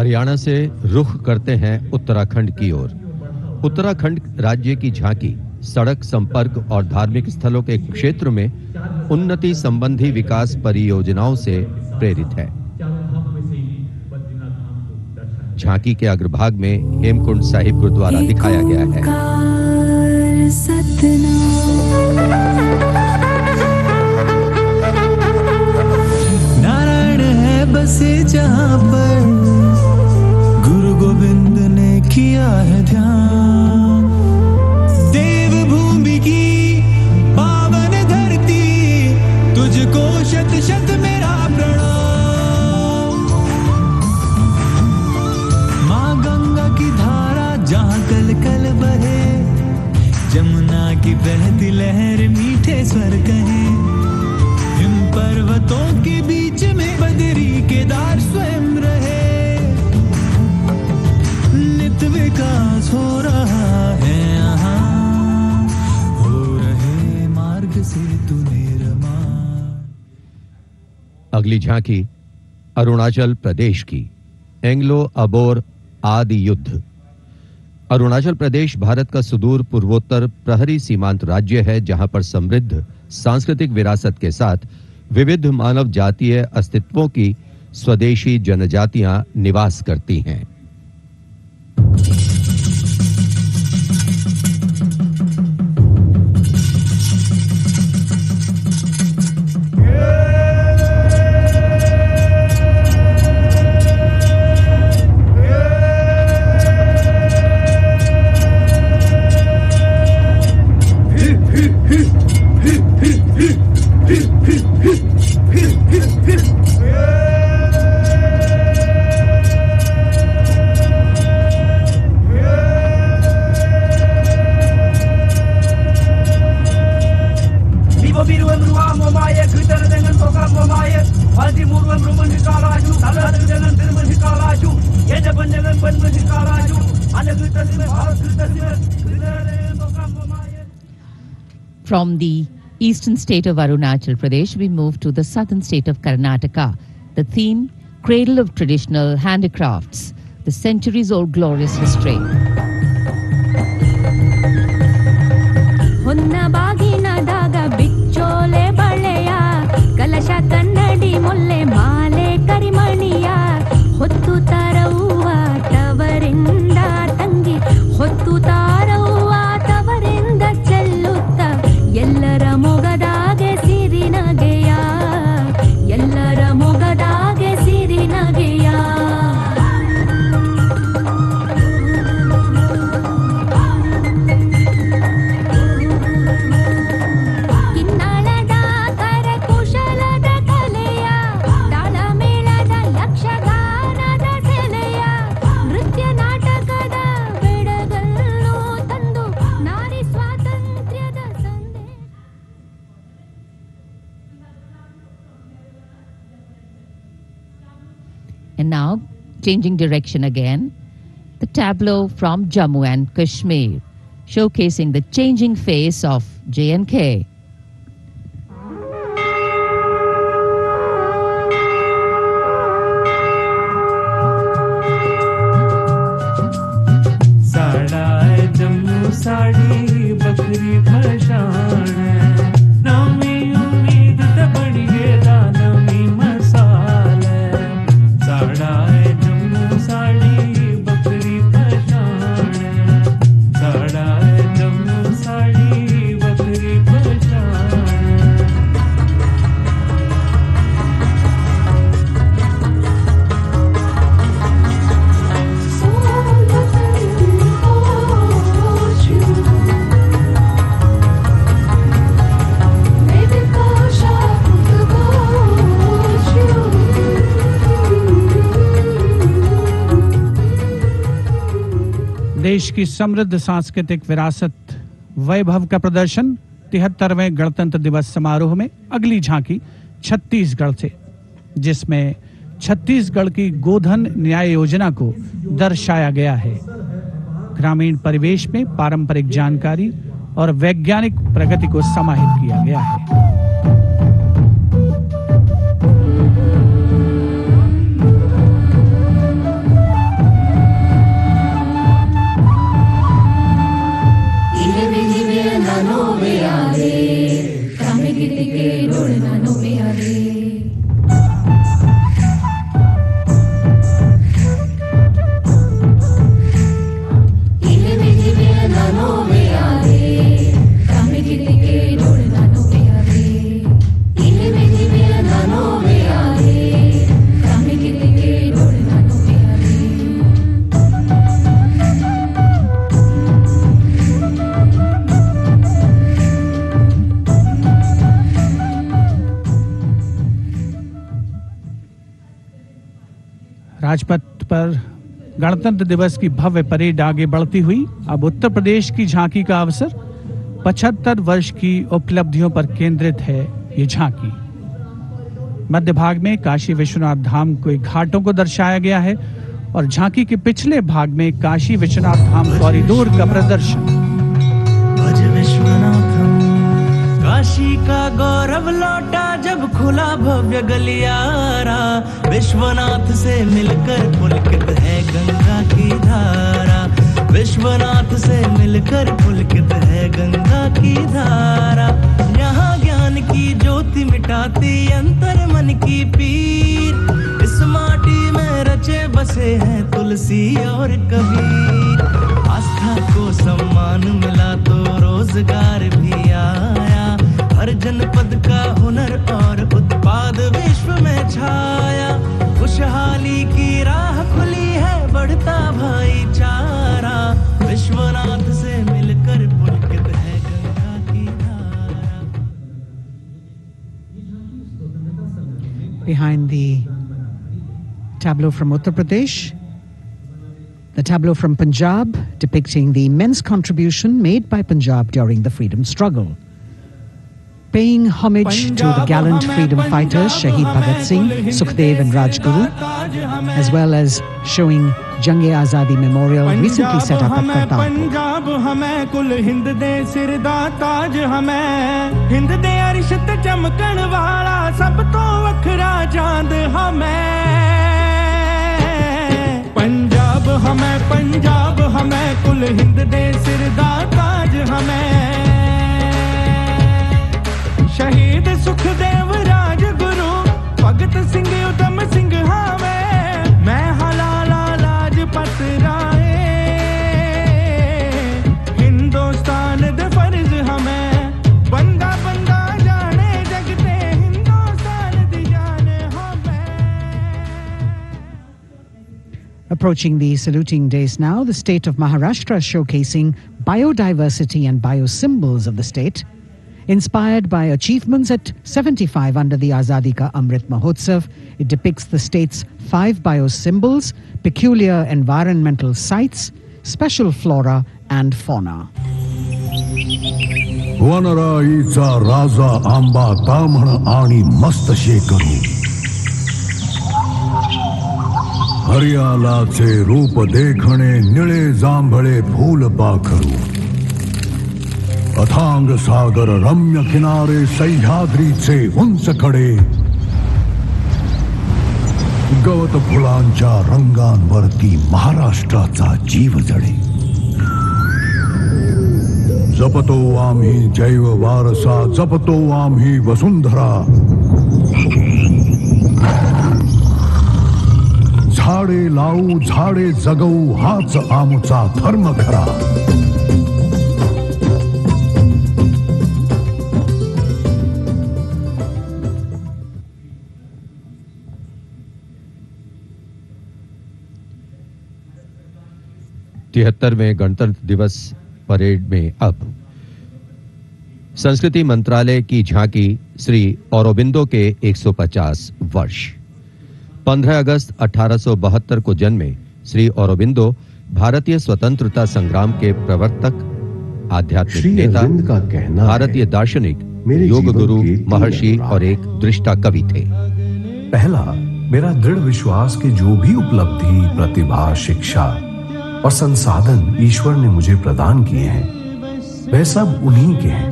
Haryana से रुख करते हैं उत्तराखंड की ओर। उत्तराखंड राज्य की झांकी सड़क संपर्क और धार्मिक स्थलों के क्षेत्र में उन्नति संबंधी विकास परियोजनाओं से प्रेरित है। झांकी के अग्रभाग में हेमकुंड साहिब गुरुद्वारा दिखाया गया है। नारायण है बसे जहां पर गुरु गोविंद ने किया है ध्यान। देवभूमि की पावन धरती तुझको शत शत मेरा प्रणाम। माँ गंगा की धारा जहां कल कल बहे, जमुना की बहती लहर मीठे स्वर कहे। हिम पर्वतों के बीच में बदरी केदार स्वयं रहे। नित विकास हो रहा है यहाँ, हो रहे मार्ग से तू निर्मा। अगली झांकी अरुणाचल प्रदेश की एंग्लो अबोर आदि युद्ध। अरुणाचल प्रदेश भारत का सुदूर पूर्वोत्तर प्रहरी सीमांत राज्य है, जहां पर समृद्ध सांस्कृतिक विरासत के साथ विविध मानव जातीय अस्तित्वों की स्वदेशी जनजातियां निवास करती हैं। From the eastern state of Arunachal Pradesh, we move to the southern state of Karnataka. The theme, Cradle of Traditional Handicrafts, the centuries-old glorious history. And now, changing direction again, the tableau from Jammu and Kashmir, showcasing the changing face of J&K. देश की समृद्ध सांस्कृतिक विरासत वैभव का प्रदर्शन 73वें गणतंत्र दिवस समारोह में अगली झांकी छत्तीसगढ़ से, जिसमें छत्तीसगढ़ की गोधन न्याय योजना को दर्शाया गया है। ग्रामीण परिवेश में पारंपरिक जानकारी और वैज्ञानिक प्रगति को समाहित किया गया है। नोवे आरे कामे गिटी के रोड़ना नोवे आरे राजपथ पर गणतंत्र दिवस की भव्य परेड आगे बढ़ती हुई अब उत्तर प्रदेश की झांकी का अवसर 75 वर्ष की उपलब्धियों पर केंद्रित है ये झांकी। मध्य भाग में काशी विश्वनाथ धाम के घाटों को दर्शाया गया है और झांकी के पिछले भाग में काशी विश्वनाथ धाम कॉरिडोर का प्रदर्शन। भज विश्वनाथम काशी का गौरव लौटा जब खुला भव्य गलियारा, विश्वनाथ से मिलकर पुलकित है गंगा की धारा, विश्वनाथ से मिलकर पुलकित है गंगा की धारा। यहाँ ज्ञान की ज्योति मिटाती अंतर मन की पीर, इस माटी में रचे बसे हैं तुलसी और कबीर। आस्था को सम्मान मिला तो रोजगार भी आया, हर जनपद का हुनर और उत्पाद विश्व में छाया। खुशहाली की राह खुली है बढ़ता भाईचारा, विश्वनाथ से मिलकर पुलकित है गंगा की धारा। Behind the tableau from Uttar Pradesh, the tableau from Punjab depicting the immense contribution made by Punjab during the freedom struggle. Paying homage to the gallant freedom fighters Shahid Bhagat Singh, Sukhdev and Rajguru, as well as showing Jang-e-Azadi Memorial recently set up at Kartarpur. Punjab हमें कुल हिंद दे सिरदा ताज हमें, हिंद दे अरिशत चमकण वाला सब तो वखरा चांद हमें। पंजाब हमें कुल हिंद दे सिरदा ताज हमें। शहीद सुखदेव राजगुरु भगत सिंह उधम सिंह हमें, मैं हलाला लाजपत राय, हिंदुस्तान दे फर्ज हमें, बंदा बंदा जाने जगते हिंदुस्तान दी जान हमें। Approaching the saluting days now, the state of Maharashtra showcasing biodiversity and biosymbols of the state. Inspired by achievements at 75 under the Azadi Ka Amrit Mahotsav, it depicts the state's 5 biosymbols, peculiar environmental sites, special flora and fauna. वनराईचा राजा आंबा तामण आणि मस्त शेकरू, हरियालाचे रूप देखणे निळे जांभळे फूल पाखरू, अथांग सागर रम्य किनारे सह्याद्रीचे उंच कडे, गवत फुलांच्या रंगांवरती महाराष्ट्राचा जीव जळे। जपतो आम्ही जैव वारसा, जपतो आम्ही वसुंधरा, झाडे लावू झाडे जगवू हाच आमचा धर्म खरा। तिहत्तरवें गणतंत्र दिवस परेड में अब संस्कृति मंत्रालय की झांकी श्री औरोबिंदो के 150 वर्ष। 15 अगस्त 1872 को जन्मे श्री औरोबिंदो भारतीय स्वतंत्रता संग्राम के प्रवर्तक, आध्यात्मिक नेता, भारतीय दार्शनिक, योग गुरु, महर्षि और एक दृष्टा कवि थे। पहला, मेरा दृढ़ विश्वास कि जो भी उपलब्धि, प्रतिभा, शिक्षा और संसाधन ईश्वर ने मुझे प्रदान किए हैं वह सब उन्हीं के हैं।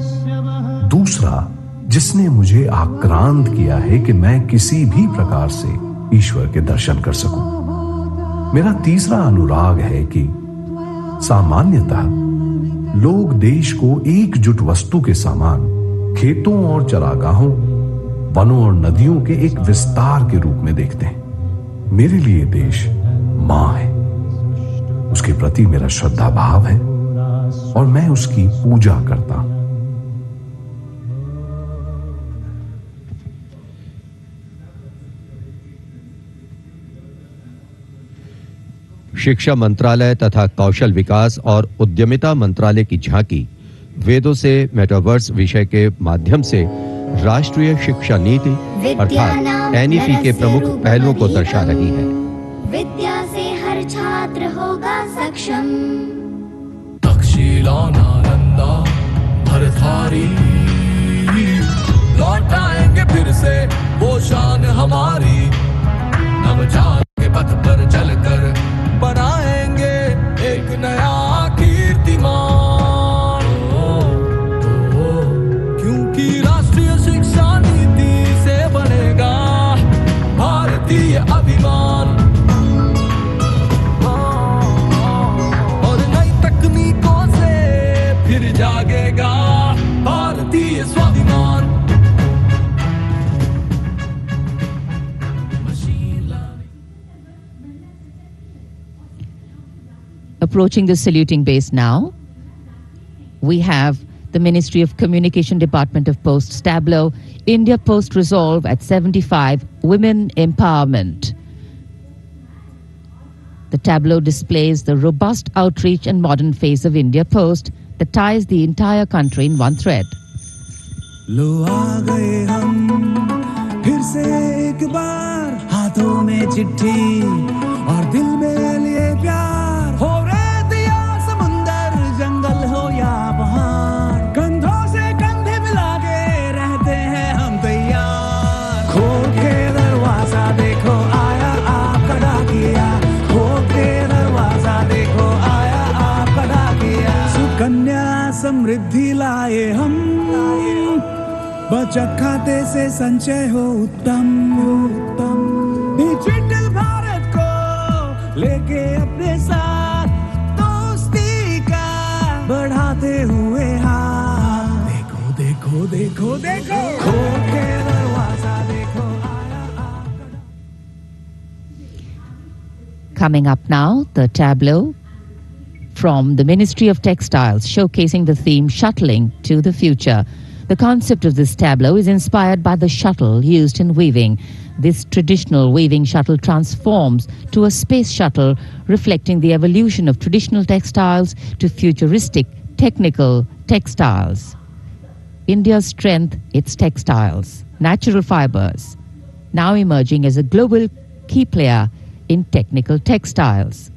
दूसरा, जिसने मुझे आक्रांत किया है कि मैं किसी भी प्रकार से ईश्वर के दर्शन कर सकूं। मेरा तीसरा अनुराग है कि सामान्यतः लोग देश को एकजुट वस्तु के समान खेतों और चरागाहों, वनों और नदियों के एक विस्तार के रूप में देखते हैं। मेरे लिए देश मां है, उसके प्रति मेरा श्रद्धा भाव है और मैं उसकी पूजा करता हूं। शिक्षा मंत्रालय तथा कौशल विकास और उद्यमिता मंत्रालय की झांकी वेदों से मेटावर्स विषय के माध्यम से राष्ट्रीय शिक्षा नीति अर्थात एनईपी के प्रमुख पहलुओं को दर्शा रही है। विद्या से हर छात्र होगा सक्षम। तक्षशिला नालंदा भरथारी लौट आएंगे फिर से वो शान हमारी। नवजात के पथ पर चलकर बनाएंगे एक नया कीर्तिमान। क्योंकि राष्ट्रीय शिक्षा नीति से बनेगा भारतीय अभिमान। और नई तकनीकों से फिर जागेगा भारतीय स्वाभिमान। Approaching the saluting base now, we have the Ministry of Communication Department of Posts tableau, India Post Resolve at 75, Women Empowerment. The tableau displays the robust outreach and modern face of India Post that ties the entire country in one thread. लो आ गए हम फिर से एक बार, हाथों में चिट्ठी और दिल में लिए प्यार। हो रेत या समुंदर, जंगल हो या पहाड़, कंधों से कंधे मिला के रहते हैं हम तैयार। खोल के दरवाजा देखो आया आपका डाकिया, खोल के दरवाजा देखो आया आपका डाकिया। सुकन्या समृद्धि लाए हम, बचत खाते से संचय हो उत्तम उत्तम। डिजिटल भारत को लेके अपने साथ दोस्ती का बढ़ाते हुए हाथ। देखो देखो देखो देखो, खोल के दरवाजा देखो आया आपका। Coming up now, the tableau from the Ministry of Textiles showcasing the theme Shuttling to the Future. The concept of this tableau is inspired by the shuttle used in weaving. This traditional weaving shuttle transforms to a space shuttle, reflecting the evolution of traditional textiles to futuristic technical textiles. India's strength, its textiles, natural fibers, now emerging as a global key player in technical textiles.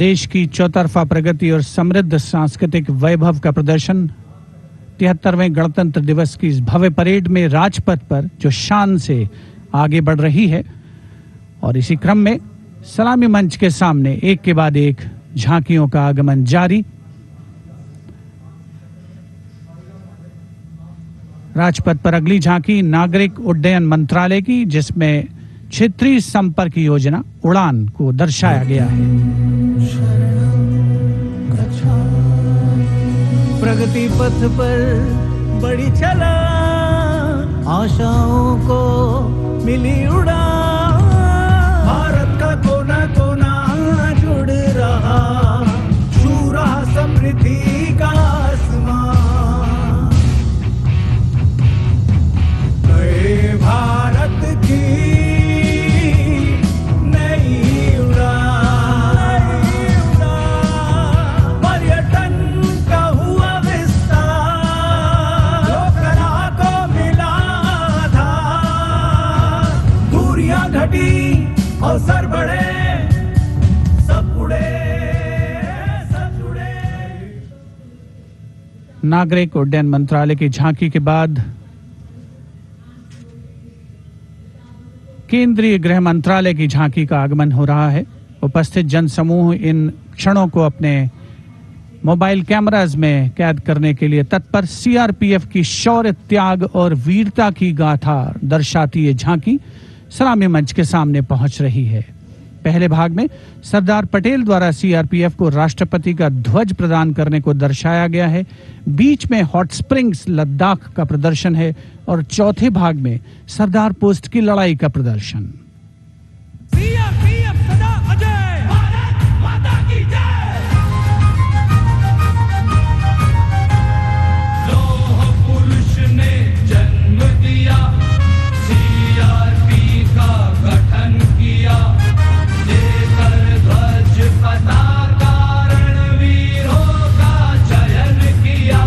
देश की चौतरफा प्रगति और समृद्ध सांस्कृतिक वैभव का प्रदर्शन 73वें गणतंत्र दिवस की इस भव्य परेड में राजपथ पर जो शान से आगे बढ़ रही है। और इसी क्रम में सलामी मंच के सामने एक के बाद एक झांकियों का आगमन जारी। राजपथ पर अगली झांकी नागरिक उड्डयन मंत्रालय की, जिसमें क्षेत्रीय संपर्क योजना उड़ान को दर्शाया गया है। प्रगति पथ पर बड़ी चला, आशाओं को मिली उड़ान। भारत का कोना कोना जुड़ रहा, छू रहा समृद्धि का आसमान। अवसर बढ़े, सब उड़े, सब जुड़े। नागरिक उड्डयन मंत्रालय की झांकी के बाद केंद्रीय गृह मंत्रालय की झांकी का आगमन हो रहा है। उपस्थित जनसमूह इन क्षणों को अपने मोबाइल कैमरास में कैद करने के लिए तत्पर। सीआरपीएफ की शौर्य, त्याग और वीरता की गाथा दर्शाती ये झांकी सलामी मंच के सामने पहुंच रही है। पहले भाग में सरदार पटेल द्वारा सीआरपीएफ को राष्ट्रपति का ध्वज प्रदान करने को दर्शाया गया है। बीच में हॉट स्प्रिंग्स लद्दाख का प्रदर्शन है और चौथे भाग में सरदार पोस्ट की लड़ाई का प्रदर्शन। सीआरपीएफ सदा अजय, भारत माता की जय। लौह पुरुष ने जन्म दिया, सीआरपी का गठन किया, लेकर ध्वज पताका रणवीरों का चयन किया।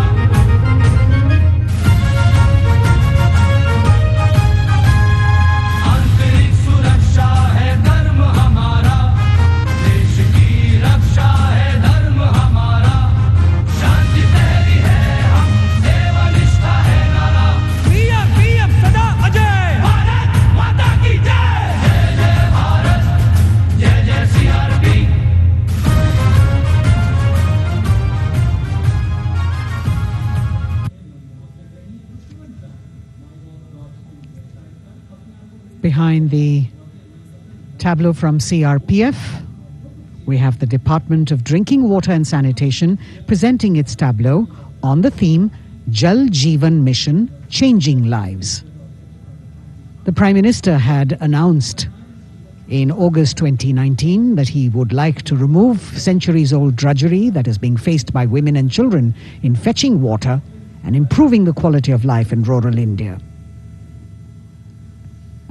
आंतरिक सुरक्षा है धर्म हमारा, देश की रक्षा है धर्म हमारा, शांति पहली है हम, सेवा निष्ठा है नारा। सीआरपीएफ सदा अजय, भारत माता की जय। जय जय भारत, जय जय CRP. Behind the tableau from CRPF, we have the Department of Drinking Water and Sanitation presenting its tableau on the theme Jal Jeevan Mission, Changing Lives. The Prime Minister had announced in August 2019 that he would like to remove centuries-old drudgery that is being faced by women and children in fetching water and improving the quality of life in rural India.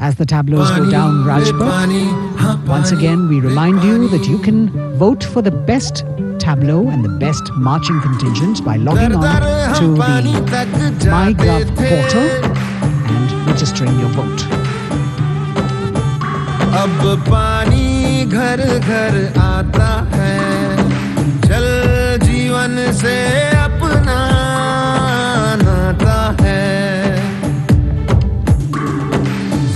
As the tableaus go down Rajpath, once again we remind you that you can vote for the best tableau and the best marching contingent by logging on to the MyGov portal and registering your vote. अब पानी घर घर आता है, जल जीवन से अपना नाता है।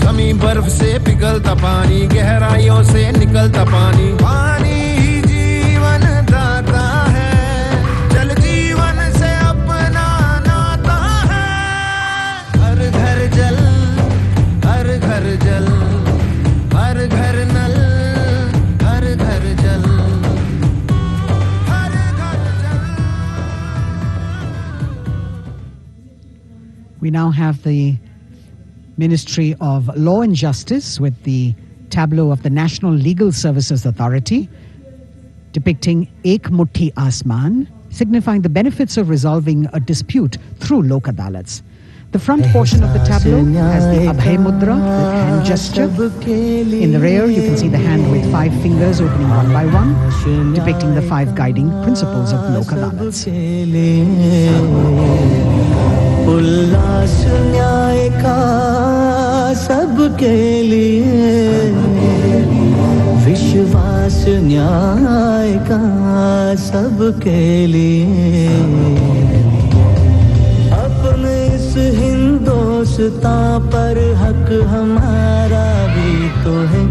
जमीन बर्फ से पिघलता पानी, गहराइयों से निकलता पानी, पानी ही जीवन दाता है, जल जीवन से अपना नाता है। हर घर जल, हर घर जल, हर घर नल, हर घर जल, हर घर जल। We now have the Ministry of Law and Justice with the tableau of the National Legal Services Authority depicting Ek Mutti Asman, signifying the benefits of resolving a dispute through Lok Adalats. The front portion of the tableau has the Abhay Mudra, the hand gesture. In the rear, you can see the hand with 5 fingers opening one by one, depicting the 5 guiding principles of Lok Adalats. उल्लास न्याय का सबके लिए, विश्वास न्याय का सबके लिए, अपने इस हिंदुस्तान पर हक हमारा भी तो है,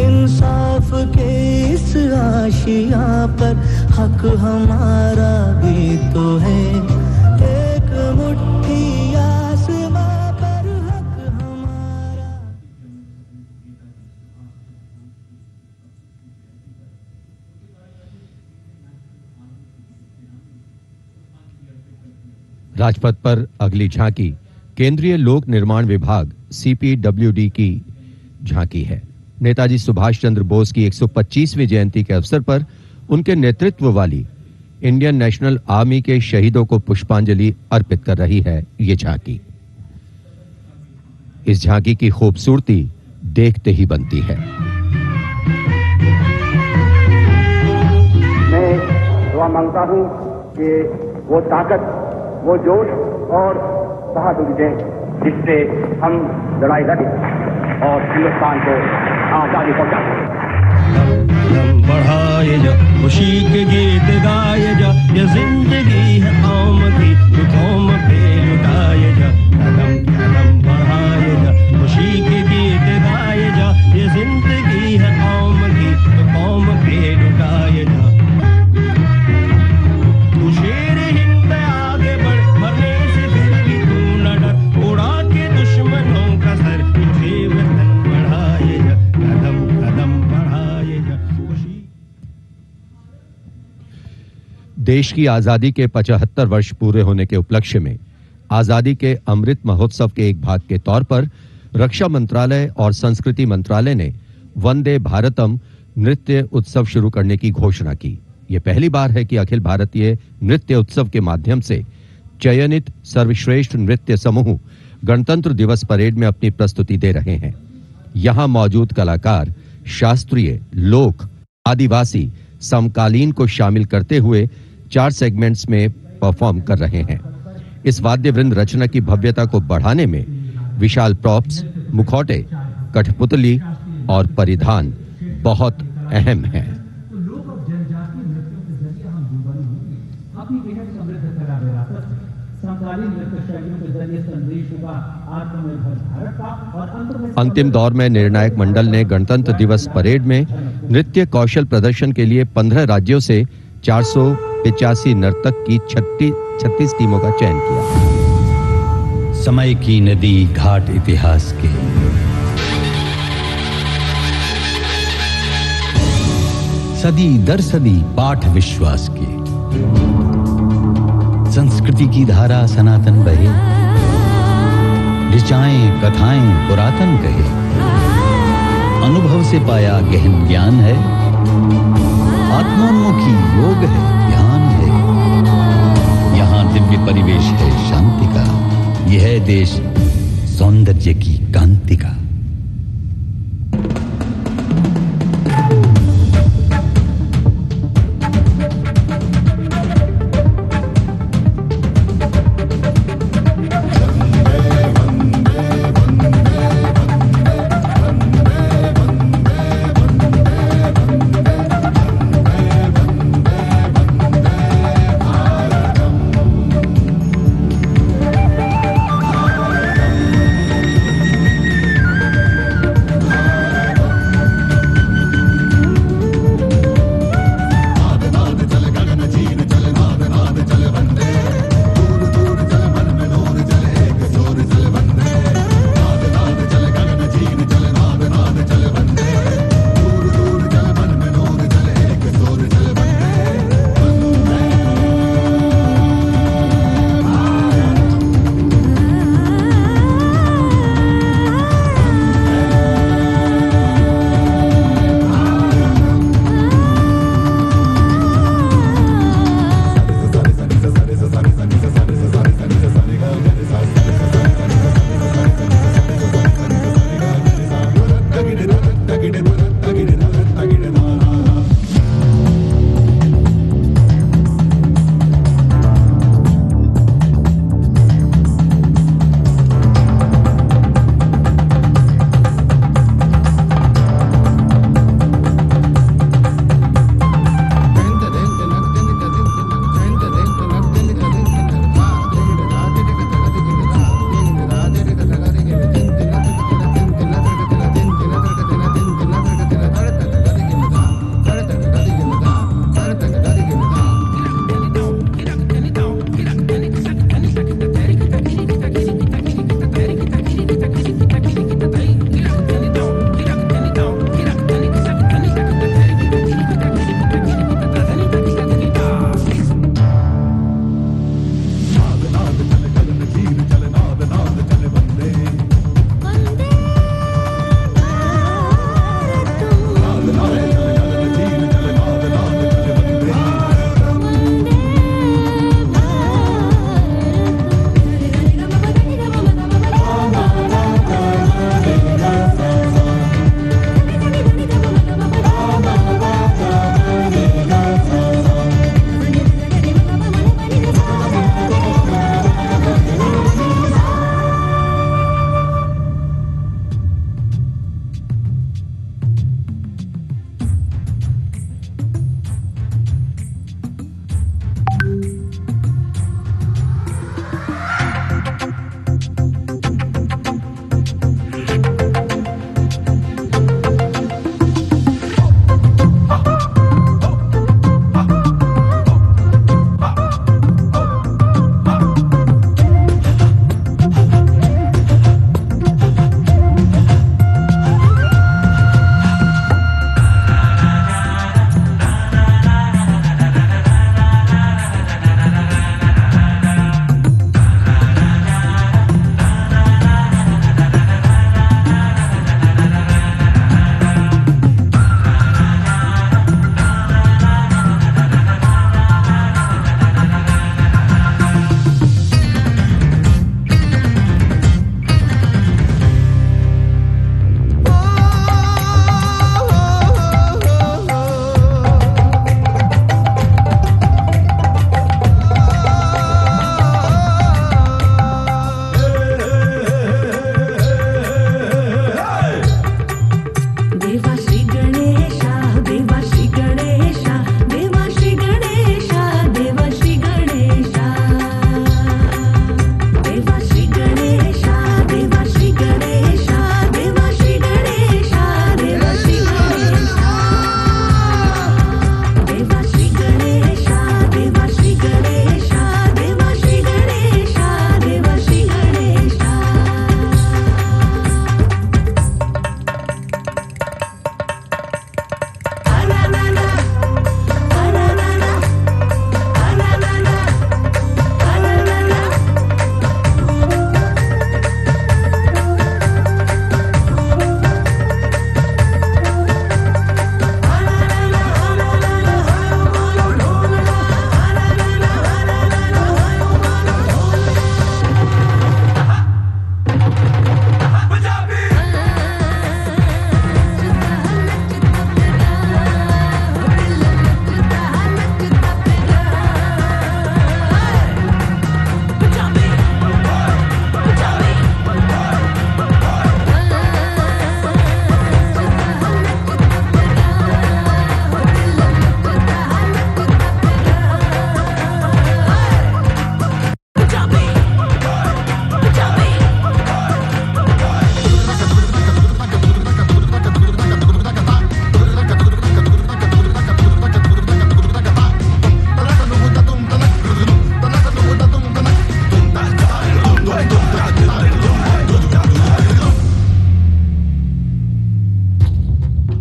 इंसाफ के इस आशिया पर हक हमारा भी तो है। एक मुट्ठी आसमां पर हक हमारा। राजपथ पर अगली झांकी केंद्रीय लोक निर्माण विभाग सीपीडब्ल्यूडी की झांकी है। नेताजी सुभाष चंद्र बोस की 125वीं जयंती के अवसर पर उनके नेतृत्व वाली इंडियन नेशनल आर्मी के शहीदों को पुष्पांजलि अर्पित कर रही है ये झांकी। इस झांकी की खूबसूरती देखते ही बनती है। मैं दुआ मांगता हूं कि वो ताकत, वो जोश और बहादुरी दें जिससे हम लड़ाई लड़ें और हिंदुस्तान को आजादी पहुंचा सकें। कदम बढ़ाए जा, खुशी के गीत गाए जा, ये जिंदगी है कौम की, जो कौम पे लुटाए जा, कदम कदम बढ़ाए जा, खुशी के गीत गाए जा, ये जिंदगी है कौम की, जो कौम पे लुटाए जा। तू शेर हिंद आगे बढ़, मरने से फिर भी तू न डर, उड़ा के दुश्मनों का सर, तुझे वतन बढ़ाए जा, कदम कदम बढ़ाए जा, खुशी। देश की आजादी के 75 वर्ष पूरे होने के उपलक्ष्य में आजादी के अमृत महोत्सव के एक भाग के तौर पर रक्षा मंत्रालय और संस्कृति मंत्रालय ने वंदे भारतम नृत्य उत्सव शुरू करने की घोषणा की। यह पहली बार है कि अखिल भारतीय नृत्य उत्सव के माध्यम से चयनित सर्वश्रेष्ठ नृत्य समूह गणतंत्र दिवस परेड में अपनी प्रस्तुति दे रहे हैं। यहां मौजूद कलाकार शास्त्रीय, लोक, आदिवासी, समकालीन को शामिल करते हुए 4 सेगमेंट्स में परफॉर्म कर रहे हैं। इस वाद्य वृंद रचना की भव्यता को बढ़ाने में विशाल प्रॉप्स, मुखौटे, कठपुतली और परिधान बहुत अहम हैं। अंतिम दौर में निर्णायक मंडल ने गणतंत्र दिवस परेड में नृत्य कौशल प्रदर्शन के लिए 15 राज्यों से 485 नर्तक की 36 टीमों का चयन किया। समय की नदी घाट इतिहास के, सदी दर सदी पाठ विश्वास के, संस्कृति की धारा सनातन बहे, ऋचाएं कथाएं पुरातन कहे, अनुभव से पाया गहन ज्ञान है, आत्मोन्मुखी योग है, ध्यान है, यहाँ दिव्य परिवेश है शांति का, यह है देश सौंदर्य की कांति का।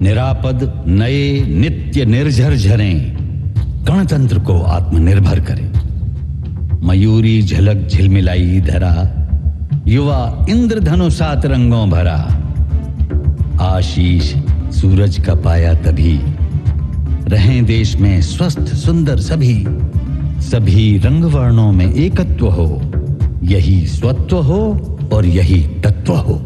निरापद नए नित्य निर्झर झरें, गणतंत्र को आत्मनिर्भर करें। मयूरी झलक झिलमिलाई धरा, युवा इंद्रधनुषात रंगों भरा। आशीष सूरज का पाया तभी, रहें देश में स्वस्थ सुंदर सभी। सभी रंग वर्णों में एकत्व हो, यही स्वत्व हो और यही तत्व हो।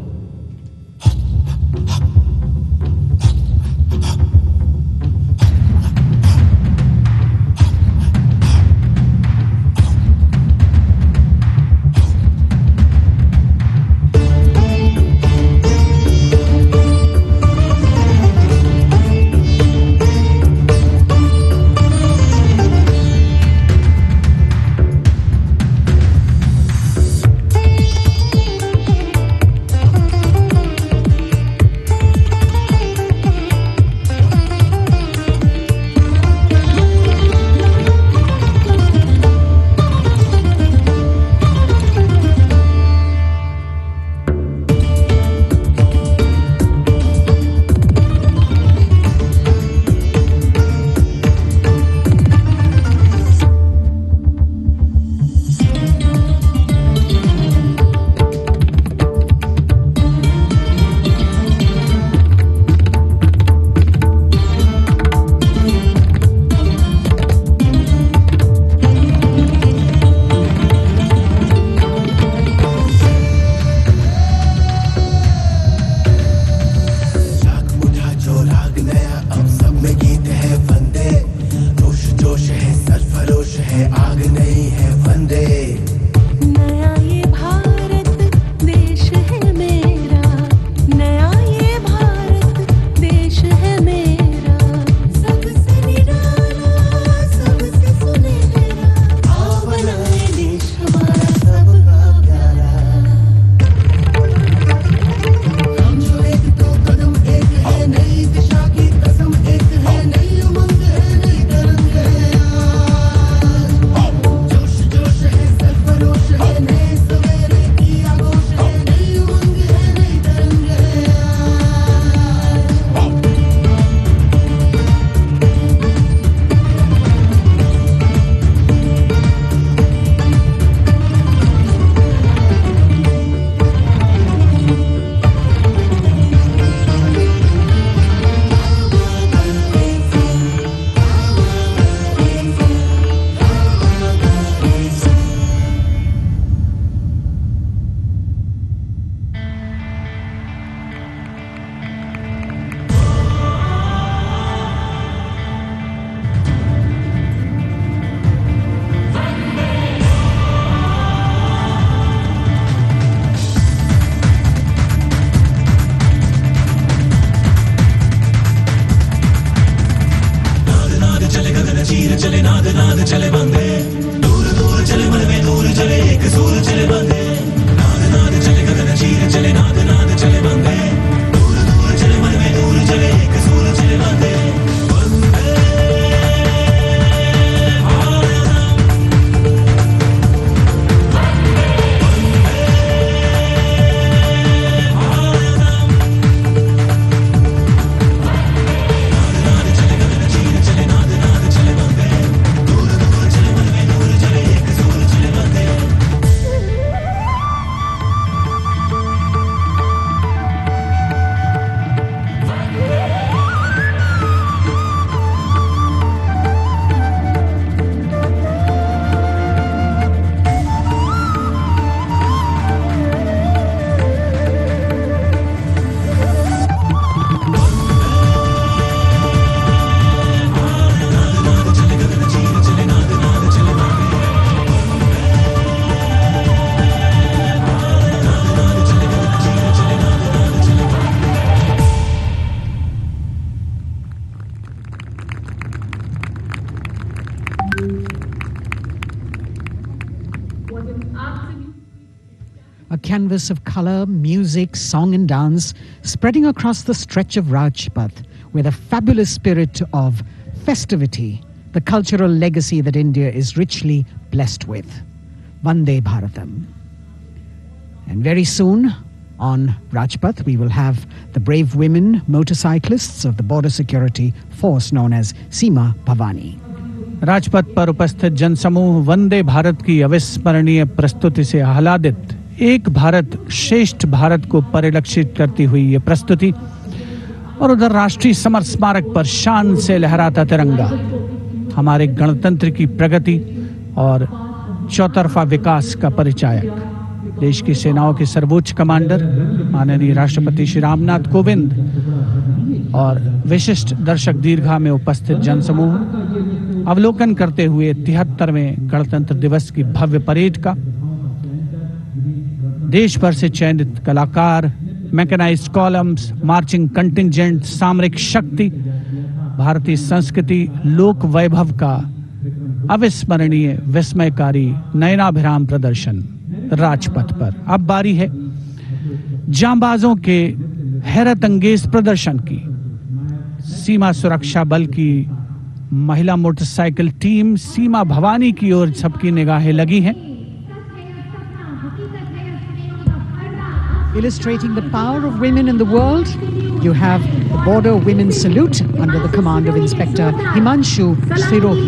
A canvas of color, music, song and dance spreading across the stretch of Rajpath with a fabulous spirit of festivity, the cultural legacy that India is richly blessed with. Vande Bharatam. And very soon, On Rajpath, we will have the brave women motorcyclists of the border security force known as Seema Bhavani. Rajpath पर उपस्थित जनसमूह वंदे भारत की अविस्मरणीय प्रस्तुति से आह्लादित। एक भारत श्रेष्ठ भारत को परिलक्षित करती हुई ये प्रस्तुति और उधर राष्ट्रीय समर स्मारक पर शान से लहराता तिरंगा हमारे गणतंत्र की प्रगति और चौतरफा विकास का परिचायक। देश की सेनाओं के सर्वोच्च कमांडर माननीय राष्ट्रपति श्री रामनाथ कोविंद और विशिष्ट दर्शक दीर्घा में उपस्थित जनसमूह अवलोकन करते हुए 73वें गणतंत्र दिवस की भव्य परेड का। देश भर से चयनित कलाकार, मैकेनाइज्ड कॉलम्स, मार्चिंग कंटिंजेंट, सामरिक शक्ति, भारतीय संस्कृति, लोक वैभव का अविस्मरणीय विस्मयकारी नयनाभिराम प्रदर्शन राजपथ पर। अब बारी है जांबाजों के हैरत अंगेज प्रदर्शन की। सीमा सुरक्षा बल की महिला मोटरसाइकिल टीम सीमा भवानी की ओर सबकी निगाहें लगी हैं। Illustrating the power of women in the world, you have the Border Women's Salute under the command of Inspector Himanshu Sirohi.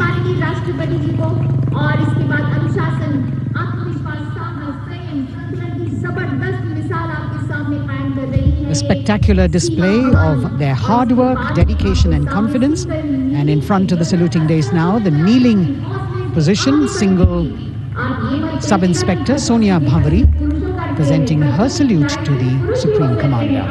A spectacular display of their hard work, dedication and confidence. And in front of the saluting days now, the kneeling position, single Sub-Inspector Sonia Bhavari presenting her salute to the Supreme Commander.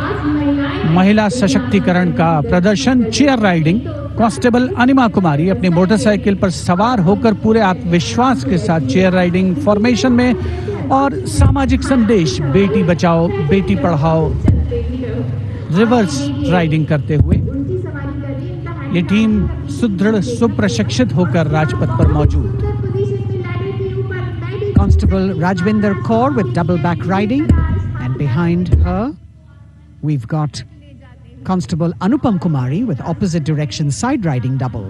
महिला सशक्तिकरण का प्रदर्शन chair riding. Constable अनिमा कुमारी अपनी motorcycle पर सवार होकर पूरे आत्मविश्वास के साथ चेयर राइडिंग फॉर्मेशन में और सामाजिक संदेश बेटी बचाओ बेटी पढ़ाओ रिवर्स राइडिंग करते हुए ये टीम सुदृढ़ सुप्रशिक्षित होकर राजपथ पर मौजूद। Constable Rajvinder Kaur with double back riding, and behind her we've got Constable Anupam Kumari with opposite direction side riding double.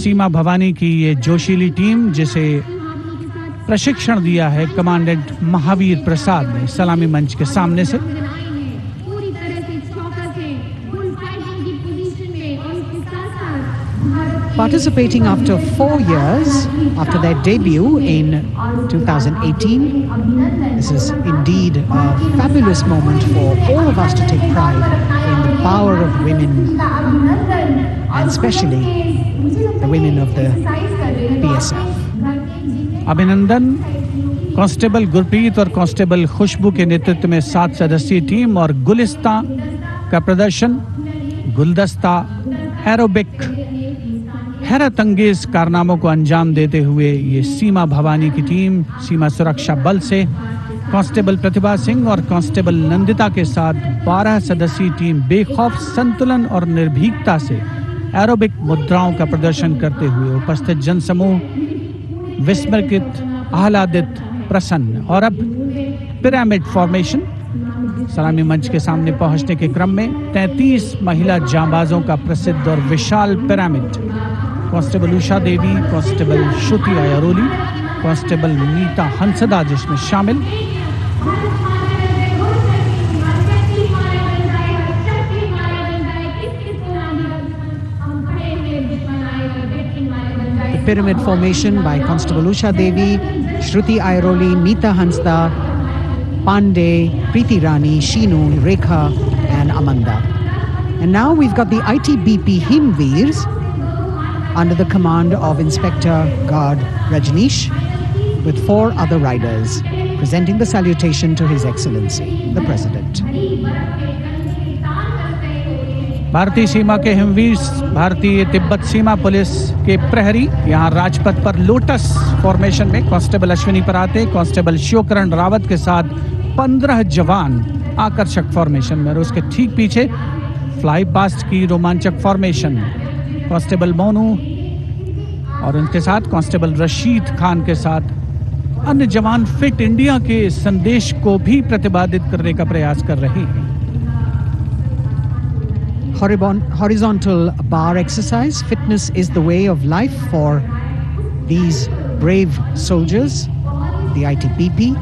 सीमा भवानी की ये जोशीली टीम जिसे प्रशिक्षण दिया है कमांडेंट महावीर प्रसाद ने सलामी मंच के सामने से। Participating after 4 years after their debut in 2018, this is indeed a fabulous moment for all of us to take pride in the power of women and especially the women of the BSF. अभिनंदन constable Gurpreet और constable खुशबू के नेतृत्व में 7 सदस्यीय team और गुलिस्ता का प्रदर्शन, गुलदस्ता, एरोबिक, हैरत अंगेज कारनामों को अंजाम देते हुए ये सीमा भवानी की टीम सीमा सुरक्षा बल से कांस्टेबल प्रतिभा सिंह और कांस्टेबल नंदिता के साथ 12 सदस्यीय टीम बेखौफ संतुलन और निर्भीकता से एरोबिक मुद्राओं का प्रदर्शन करते हुए उपस्थित जनसमूह विस्मृत, आह्लादित, प्रसन्न। और अब पिरामिड फॉर्मेशन। सलामी मंच के सामने पहुंचने के क्रम में 33 महिला जांबाजों का प्रसिद्ध और विशाल पिरामिड कांस्टेबल उषा देवी, कांस्टेबल श्रुति अयरोली, कांस्टेबल नीता हंसदा जिसमें शामिल। The pyramid formation by Constable Usha Devi, Shruti Airoli, Neeta Hansda, Pandey, Preeti Rani, Sheenu, Rekha and Amanda. And now we've got the ITBP Himveers under the command of Inspector Guard Rajneesh with 4 other riders presenting the salutation to His Excellency, the President. भारतीय सीमा के हिमवीर, भारतीय तिब्बत सीमा police के प्रहरी यहाँ राजपथ पर lotus formation में constable Ashwini पराते, constable Shivkaran Rawat के साथ 15 जवान आकर्षक फॉर्मेशन में और उसके ठीक पीछे फ्लाई पास्ट की रोमांचक फॉर्मेशन कांस्टेबल मोनू और उनके साथ कांस्टेबल रशीद खान के साथ अन्य जवान फिट इंडिया के संदेश को भी प्रतिपादित करने का प्रयास कर रहे हैं। Horizontal bar exercise. Fitness is the way of life for these brave soldiers, the ITBP.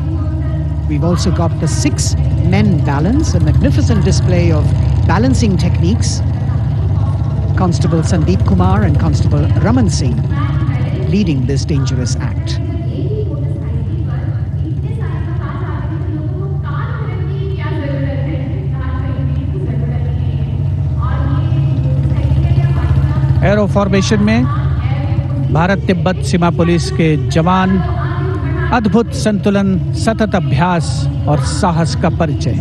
We've also got the 6 men balance, a magnificent display of balancing techniques. Constable Sandeep Kumar and Constable Raman Singh leading this dangerous act. Arrow formation में भारत तिब्बत सीमा police के जवान अद्भुत संतुलन, सतत अभ्यास और साहस का परिचय।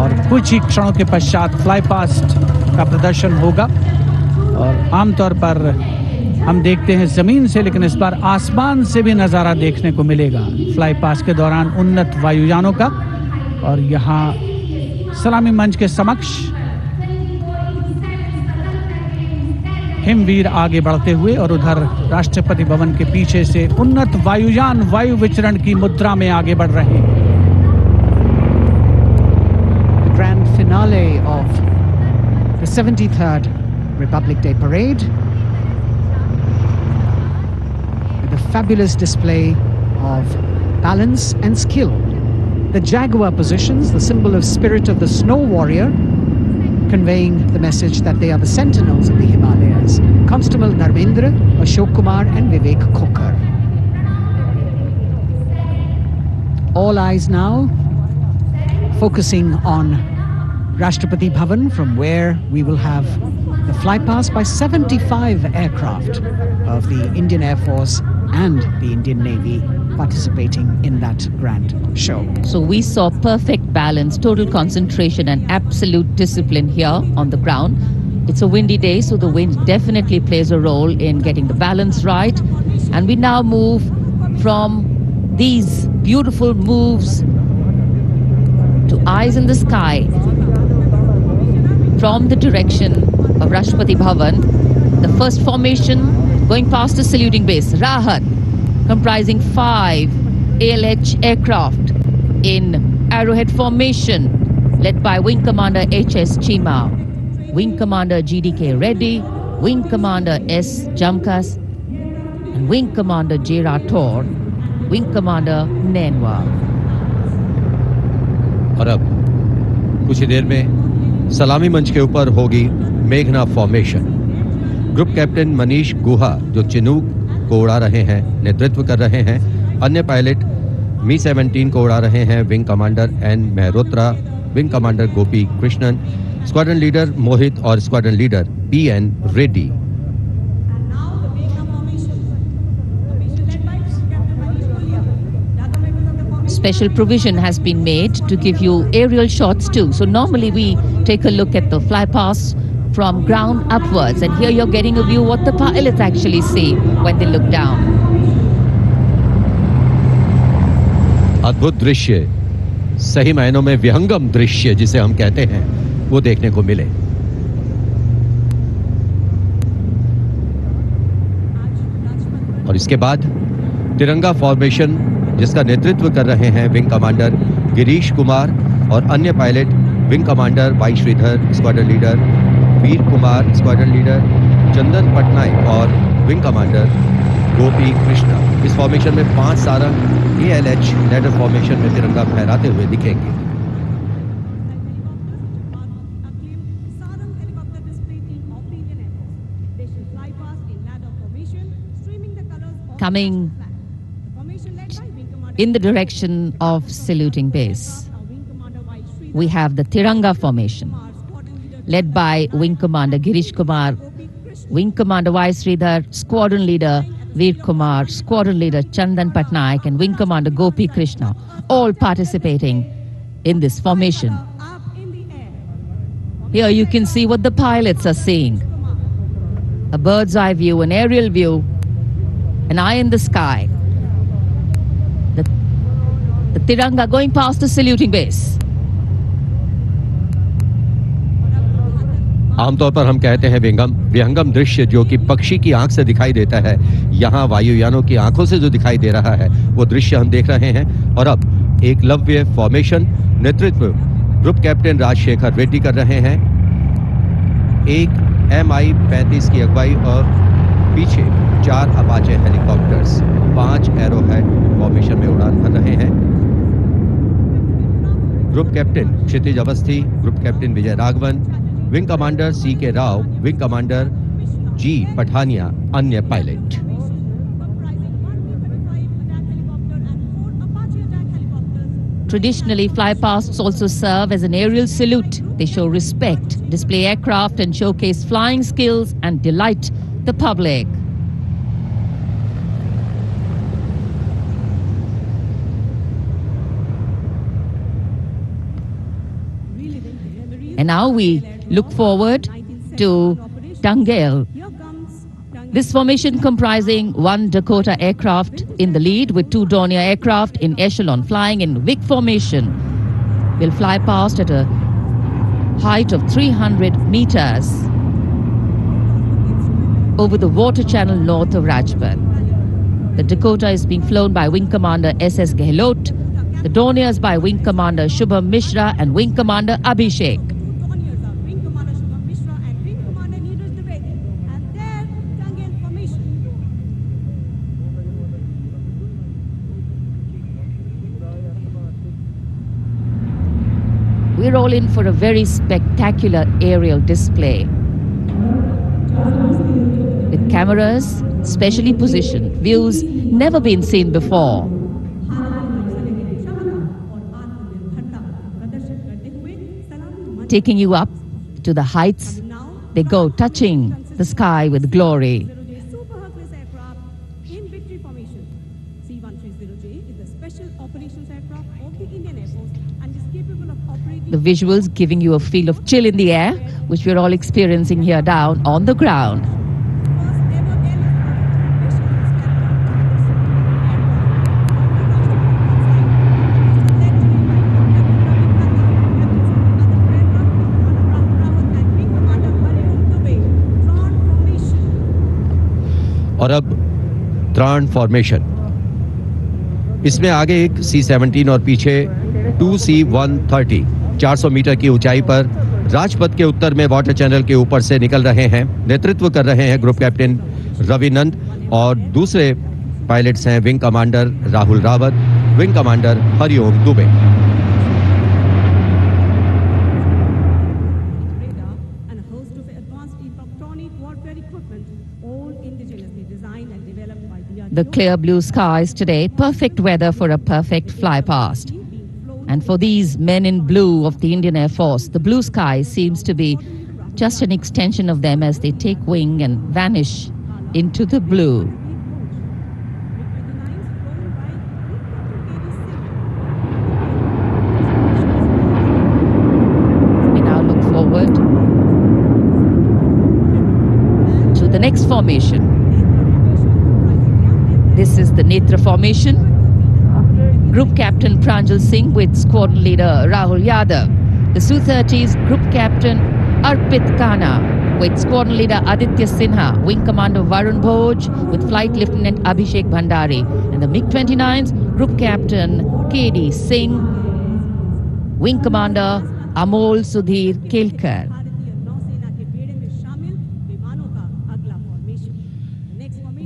और कुछ ही क्षणों के पश्चात फ्लाई पास्ट का प्रदर्शन होगा और आमतौर पर हम देखते हैं जमीन से, लेकिन इस बार आसमान से भी नज़ारा देखने को मिलेगा फ्लाई पास्ट के दौरान उन्नत वायुयानों का। और यहाँ सलामी मंच के समक्ष हिमवीर आगे बढ़ते हुए और उधर राष्ट्रपति भवन के पीछे से उन्नत वायुयान वायु विचरण की मुद्रा में आगे बढ़ रहे हैं। The grand finale of the 73rd Republic Day Parade with a fabulous display of balance and skill. The Jaguar positions, the symbol of spirit of the snow warrior, conveying the message that they are the sentinels of the Himalayas. Constable Narmendra, Ashok Kumar and Vivek Khokar. All eyes now focusing on Rashtrapati Bhavan, from where we will have the flypast by 75 aircraft of the Indian Air Force and the Indian Navy participating in that grand show. So we saw perfect balance, total concentration and absolute discipline here on the ground. It's a windy day, so the wind definitely plays a role in getting the balance right. And we now move from these beautiful moves to eyes in the sky from the direction of Rashtrapati Bhavan. The first formation going past the saluting base, Rahat, comprising 5 ALH aircraft in arrowhead formation, led by Wing Commander H.S. Chima, Wing Commander G.D.K. Reddy, Wing Commander S. Jamkas, and Wing Commander J. Rathore, Wing Commander Nenwa. और अब कुछ ही देर में सलामी मंच के ऊपर होगी मेघना फॉर्मेशन। ग्रुप कैप्टन मनीष गुहा, जो चिनूक को उड़ा रहे हैं, नेतृत्व कर रहे हैं। अन्य पायलट मी-17 को उड़ा रहे हैं wing commander N Mehrotra, wing commander Gopi Krishnan, squadron leader Mohit और squadron leader PN. Reddy. Special provision has been made to give you aerial shots too. So normally we take a look at the fly past from ground upwards, and here you're getting a view what the pilots actually see when they look down. अद्भुत दृश्य, सही मायनों में विहंगम दृश्य जिसे हम कहते हैं, वो देखने को मिले। और इसके बाद तिरंगा फॉर्मेशन, जिसका नेतृत्व कर रहे हैं विंग कमांडर गिरीश कुमार और अन्य pilot wing commander Y Sridhar, squadron leader Veer Kumar, squadron leader Chandan Patnaik और विंग कमांडर गोपी कृष्णा। इस फॉर्मेशन में 5 सारंग ALH लैडर फॉर्मेशन में तिरंगा फहराते हुए दिखेंगे। Coming in the direction of saluting base, we have the Tiranga formation, led by Wing Commander Girish Kumar, Wing Commander Y. Sridhar, Squadron Leader Veer Kumar, Squadron Leader Chandan Patnaik, and Wing Commander Gopi Krishna, all participating in this formation. Here you can see what the pilots are seeing. A bird's eye view, an aerial view, an eye in the sky. The Tiranga going past the saluting base. आमतौर पर हम कहते हैं विहंगम दृश्य, जो कि पक्षी की आंख से दिखाई देता है। यहाँ वायुयानों की आंखों से जो दिखाई दे रहा है, वो दृश्य हम देख रहे हैं। और अब एकलव्य फॉर्मेशन, नेतृत्व ग्रुप कैप्टन राजशेखर रेड्डी कर रहे हैं। एक MI-35 की अगुवाई और पीछे 4 अपाचे हेलीकॉप्टर्स 5 एरोहेड फॉर्मेशन में उड़ान भर रहे हैं। Group captain Kshitij Awasthi, group captain Vijay Raghavan, wing commander CK Rao, wing commander G Pathania, अन्य pilot. Traditionally, flypasts also serve as an aerial salute. They show respect, display aircraft, and showcase flying skills and delight the public. And now we look forward to Tangel. This formation comprising 1 Dakota aircraft in the lead with 2 Dornier aircraft in echelon flying in Vic formation will fly past at a height of 300 meters over the water channel north of Rajpath. The Dakota is being flown by Wing Commander SS Gehlot, the Dorniers by Wing Commander Shubham Mishra and Wing Commander Abhishek. We're all in for a very spectacular aerial display. With cameras specially positioned, views never been seen before. Taking you up to the heights, they go, touching the sky with glory. The visuals giving you a feel of chill in the air, which we're all experiencing here down on the ground. और अब त्राण formation. इसमें आगे एक C-17 और पीछे 2 C-130 400 metre की ऊंचाई पर राजपथ के उत्तर में वाटर चैनल के ऊपर से निकल रहे हैं। नेतृत्व कर रहे हैं ग्रुप कैप्टन रविनंद और दूसरे पायलट्स हैं wing commander Rahul Rawat, wing commander Hariom Dubey. The clear blue skies today, perfect weather for a perfect fly past. And for these men in blue of the Indian Air Force, the blue sky seems to be just an extension of them as they take wing and vanish into the blue. We now look forward to the next formation. This is the Netra formation. Group Captain Pranjal Singh with Squadron Leader Rahul Yadav. The Su-30's Group Captain Arpit Khanna with Squadron Leader Aditya Sinha. Wing Commander Varun Bhoj with Flight Lieutenant Abhishek Bhandari. And the MiG-29's Group Captain KD Singh. Wing Commander Amol Sudhir Kelkar.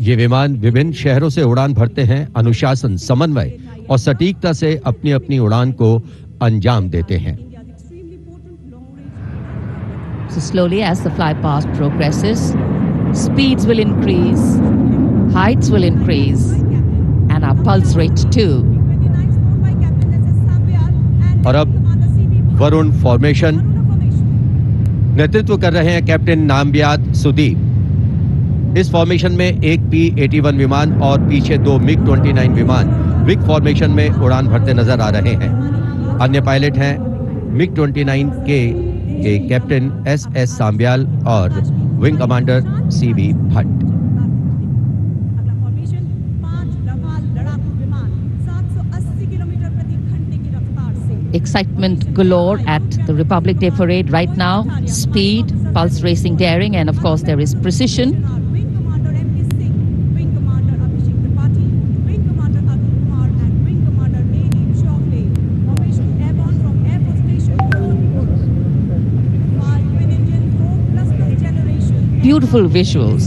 ये विमान विभिन्न शहरों से उड़ान भरते हैं, अनुशासन, समन्वय और सटीकता से अपनी अपनी उड़ान को अंजाम देते हैं। So slowly as the fly past progresses, speeds will increase, heights will increase, and our pulse rate too. और अब वरुण फॉर्मेशन। नेतृत्व कर रहे हैं कैप्टन नामबियात सुदीप। इस फॉर्मेशन में एक P-81 विमान और पीछे 2 MiG-29 विमान विग फॉर्मेशन में उड़ान भरते नजर आ रहे हैं। अन्य पायलट हैं MiG-29 के कैप्टन SS सांब्याल और wing commander CB Bhatt. Excitement galore at the Republic Day parade right now. Speed, pulse racing, daring, and of course there is precision. Beautiful visuals.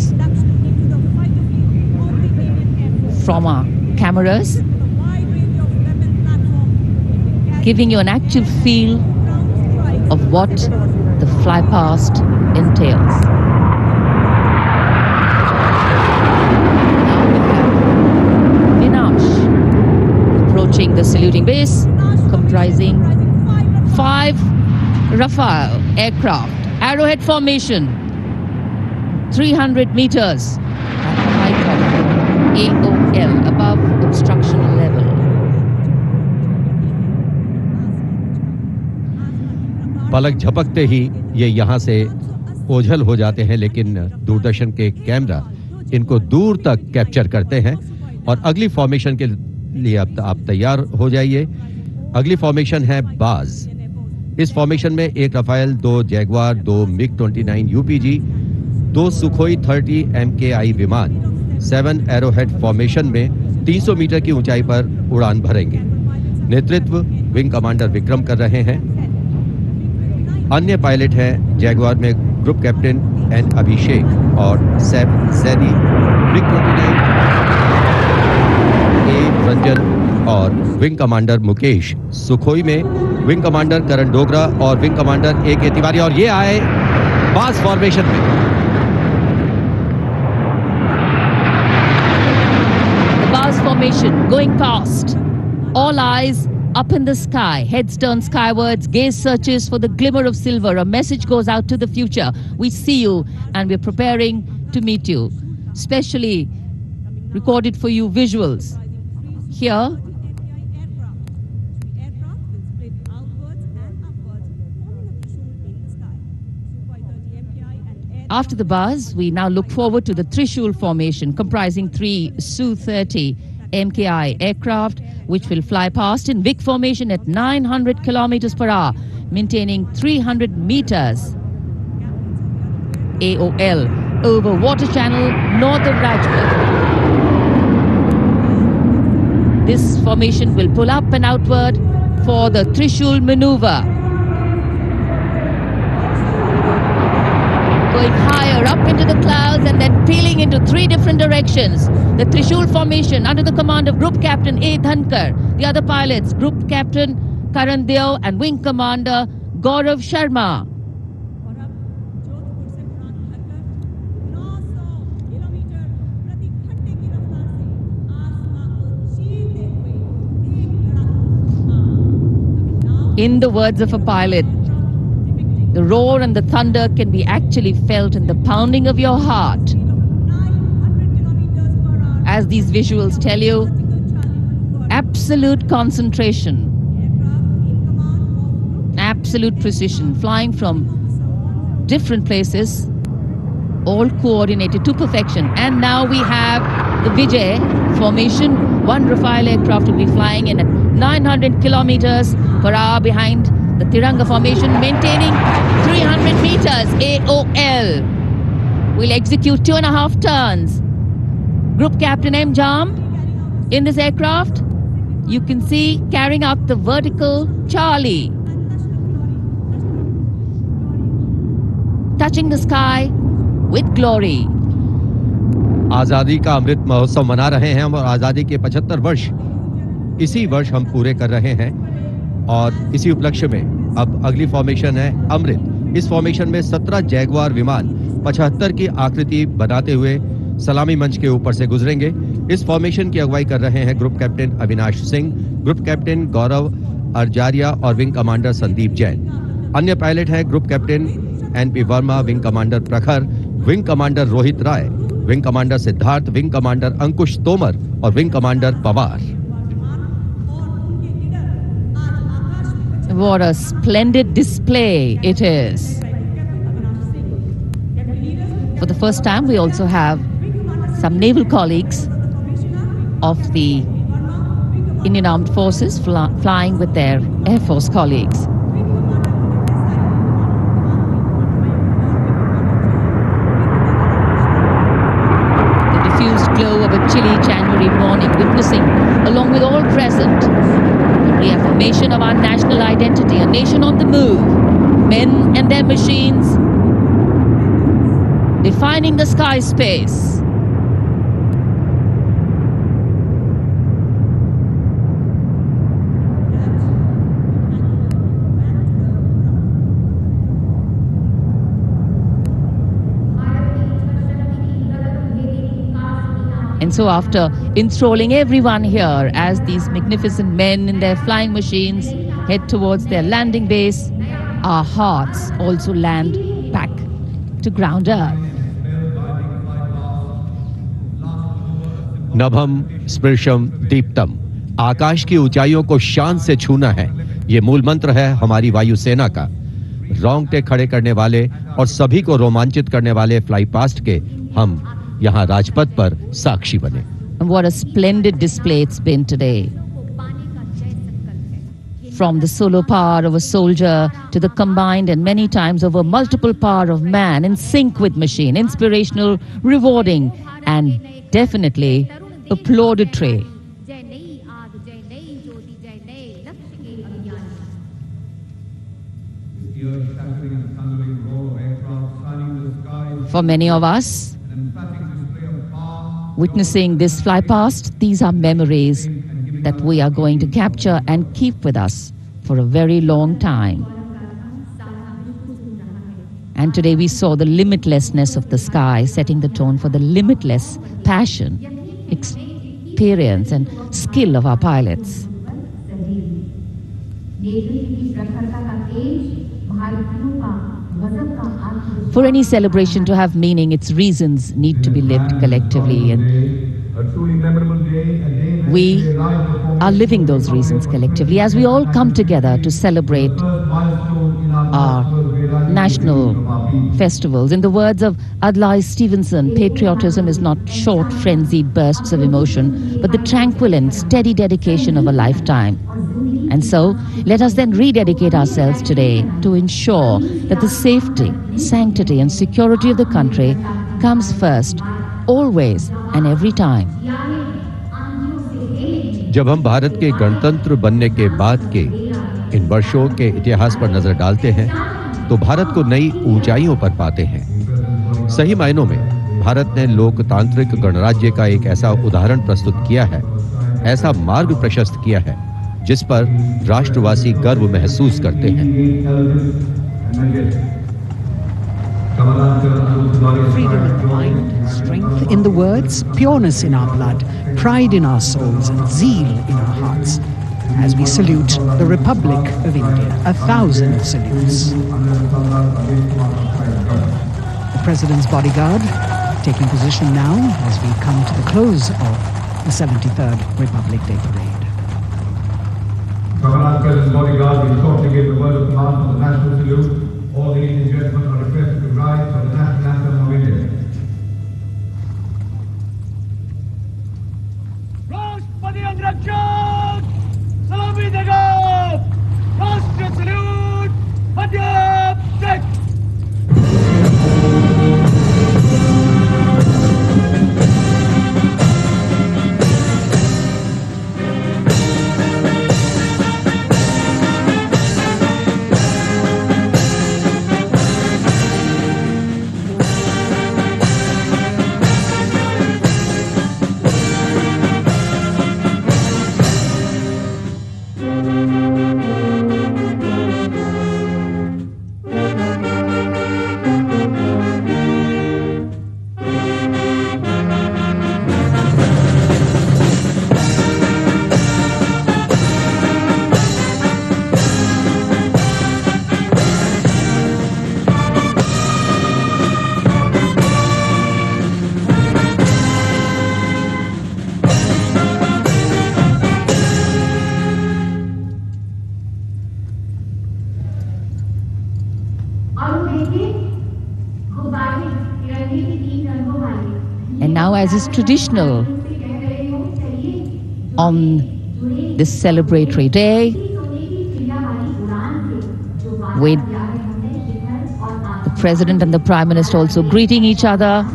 from our cameras, giving you an actual feel of what the fly past entails. Approaching the saluting base, comprising 5 Rafale aircraft, Arrowhead formation, 300 meters at the height of AOL, above obstruction level. पलक झपकते ही ये यहाँ से ओझल हो जाते हैं, लेकिन दूरदर्शन के कैमरा इनको दूर तक कैप्चर करते हैं। और अगली फॉर्मेशन के लिए अब आप तैयार हो जाइए। अगली फॉर्मेशन है बाज। इस फॉर्मेशन में 1 राफेल, 2 जैगवार, 2 मिग-29 यूपीजी, 2 सुखोई 30 MKI विमान 7 एरोहेड फॉर्मेशन में 300 मीटर की ऊंचाई पर उड़ान भरेंगे। नेतृत्व विंग कमांडर विक्रम कर रहे हैं। अन्य पायलट हैं जैगवार में ग्रुप कैप्टन एन अभिषेक और सैफ जैदी, मिग-29 ए रंजन और विंग कमांडर मुकेश, सुखोई में विंग कमांडर करण डोगरा और विंग कमांडर ए के तिवारी। और ये आए बास फॉर्मेशन में। The Bars formation going past. All eyes up in the sky, heads turned skywards, gaze searches for the glimmer of silver. A message goes out to the future. We see you and we're preparing to meet you. Specially recorded for you visuals. Here, after the buzz, we now look forward to the Trishul formation, comprising 3 Su-30 MKI aircraft, which will fly past in VIC formation at 900 kilometers per hour, maintaining 300 meters AOL over water channel north of Rajput. This formation will pull up and outward for the Trishul maneuver. Going higher up into the clouds and then peeling into 3 different directions. The Trishul formation under the command of Group Captain A. Dhankar. The other pilots, Group Captain Karan Deo and Wing Commander Gaurav Sharma. In the words of a pilot, the roar and the thunder can be actually felt in the pounding of your heart. As these visuals tell you, absolute concentration, absolute precision, flying from different places, all coordinated to perfection. And now we have the Vijay Formation. 1 Rafale aircraft will be flying in at 900 kilometers per hour behind the Tiranga formation, maintaining 300 meters AOL. We'll execute 2.5 turns. Group Captain M. Jam in this aircraft, you can see carrying out the vertical Charlie. Touching the sky with glory. आजादी का अमृत महोत्सव मना रहे हैं हम और आजादी के 75 वर्ष इसी वर्ष हम पूरे कर रहे हैं। और इसी उपलक्ष्य में अब अगली फॉर्मेशन है अमृत। इस फॉर्मेशन में 17 जैगवार विमान 75 की आकृति बनाते हुए सलामी मंच के ऊपर से गुजरेंगे। इस फॉर्मेशन की अगुवाई कर रहे हैं group captain Avinash Singh, group captain Gaurav Arjaria और विंग कमांडर संदीप जैन। अन्य पायलट हैं group captain NP Verma, wing commander Prakhar, wing commander Rohit Rai, wing commander Siddharth, wing commander Ankush Tomar और wing commander Pawar. What a splendid display it is. For the first time, we also have some naval colleagues of the Indian Armed Forces flying with their Air Force colleagues. The diffused glow of a chilly January morning, witnessing, along with all present, the reaffirmation of our national identity, a nation on the move, men and their machines, defining the sky space. And so after enthralling everyone here as these magnificent men in their flying machines head towards their landing base, our hearts also land back to ground earth. नभम स्पृशम Deeptam, आकाश की ऊंचाइयों को शान से छूना है, ये मूल मंत्र है हमारी वायुसेना का। रोंगटे खड़े करने वाले और सभी को रोमांचित करने वाले फ्लाई पास्ट के हम यहाँ राजपथ पर साक्षी बने। And what a splendid display it's been today. From the solo power of a soldier to the combined and many times over multiple power of man in sync with machine, inspirational, rewarding, and definitely applaudatory. For many of us, witnessing this fly past, these are memories that we are going to capture and keep with us for a very long time. And today we saw the limitlessness of the sky, setting the tone for the limitless passion, experience and skill of our pilots. For any celebration to have meaning, its reasons need to be lived collectively, and we are living those reasons collectively as we all come together to celebrate our national festivals. In the words of Adlai Stevenson, patriotism is not short, frenzied bursts of emotion, but the tranquil and steady dedication of a lifetime. And so, let us then rededicate ourselves today to ensure that the safety, sanctity and security of the country comes first, always and every time. जब हम भारत के गणतंत्र बनने के बाद के इन वर्षों के इतिहास पर नजर डालते हैं, तो भारत को नई ऊंचाइयों पर पाते हैं। सही मायनों में भारत ने लोकतांत्रिक गणराज्य का एक ऐसा उदाहरण प्रस्तुत किया है, ऐसा मार्ग प्रशस्त किया है, जिस पर राष्ट्रवासी गर्व महसूस करते हैं। Freedom in the mind, strength in the words, pureness in our blood, pride in our souls, and zeal in our hearts. As we salute the Republic of India, 1,000 salutes. The President's bodyguard taking position now as we come to the close of the 73rd Republic Day Parade. Commander President's bodyguard will shortly give the word of command for the national salute. All the ladies and gentlemen are requested to rise for the national anthem of India. राष्ट्रपति अंग्रक्षक सलामी देगा राष्ट्रीय salute मध्य And now, as is traditional on this celebratory day, with the President and the Prime Minister also greeting each other,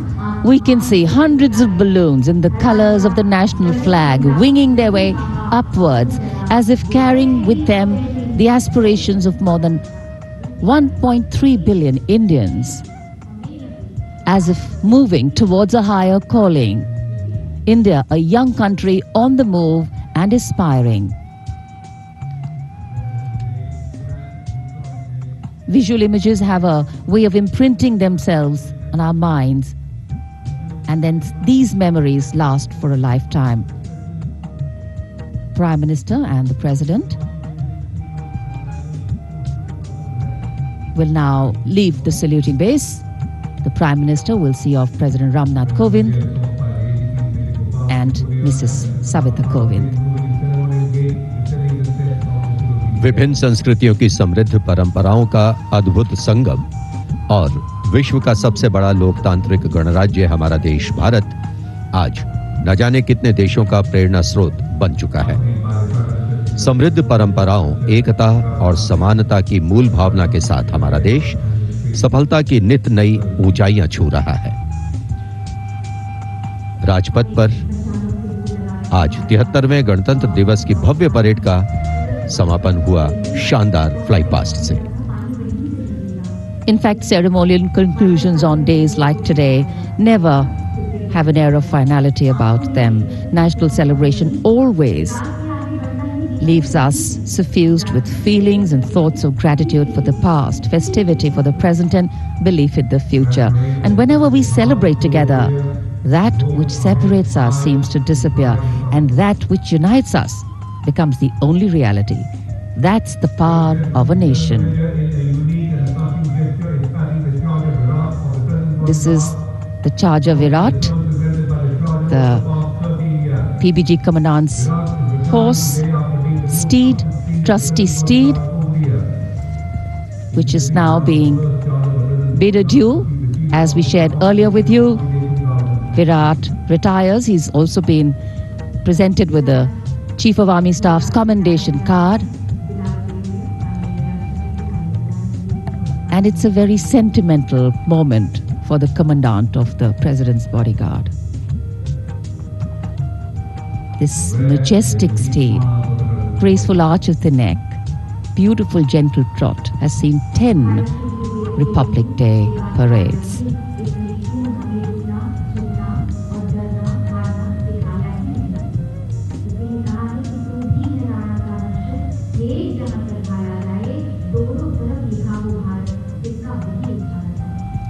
we can see hundreds of balloons in the colors of the national flag winging their way upwards as if carrying with them the aspirations of more than 1.3 billion Indians, as if moving towards a higher calling. India, a young country on the move and aspiring. Visual images have a way of imprinting themselves on our minds And then these memories last for a lifetime. Prime Minister and the President will now leave the saluting base. The Prime Minister will see off President Ramnath Kovind and Mrs. Savita Kovind. विभिन्न संस्कृतियों की समृद्ध परंपराओं का अद्भुत संगम और विश्व का सबसे बड़ा लोकतांत्रिक गणराज्य हमारा देश भारत आज न जाने कितने देशों का प्रेरणा स्रोत बन चुका है। समृद्ध परंपराओं, एकता और समानता की मूल भावना के साथ हमारा देश सफलता की नित नई ऊंचाइयां छू रहा है। राजपथ पर आज 73वें गणतंत्र दिवस की भव्य परेड का समापन हुआ शानदार फ्लाई पास्ट से। In fact, ceremonial conclusions on days like today never have an air of finality about them. National celebration always leaves us suffused with feelings and thoughts of gratitude for the past, festivity for the present, and belief in the future. And whenever we celebrate together, that which separates us seems to disappear, and that which unites us becomes the only reality. That's the power of a nation. This is the Charger Virat, the PBG Commandant's horse, steed, trusty steed, which is now being bid adieu. As we shared earlier with you, Virat retires. He's also been presented with the Chief of Army Staff's commendation card. And it's a very sentimental moment for the Commandant of the President's bodyguard. This majestic steed, graceful arch of the neck, beautiful gentle trot has seen 10 Republic Day parades.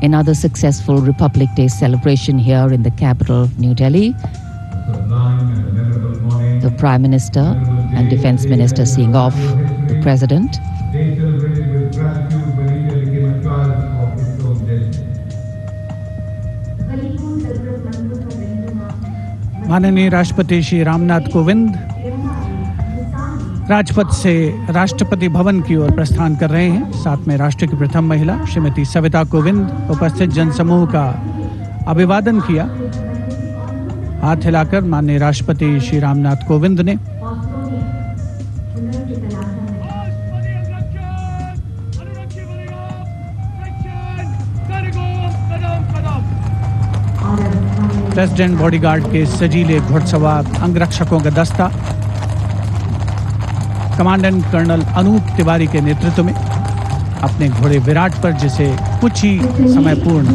Another successful Republic Day celebration here in the capital, New Delhi. The Prime Minister and Defence Minister seeing off the President. माननीय राष्ट्रपति श्री रामनाथ कोविंद राजपथ से राष्ट्रपति भवन की ओर प्रस्थान कर रहे हैं। साथ में राष्ट्र की प्रथम महिला श्रीमती सविता कोविंद उपस्थित जनसमूह का अभिवादन किया। हाथ हिलाकर माननीय राष्ट्रपति श्री रामनाथ कोविंद ने प्रेसिडेंट बॉडीगार्ड के सजीले घुड़सवार अंगरक्षकों का दस्ता कमांडेंट कर्नल अनूप तिवारी के नेतृत्व में अपने घोड़े विराट पर, जिसे कुछ ही समय पूर्ण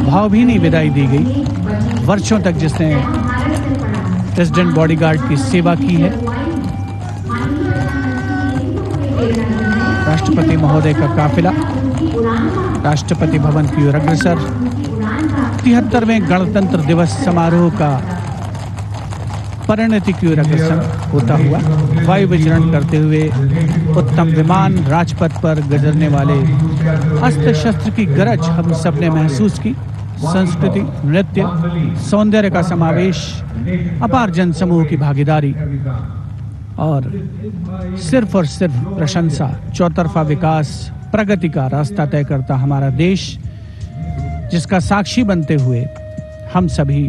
भावभीनी विदाई दी गई। वर्षों तक जिसने प्रेसिडेंट बॉडीगार्ड की सेवा की है, राष्ट्रपति महोदय का काफिला राष्ट्रपति भवन की ओर अग्रसर 73वें गणतंत्र दिवस समारोह का परिणति की ओर अग्रसर होता हुआ वायु विचरण करते हुए उत्तम विमान राजपथ पर गुजरने वाले अस्त्र शस्त्र की गरज हम सबने महसूस की। संस्कृति, नृत्य, सौंदर्य का समावेश, अपार जनसमूह की भागीदारी और सिर्फ प्रशंसा, चौतरफा विकास, प्रगति का रास्ता तय करता हमारा देश, जिसका साक्षी बनते हुए हम सभी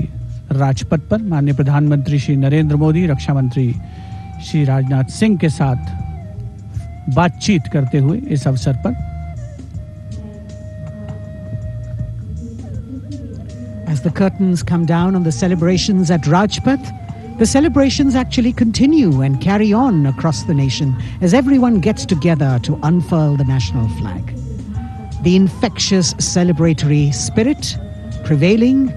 राजपथ पर माननीय प्रधानमंत्री श्री नरेंद्र मोदी, रक्षा मंत्री श्री राजनाथ सिंह के साथ बातचीत करते हुए इस अवसर पर As the curtains come down on the celebrations at Rajpath, the celebrations actually continue and carry on across the nation as everyone gets together to unfurl the national flag. The infectious celebratory spirit prevailing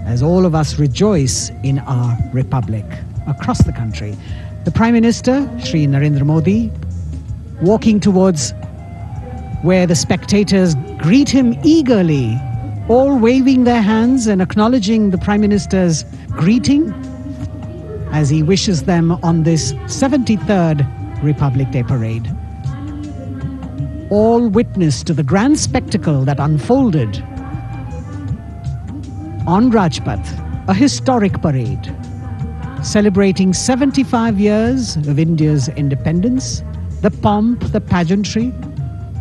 as all of us rejoice in our republic across the country. The Prime Minister, Shri Narendra Modi, walking towards where the spectators greet him eagerly all waving their hands and acknowledging the Prime Minister's greeting as he wishes them on this 73rd Republic Day parade. All witness to the grand spectacle that unfolded on Rajpath, a historic parade celebrating 75 years of India's independence, the pomp, the pageantry,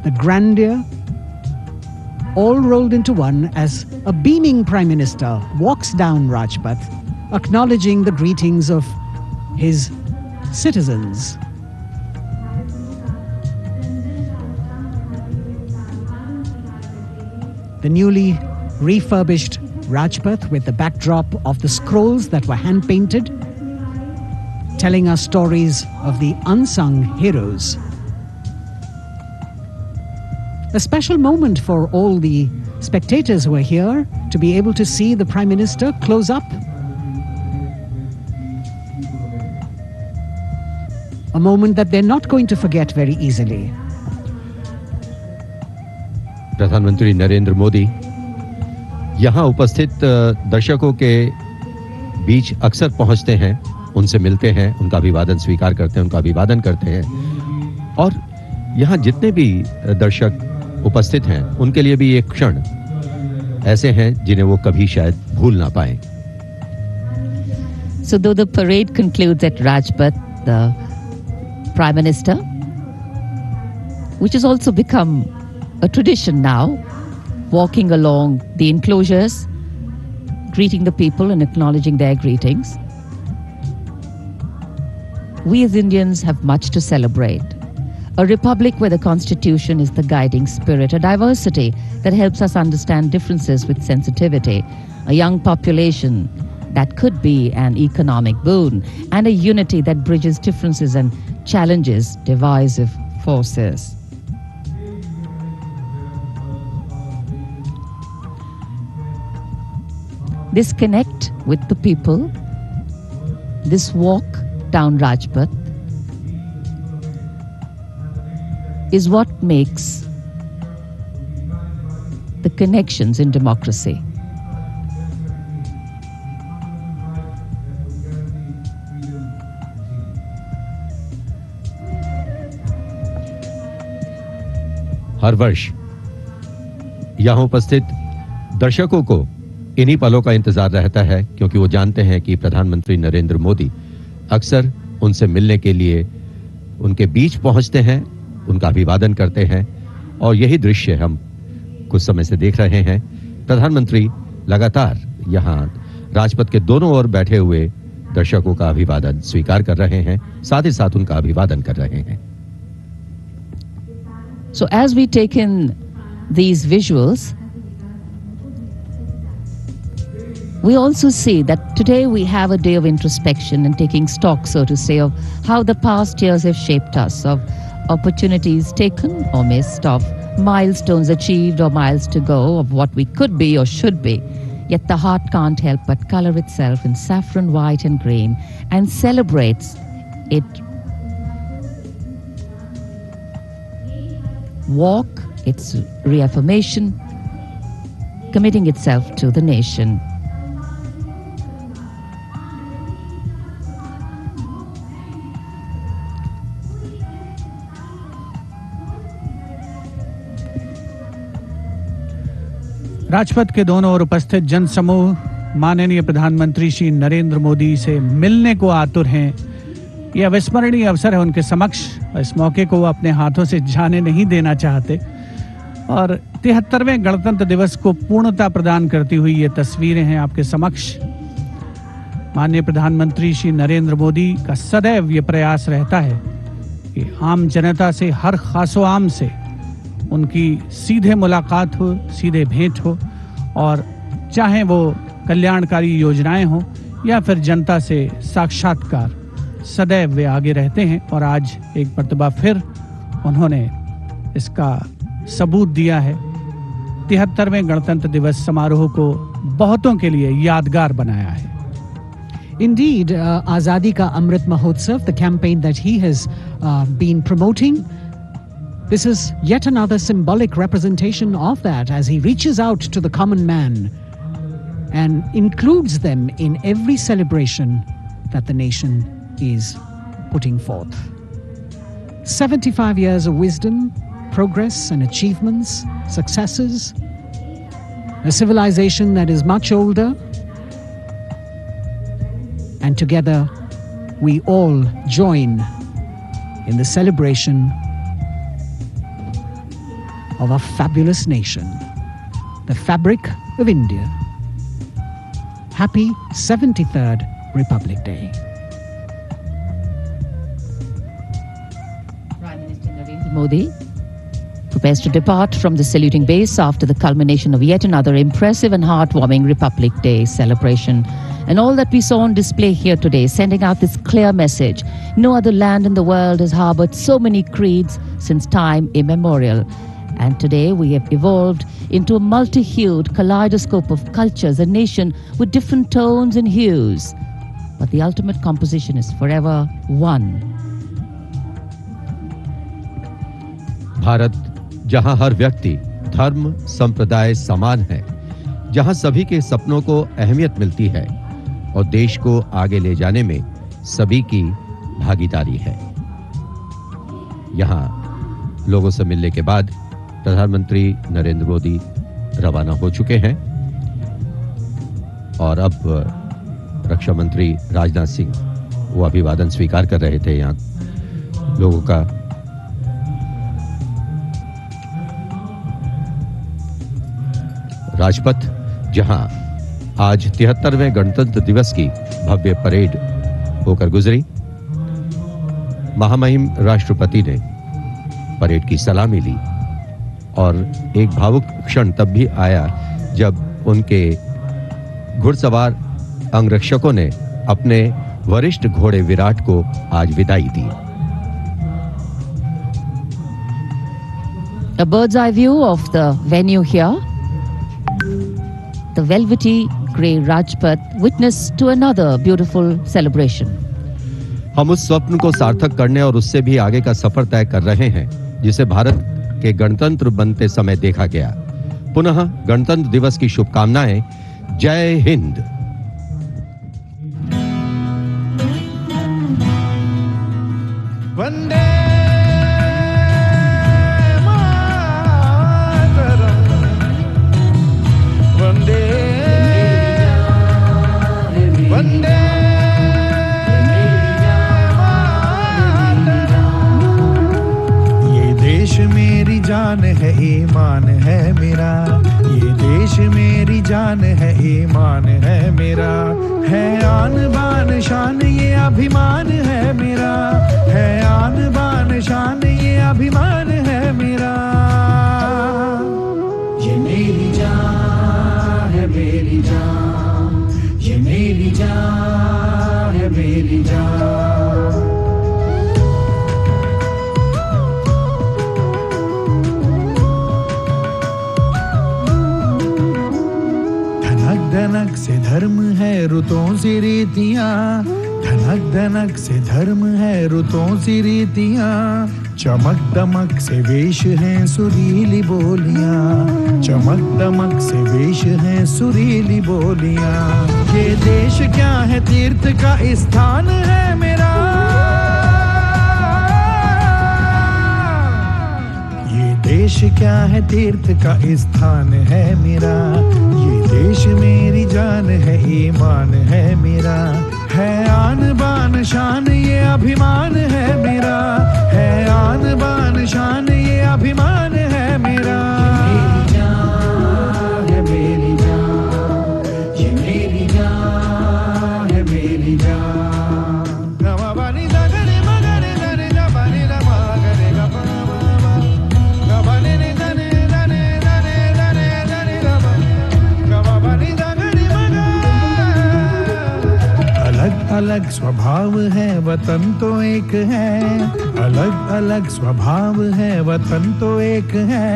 the grandeur, all rolled into one as a beaming Prime Minister walks down Rajpath, acknowledging the greetings of his citizens. The newly refurbished Rajpath with the backdrop of the scrolls that were hand-painted, telling us stories of the unsung heroes. A special moment for all the spectators who are here to be able to see the Prime Minister close up. A moment that they're not going to forget very easily. प्रधानमंत्री नरेंद्र मोदी यहाँ उपस्थित दर्शकों के बीच अक्सर पहुंचते हैं, उनसे मिलते हैं, उनका अभिवादन स्वीकार करते हैं, उनका अभिवादन करते हैं और यहाँ जितने भी दर्शक उपस्थित हैं उनके लिए भी एक क्षण ऐसे हैं जिन्हें वो कभी शायद भूल ना पाएं. So though the parade concludes at Rajpath, the Prime Minister, which has also become a tradition now, walking along the enclosures, greeting the people and acknowledging their greetings. We as Indians have much to celebrate. A republic where the Constitution is the guiding spirit, a diversity that helps us understand differences with sensitivity, a young population that could be an economic boon, and a unity that bridges differences and challenges divisive forces. This connect with the people, this walk down Rajpath, is what makes the connections in democracy. हर वर्ष यहाँ उपस्थित दर्शकों को इन्हीं पलों का इंतजार रहता है क्योंकि वो जानते हैं कि प्रधानमंत्री नरेंद्र मोदी अक्सर उनसे मिलने के लिए उनके बीच पहुंचते हैं, उनका अभिवादन करते हैं और यही दृश्य हम कुछ समय से देख रहे हैं. प्रधानमंत्री लगातार यहाँ राजपथ के दोनों ओर बैठे हुए दर्शकों का अभिवादन स्वीकार कर रहे हैं, साथ ही साथ उनका अभिवादन कर रहे हैं. So as we take in these visuals, we also see that today we have a day of introspection and taking stock, so to say, of how the past years have shaped us, of opportunities taken or missed, of milestones achieved or miles to go, of what we could be or should be. Yet the heart can't help but color itself in saffron, white and green and celebrates it. Walk, its reaffirmation, committing itself to the nation. Rajpath के दोनों ओर उपस्थित जनसमूह माननीय प्रधानमंत्री श्री नरेंद्र मोदी से मिलने को आतुर हैं. यह अविस्मरणीय अवसर है उनके समक्ष. इस मौके को वो अपने हाथों से जाने नहीं देना चाहते और 73वें गणतंत्र दिवस को पूर्णता प्रदान करती हुई ये तस्वीरें हैं आपके समक्ष. माननीय प्रधानमंत्री श्री नरेंद्र मोदी का सदैव ये प्रयास रहता है कि आम जनता से, हर खासो आम से उनकी सीधे मुलाकात हो, सीधे भेंट हो और चाहे वो कल्याणकारी योजनाएं हो या फिर जनता से साक्षात्कार, सदैव वे आगे रहते हैं. और आज एक मर्तबा फिर उन्होंने इसका सबूत दिया है. 73वें गणतंत्र दिवस समारोह को बहुतों के लिए यादगार बनाया है. Indeed, Azadi Ka Amrit Mahotsav, the campaign that he has been promoting, This is yet another symbolic representation of that as he reaches out to the common man and includes them in every celebration that the nation is putting forth. 75 years of wisdom, progress and achievements, successes, a civilization that is much older, and together we all join in the celebration of a fabulous nation, the fabric of India. Happy 73rd Republic Day. Prime Minister Narendra Modi prepares to depart from the saluting base after the culmination of yet another impressive and heartwarming Republic Day celebration. And all that we saw on display here today, sending out this clear message. No other land in the world has harbored so many creeds since time immemorial. And today we have evolved into a multi-hued kaleidoscope of cultures, a nation with different tones and hues. But the ultimate composition is forever one. Bharat जहां हर व्यक्ति, धर्म, संप्रदाय समान है, जहां सभी के सपनों को अहमियत मिलती है और देश को आगे ले जाने में सभी की भागीदारी है। यहां लोगों से मिलने के बाद प्रधानमंत्री नरेंद्र मोदी रवाना हो चुके हैं और अब रक्षा मंत्री राजनाथ सिंह वो अभिवादन स्वीकार कर रहे थे यहां लोगों का। राजपथ जहां आज 73वें गणतंत्र दिवस की भव्य परेड होकर गुजरी, महामहिम राष्ट्रपति ने परेड की सलामी ली और एक भावुक क्षण तब भी आया जब उनके घुड़सवार अंगरक्षकों ने अपने वरिष्ठ घोड़े विराट को आज विदाई दी। A bird's eye view of the venue here. The velvety grey Rajpath witness to another beautiful celebration. हम उस स्वप्न को सार्थक करने और उससे भी आगे का सफर तय कर रहे हैं जिसे भारत के गणतंत्र बनते समय देखा गया। पुनः गणतंत्र दिवस की शुभकामनाएं। जय हिंद। वंदे वंदे वंदे ये देश मेरी जान है, ईमान है मेरा। ये देश मेरी जान है, ईमान है मेरा। है आन बान शान ये अभिमान है मेरा। है आन बान शान ये अभिमान है मेरा। ये मेरी जान है, मेरी जान। ये मेरी जान है, मेरी जान। धनक धनक से धर्म है, रुतों से रीतियां। धनक धनक से धर्म है, रुतों से रीतियां। चमक दमक से वेश हैं, सुरीली बोलियां। चमक दमक से वेश हैं, सुरीली बोलियां। ये देश क्या है, तीर्थ का स्थान है मेरा। ये देश क्या है, तीर्थ का स्थान है मेरा। ये देश मेरी जान है, ईमान है मेरा। है आन बान शान ये अभिमान है मेरा। है आन बान शान ये अभिमान है मेरा। मेरी जान है, मेरी जान। ये मेरी जान है, मेरी जान। गवाबानी दगरे मगरे दरे गबानी रमा गरे गबाबा। गबानी ने दने दने दने दने दने गबानी। गवाबानी दगरे मगरे। अलग अलग स्वभाव है, वतन तो एक है। अलग अलग स्वभाव है, वतन तो एक है।